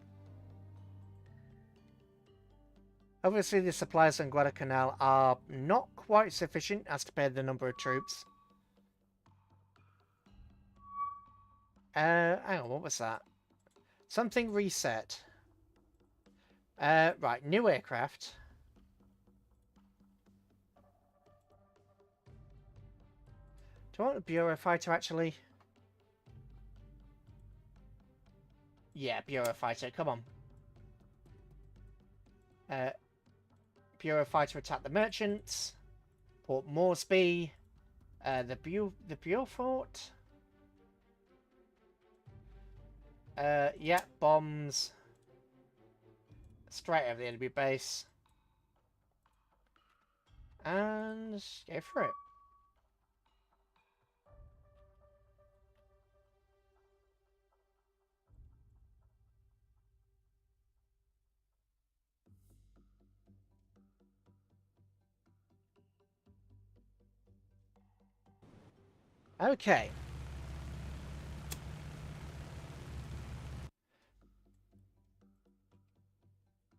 Speaker 1: Obviously, the supplies on Guadalcanal are not quite sufficient as to pay the number of troops. Hang on, what was that? Something reset. Right, new aircraft. Do I want a Bureau fighter, actually? Yeah, Bureau fighter, come on. Bureau fighter attack the merchants. Port Moresby. The Beaufort. Yeah, bombs. Straight over the enemy base. And go for it. Okay.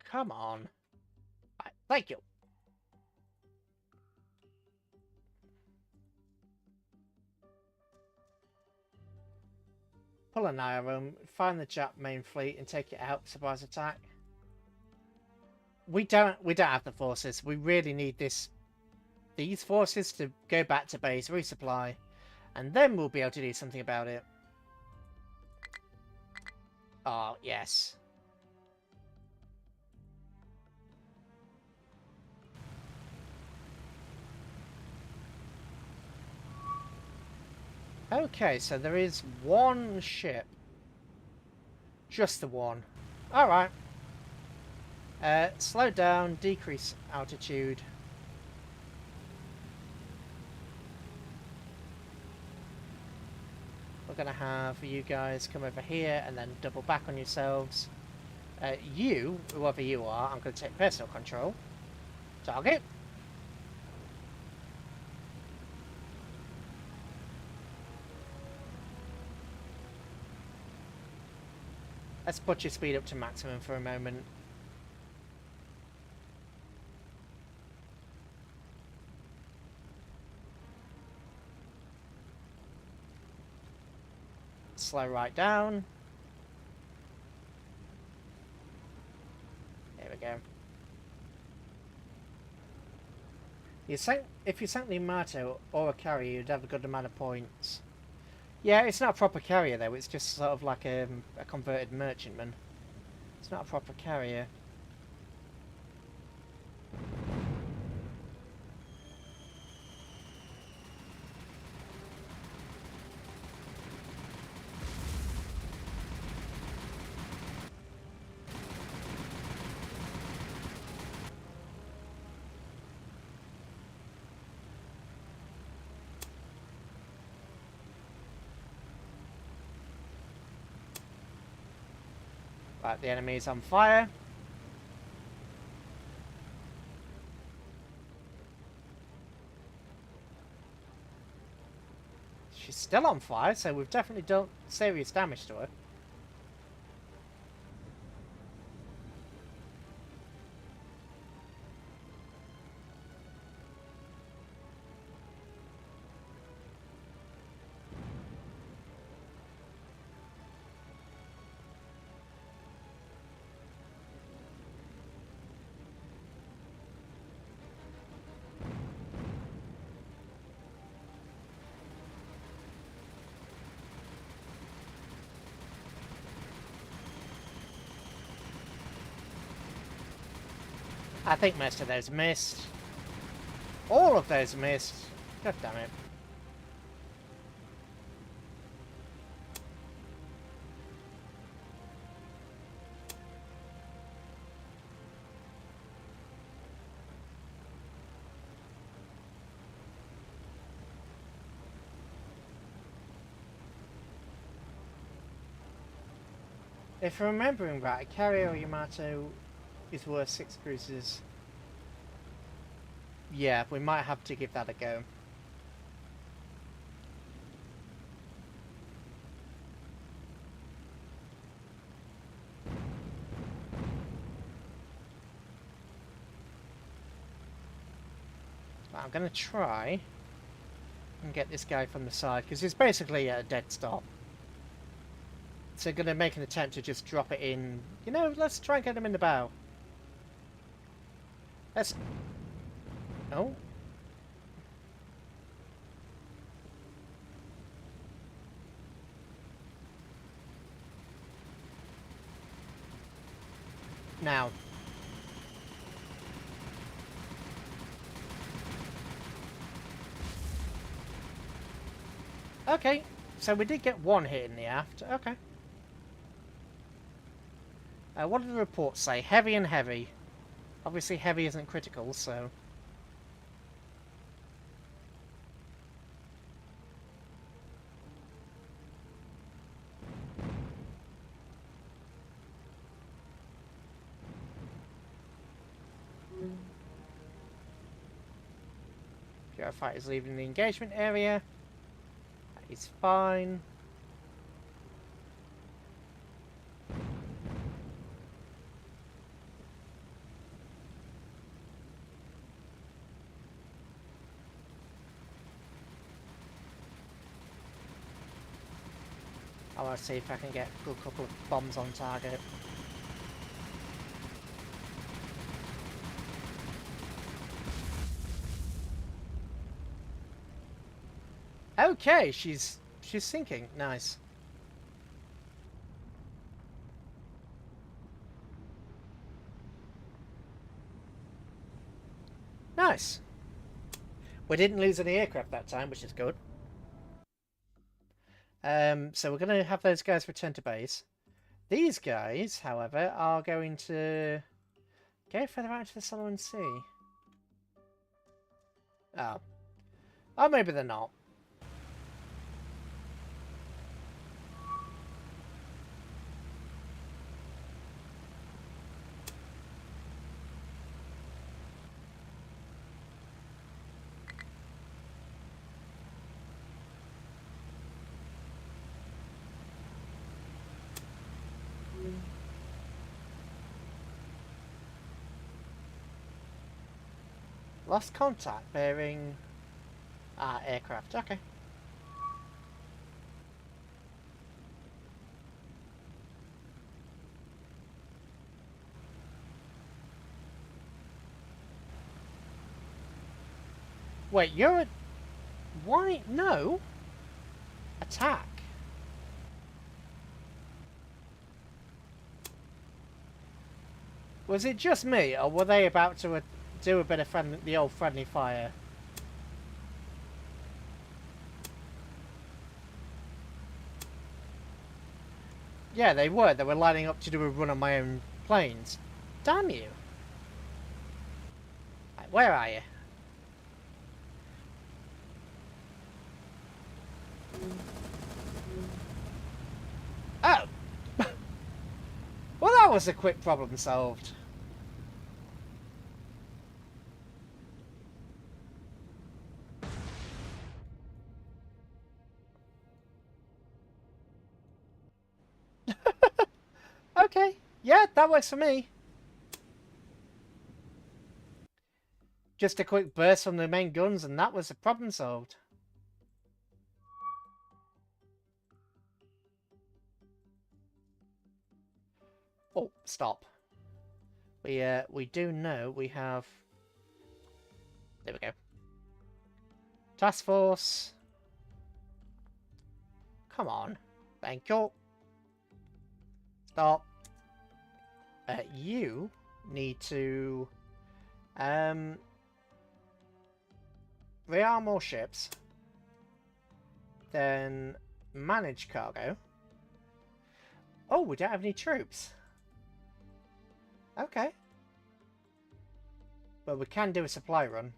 Speaker 1: Come on. Right, thank you. Pull an eye room, find the Jap main fleet, and take it out. Surprise attack. We don't have the forces. We really need these forces to go back to base, resupply, and then we'll be able to do something about it. Oh yes. Okay, so there is one ship. Just the one. Alright. Slow down, decrease altitude. We're going to have you guys come over here and then double back on yourselves. You, whoever you are, I'm going to take personal control. Target. Let's put your speed up to maximum for a moment. Slow right down. There we go. If you sank the Yamato or a carrier, you'd have a good amount of points. Yeah, it's not a proper carrier though, it's just sort of like a converted merchantman. It's not a proper carrier. Right, the enemy is on fire. She's still on fire, so we've definitely done serious damage to her. I think most of those missed. All of those missed. God damn it. If I'm remembering right, Carrier Yamato is worth 6 cruises. Yeah, we might have to give that a go. I'm going to try and get this guy from the side, because it's basically a dead stop. So I'm going to make an attempt to just drop it in. You know, let's try and get him in the bow. Let's... Oh. Now. Okay, so we did get one hit in the aft. Okay. What did the report say? Heavy and heavy. Obviously heavy isn't critical, so... Fighter is leaving the engagement area. That is fine. I want to see if I can get a good couple of bombs on target. Okay, she's sinking. Nice. Nice. We didn't lose any aircraft that time, which is good. So we're going to have those guys return to base. These guys, however, are going to go further out into the Solomon Sea. Oh. Oh, maybe they're not. Lost contact bearing aircraft. Okay. Wait, you're a... Why? No. Attack. Was it just me, or were they about to do a bit of the old friendly fire? Yeah, they were. They were lining up to do a run on my own planes. Damn you. Right, where are you? Oh! Well, that was a quick problem solved. Okay, yeah, that works for me. Just a quick burst from the main guns and that was the problem solved. Oh, stop. We do know we have... There we go. Task Force. Come on. Thank you. Stop. You need to Rearm more ships. Then manage cargo. Oh, we don't have any troops. Okay. But we can do a supply run.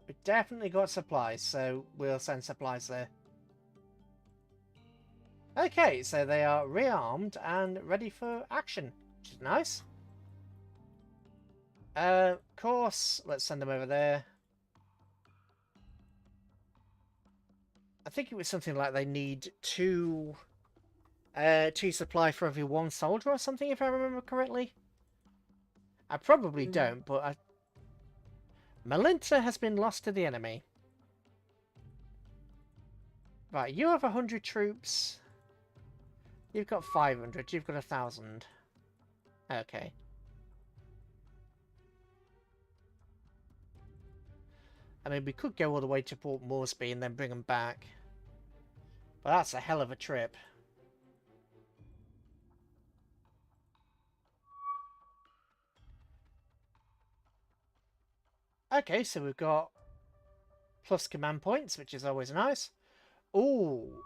Speaker 1: We definitely got supplies, so we'll send supplies there. Okay, so they are rearmed and ready for action, which is nice. Of course, let's send them over there. I think it was something like they need two supply for every one soldier or something, if I remember correctly. I probably don't, but Malinta has been lost to the enemy. Right, you have 100 troops. You've got 500. You've got 1,000. Okay. I mean, we could go all the way to Port Moresby and then bring them back. But that's a hell of a trip. Okay, so we've got plus command points, which is always nice. Ooh.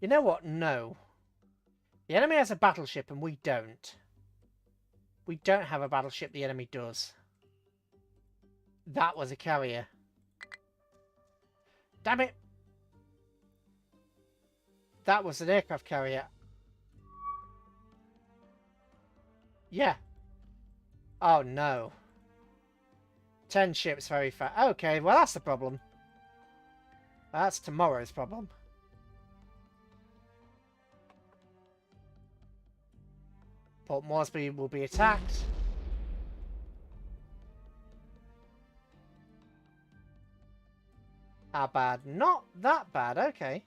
Speaker 1: You know what? No. The enemy has a battleship and we don't. We don't have a battleship, the enemy does. That was a carrier. Damn it! That was an aircraft carrier. Yeah. Oh no. 10 ships very fast. Okay, well that's the problem. That's tomorrow's problem. Port Moresby will be attacked. How bad? Not that bad, okay.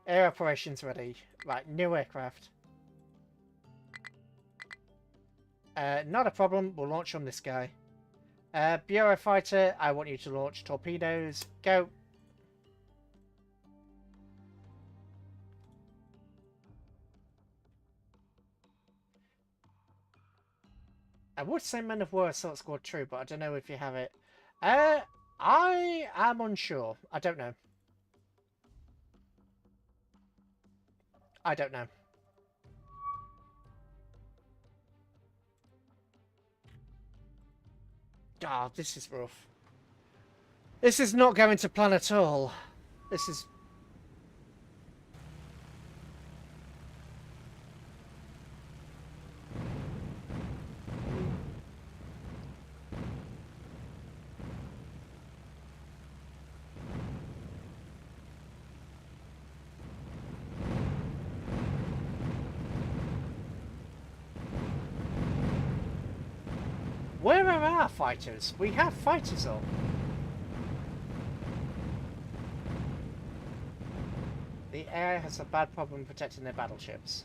Speaker 1: Air operations ready. Right, new aircraft. Not a problem, we'll launch on this guy. Bureau fighter, I want you to launch torpedoes. Go! I would say Men of War Assault Squad true, but I don't know if you have it. I am unsure. I don't know. I don't know. Oh, this is rough. This is not going to plan at all. This is... Where are our fighters? We have fighters on. The air has a bad problem protecting their battleships.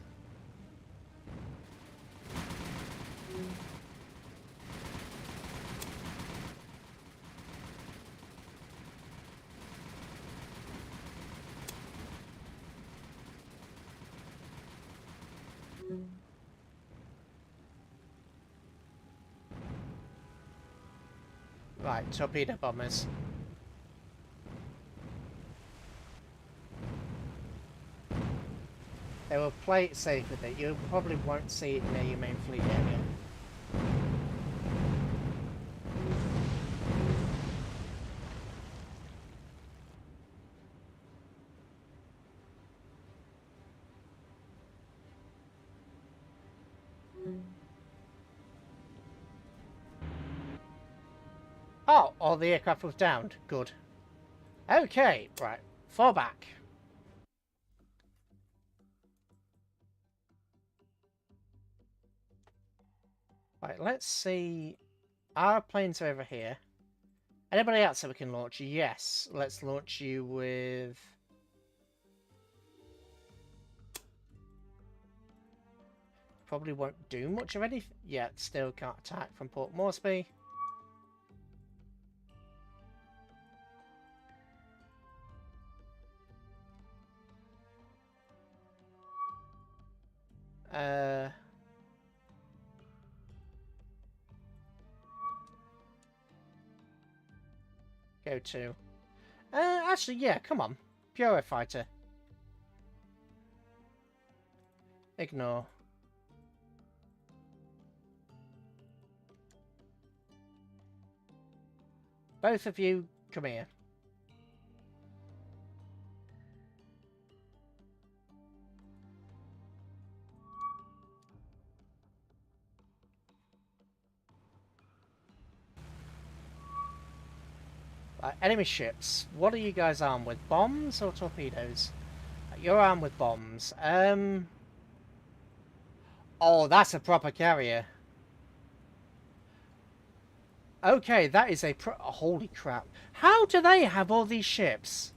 Speaker 1: Right, torpedo bombers. They will play it safe with it. You probably won't see it near your main fleet area. Oh, all the aircraft was downed. Good. Okay, right. Fall back. Right, let's see. Our planes are over here. Anybody else that we can launch? Yes. Let's launch you with... Probably won't do much of anything. Yeah, still can't attack from Port Moresby. Go to. Actually, yeah, come on. Pure Fighter. Ignore. Both of you, come here. Enemy ships. What are you guys armed with? Bombs or torpedoes? You're armed with bombs. Oh, that's a proper carrier. Okay, that is a holy crap. How do they have all these ships?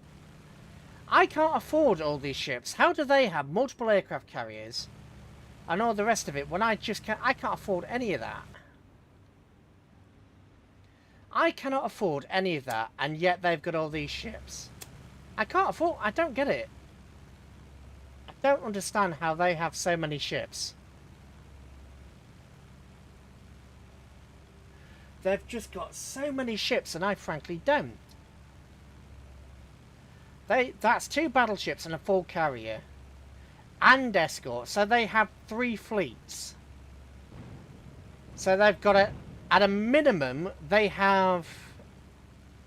Speaker 1: I can't afford all these ships. How do they have multiple aircraft carriers and all the rest of it when I can't afford any of that? I cannot afford any of that, and yet they've got all these ships. I don't get it. I don't understand how they have so many ships. They've just got so many ships, and I frankly don't. That's 2 battleships and a full carrier. And escort, so they have 3 fleets. So they've got at a minimum, they have,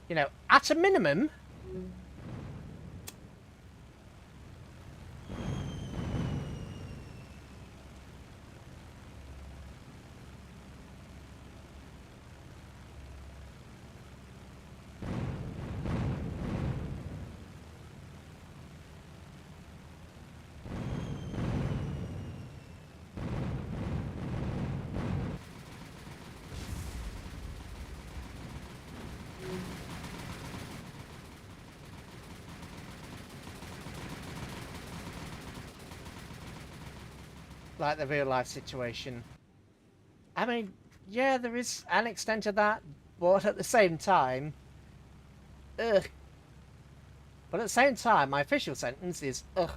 Speaker 1: you know, at a minimum, like the real life situation. I mean, yeah, there is an extent to that, but at the same time, ugh. But at the same time, my official sentence is ugh.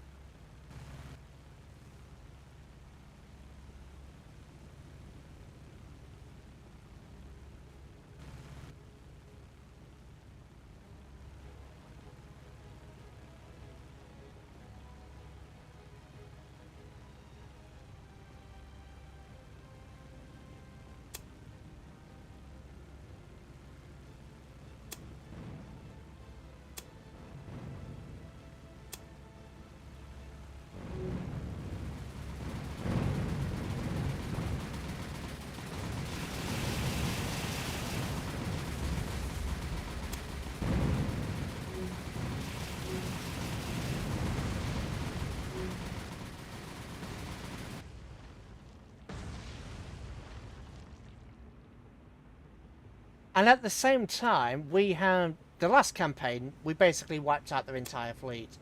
Speaker 1: And at the same time, we have the last campaign, we basically wiped out their entire fleet.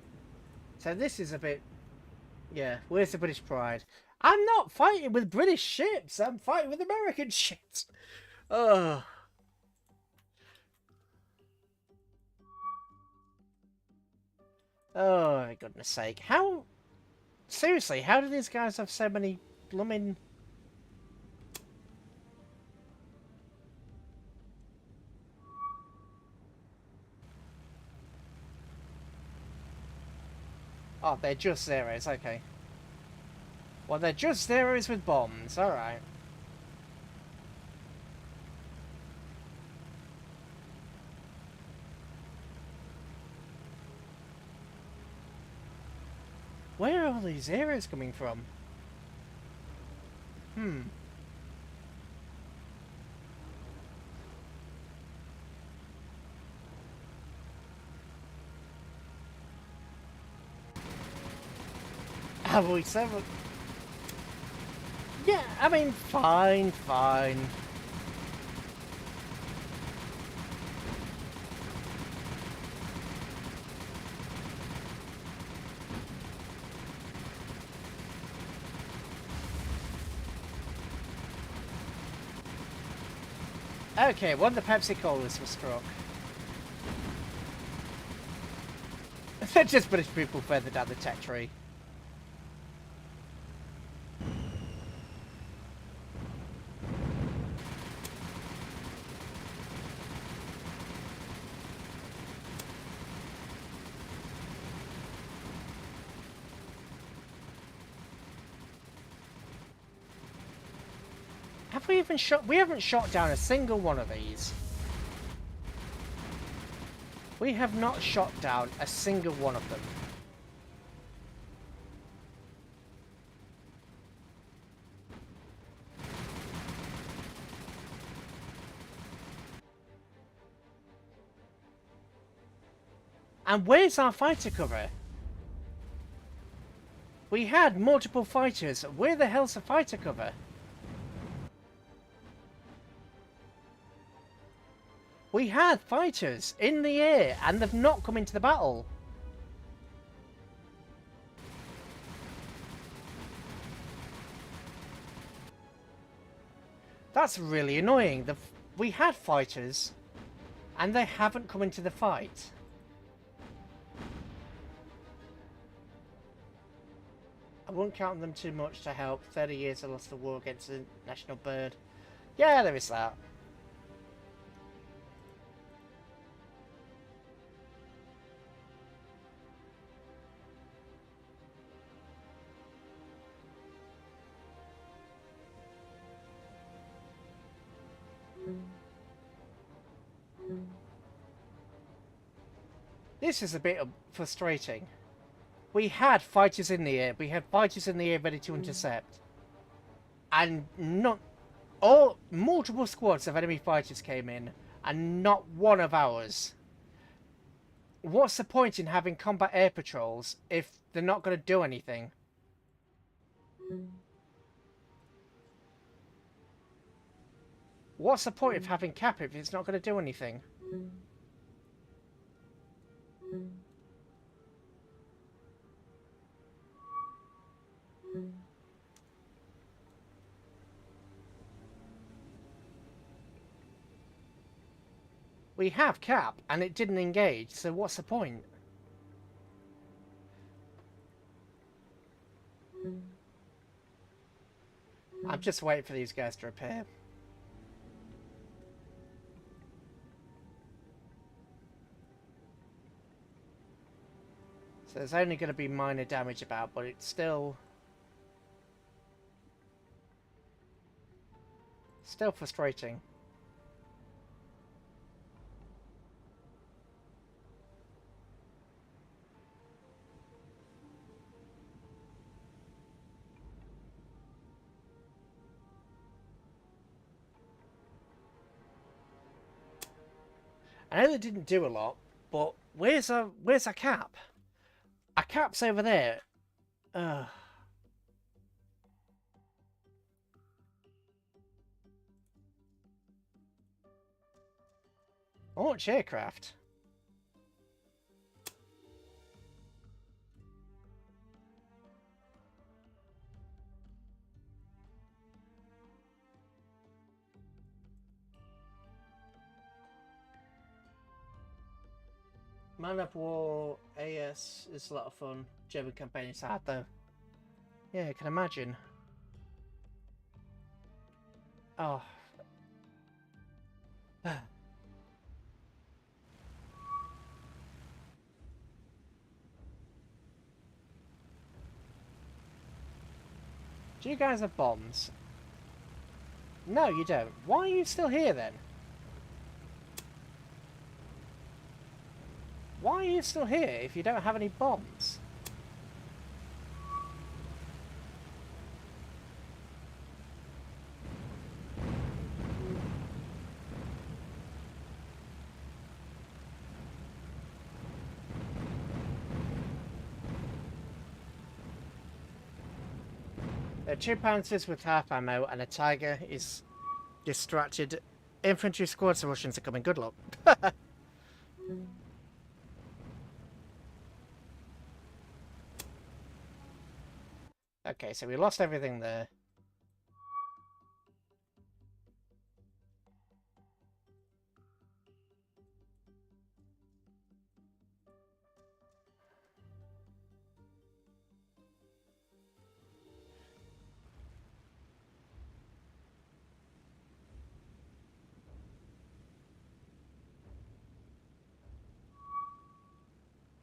Speaker 1: So this is a bit, yeah, where's the British pride? I'm not fighting with British ships, I'm fighting with American ships. Oh. Oh, my goodness sake. How, seriously, how do these guys have so many blooming... Oh, they're just zeros, okay. Well, they're just zeros with bombs, alright. Where are all these zeros coming from? Have we seven? Yeah, I mean, fine. Okay, one of the Pepsi Colas was struck. They're just British people further down the tech tree. Have we even shot? We haven't shot down a single one of these. We have not shot down a single one of them. And where's our fighter cover? We had multiple fighters. Where the hell's the fighter cover? We had fighters in the air and they've not come into the battle. That's really annoying. We had fighters and they haven't come into the fight. I won't count them too much to help. 30 years I lost the war against the national bird. Yeah, there is that. This is a bit frustrating. We had fighters in the air. We had fighters in the air ready to intercept. And multiple squads of enemy fighters came in, and not one of ours. What's the point in having combat air patrols if they're not going to do anything? What's the point of having cap if it's not going to do anything? We have cap, and it didn't engage, so what's the point? I'm just waiting for these guys to repair. So there's only going to be minor damage about, but it's still frustrating. I know they didn't do a lot, but where's our cap? Our cap's over there. Launch aircraft. Man of War AS is a lot of fun. German campaign is hard though. Yeah, I can imagine. Oh. Do you guys have bombs? No, you don't. Why are you still here then? Why are you still here if you don't have any bombs? There are 2 Panthers with half ammo and a Tiger is distracted. Infantry squads, the Russians are coming. Good luck. Okay, so we lost everything there.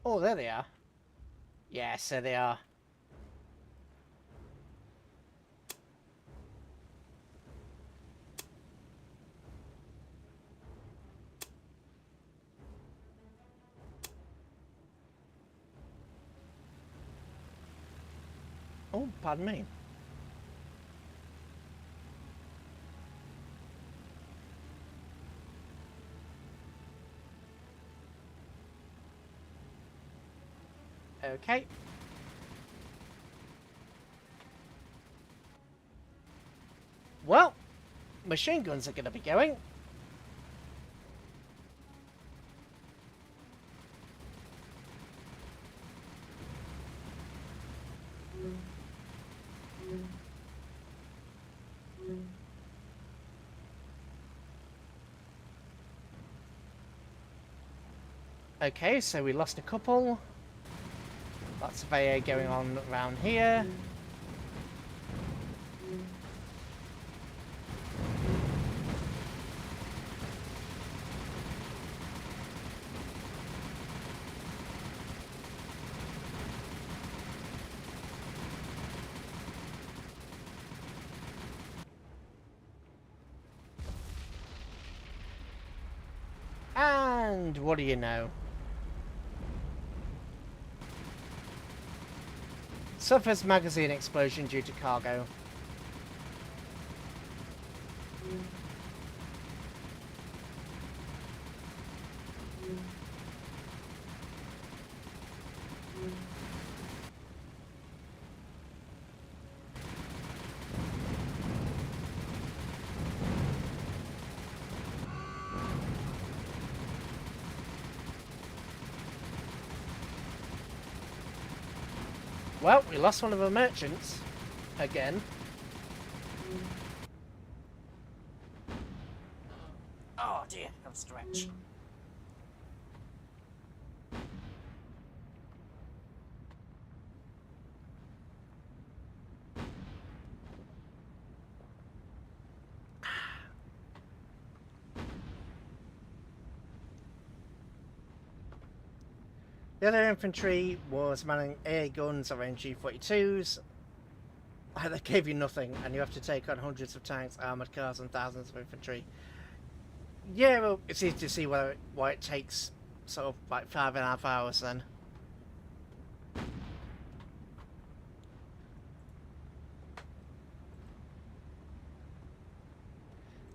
Speaker 1: Oh, there they are. Yes, there they are. Oh, pardon me. Okay. Well, machine guns are going to be going. Okay, so we lost a couple. Lots of AA going on around here. And what do you know? Suffers magazine explosion due to cargo. Well, we lost one of our merchants. Again. Oh dear, I'm stretch. The other infantry was manning AA guns or NG-42s. They gave you nothing, and you have to take on hundreds of tanks, armoured cars, and thousands of infantry. Yeah, well, it's easy to see why it takes sort of like 5.5 hours then.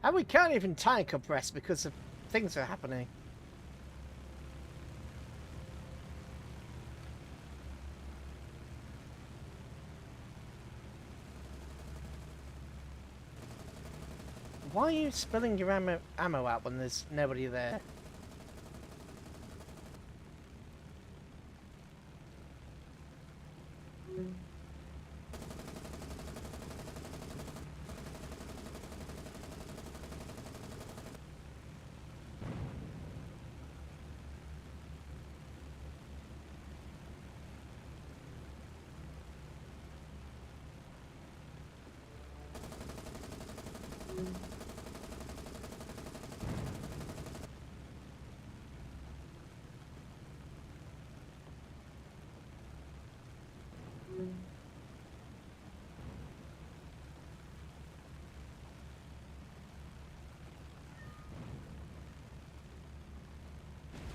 Speaker 1: And we can't even time compress because of things are happening. Why are you spilling your ammo out when there's nobody there?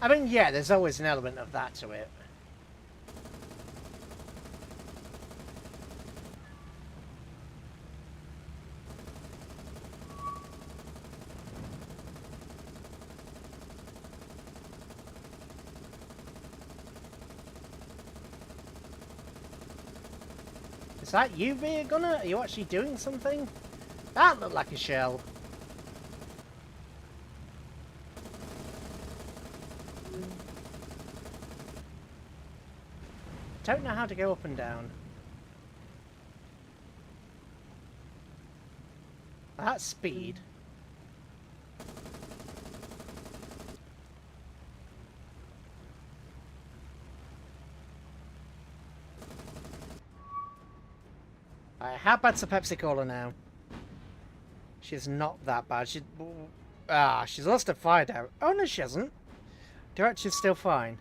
Speaker 1: I mean, yeah, there's always an element of that to it. Is that you, Veer Gunner? Are you actually doing something? That looked like a shell. Don't know how to go up and down. That's speed. Alright, how bad's the Pepsi Cola now? She's not that bad. She's lost a fire down. Oh no, she hasn't. Direction's still fine.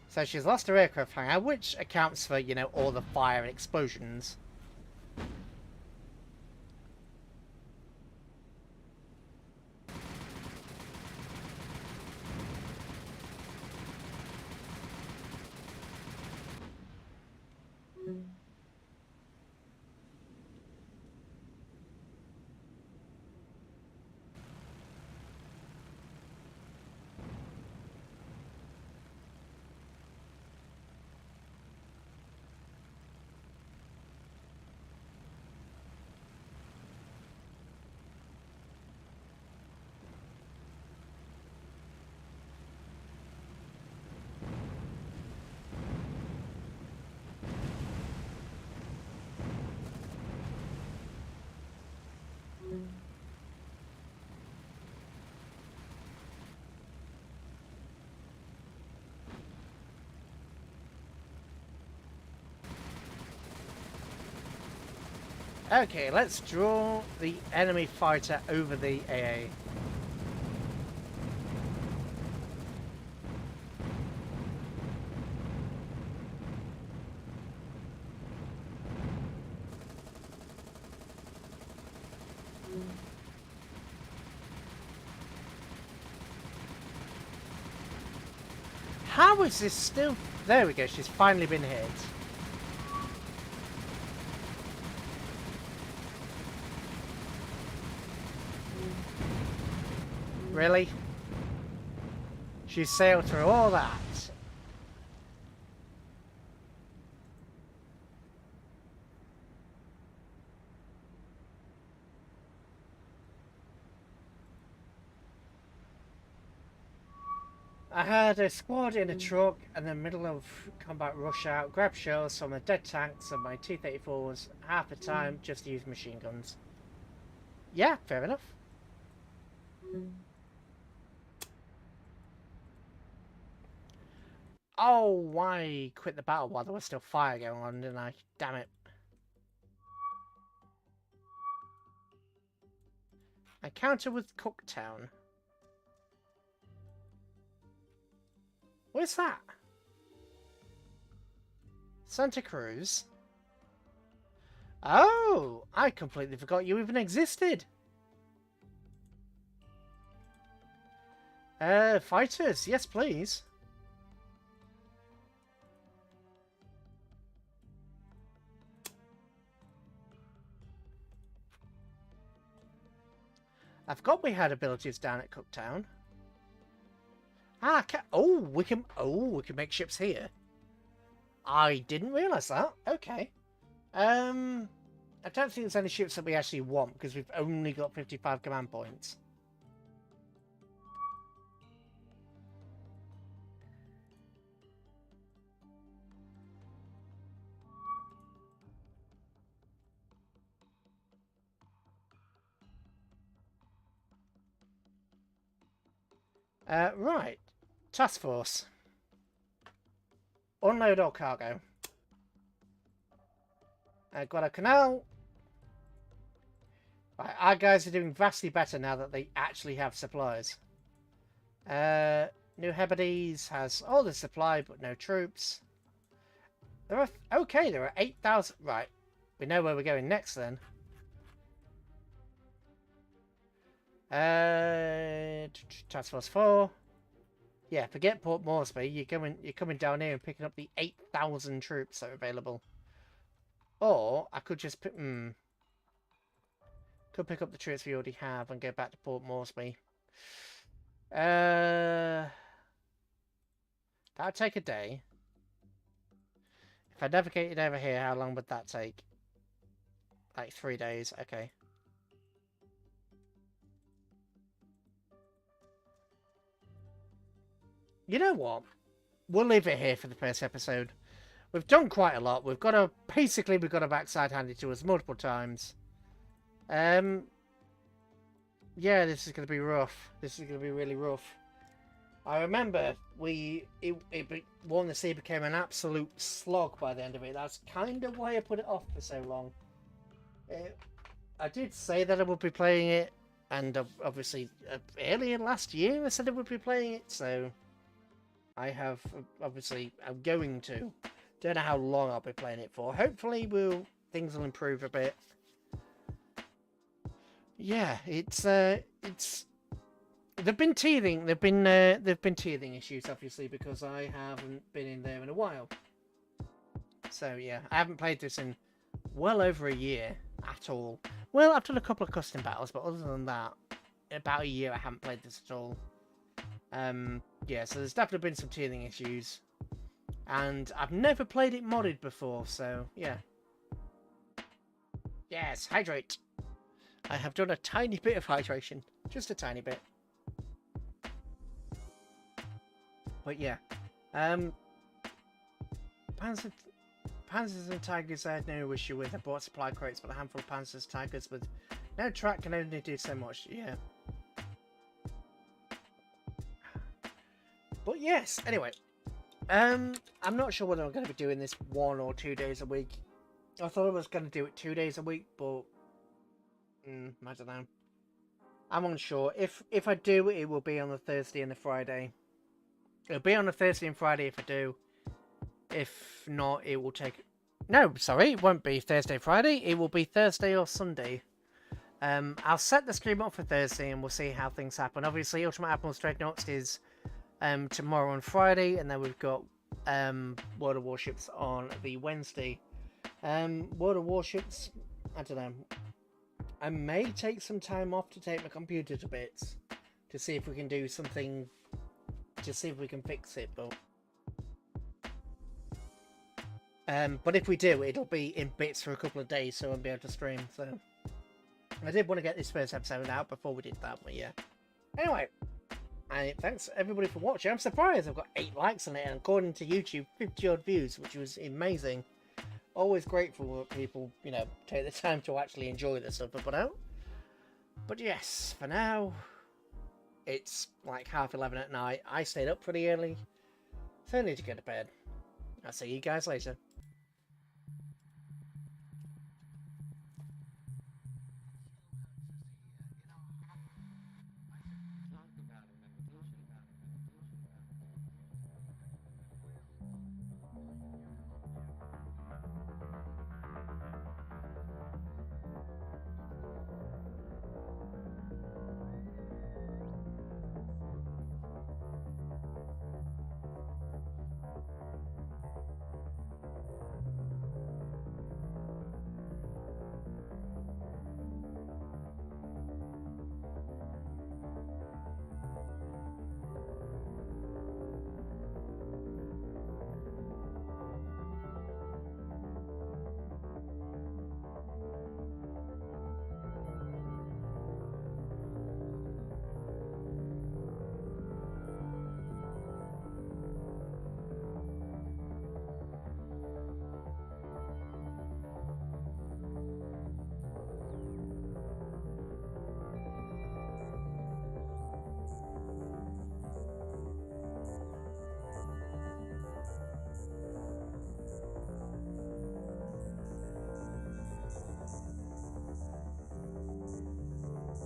Speaker 1: So she's lost her aircraft hangar, which accounts for, you know, all the fire and explosions. Okay, let's draw the enemy fighter over the AA. How is this still... There we go, she's finally been hit. Really? She sailed through all that. I had a squad in a truck and the middle of combat rush out, grab shells from the dead tanks and my T-34s half the time just to use machine guns. Yeah, fair enough. Oh, why quit the battle while there was still fire going on, didn't I? Damn it. Encounter with Cooktown. Where's that? Santa Cruz? Oh, I completely forgot you even existed. Fighters, yes please. I forgot we had abilities down at Cooktown. Ah, we can make ships here. I didn't realise that. Okay. I don't think there's any ships that we actually want because we've only got 55 command points. Right. Task Force. Unload all cargo. Guadalcanal. Right, our guys are doing vastly better now that they actually have supplies. New Hebrides has all the supply but no troops. There are 8,000. Right, we know where we're going next then. Task Force 4. Yeah, forget Port Moresby. You're coming down here and picking up the 8,000 troops that are available. Or I could just pick. Could pick up the troops we already have and go back to Port Moresby. That'd take a day. If I navigated over here, how long would that take? Like 3 days. Okay. You know what? We'll leave it here for the first episode. We've done quite a lot. We've got a backside handed to us multiple times. Yeah, this is going to be rough. This is going to be really rough. I remember War on the Sea became an absolute slog by the end of it. That's kind of why I put it off for so long. I did say that I would be playing it, and obviously earlier last year I said I would be playing it, so I have I'm going to. Don't know how long I'll be playing it for. Hopefully things will improve a bit. Yeah, they've been teething issues obviously because I haven't been in there in a while. So yeah, I haven't played this in well over a year at all. Well, I've done a couple of custom battles, but other than that, in about a year I haven't played this at all. Yeah, so there's definitely been some teething issues. And I've never played it modded before, so yeah. Yes, hydrate. I have done a tiny bit of hydration. Just a tiny bit. But yeah. Panzers and Tigers I had no issue with. I bought supply crates, but a handful of Panzers Tigers with no track can only do so much. Yeah. But yes, anyway. I'm not sure whether I'm going to be doing this 1 or 2 days a week. I thought I was going to do it 2 days a week, but I don't know. I'm unsure. If I do, it will be on the Thursday and the Friday. It'll be on the Thursday and Friday if I do. If not, it will take... No, sorry, it won't be Thursday, Friday. It will be Thursday or Sunday. I'll set the stream up for Thursday and we'll see how things happen. Obviously, Ultimate Admiral Dreadnoughts is tomorrow on Friday, and then we've got World of Warships on the Wednesday. World of Warships, I don't know. I may take some time off to take my computer to bits to see if we can do something, to see if we can fix it, but if we do, it'll be in bits for a couple of days, so I won't be able to stream. So I did want to get this first episode out before we did that, but yeah. Anyway, thanks everybody for watching. I'm surprised I've got 8 likes on it, and according to YouTube, 50 odd views, which was amazing. Always grateful that people, you know, take the time to actually enjoy the stuff I put out. But yes, for now, it's like 11:30 at night. I stayed up pretty early, so I need to go to bed. I'll see you guys later.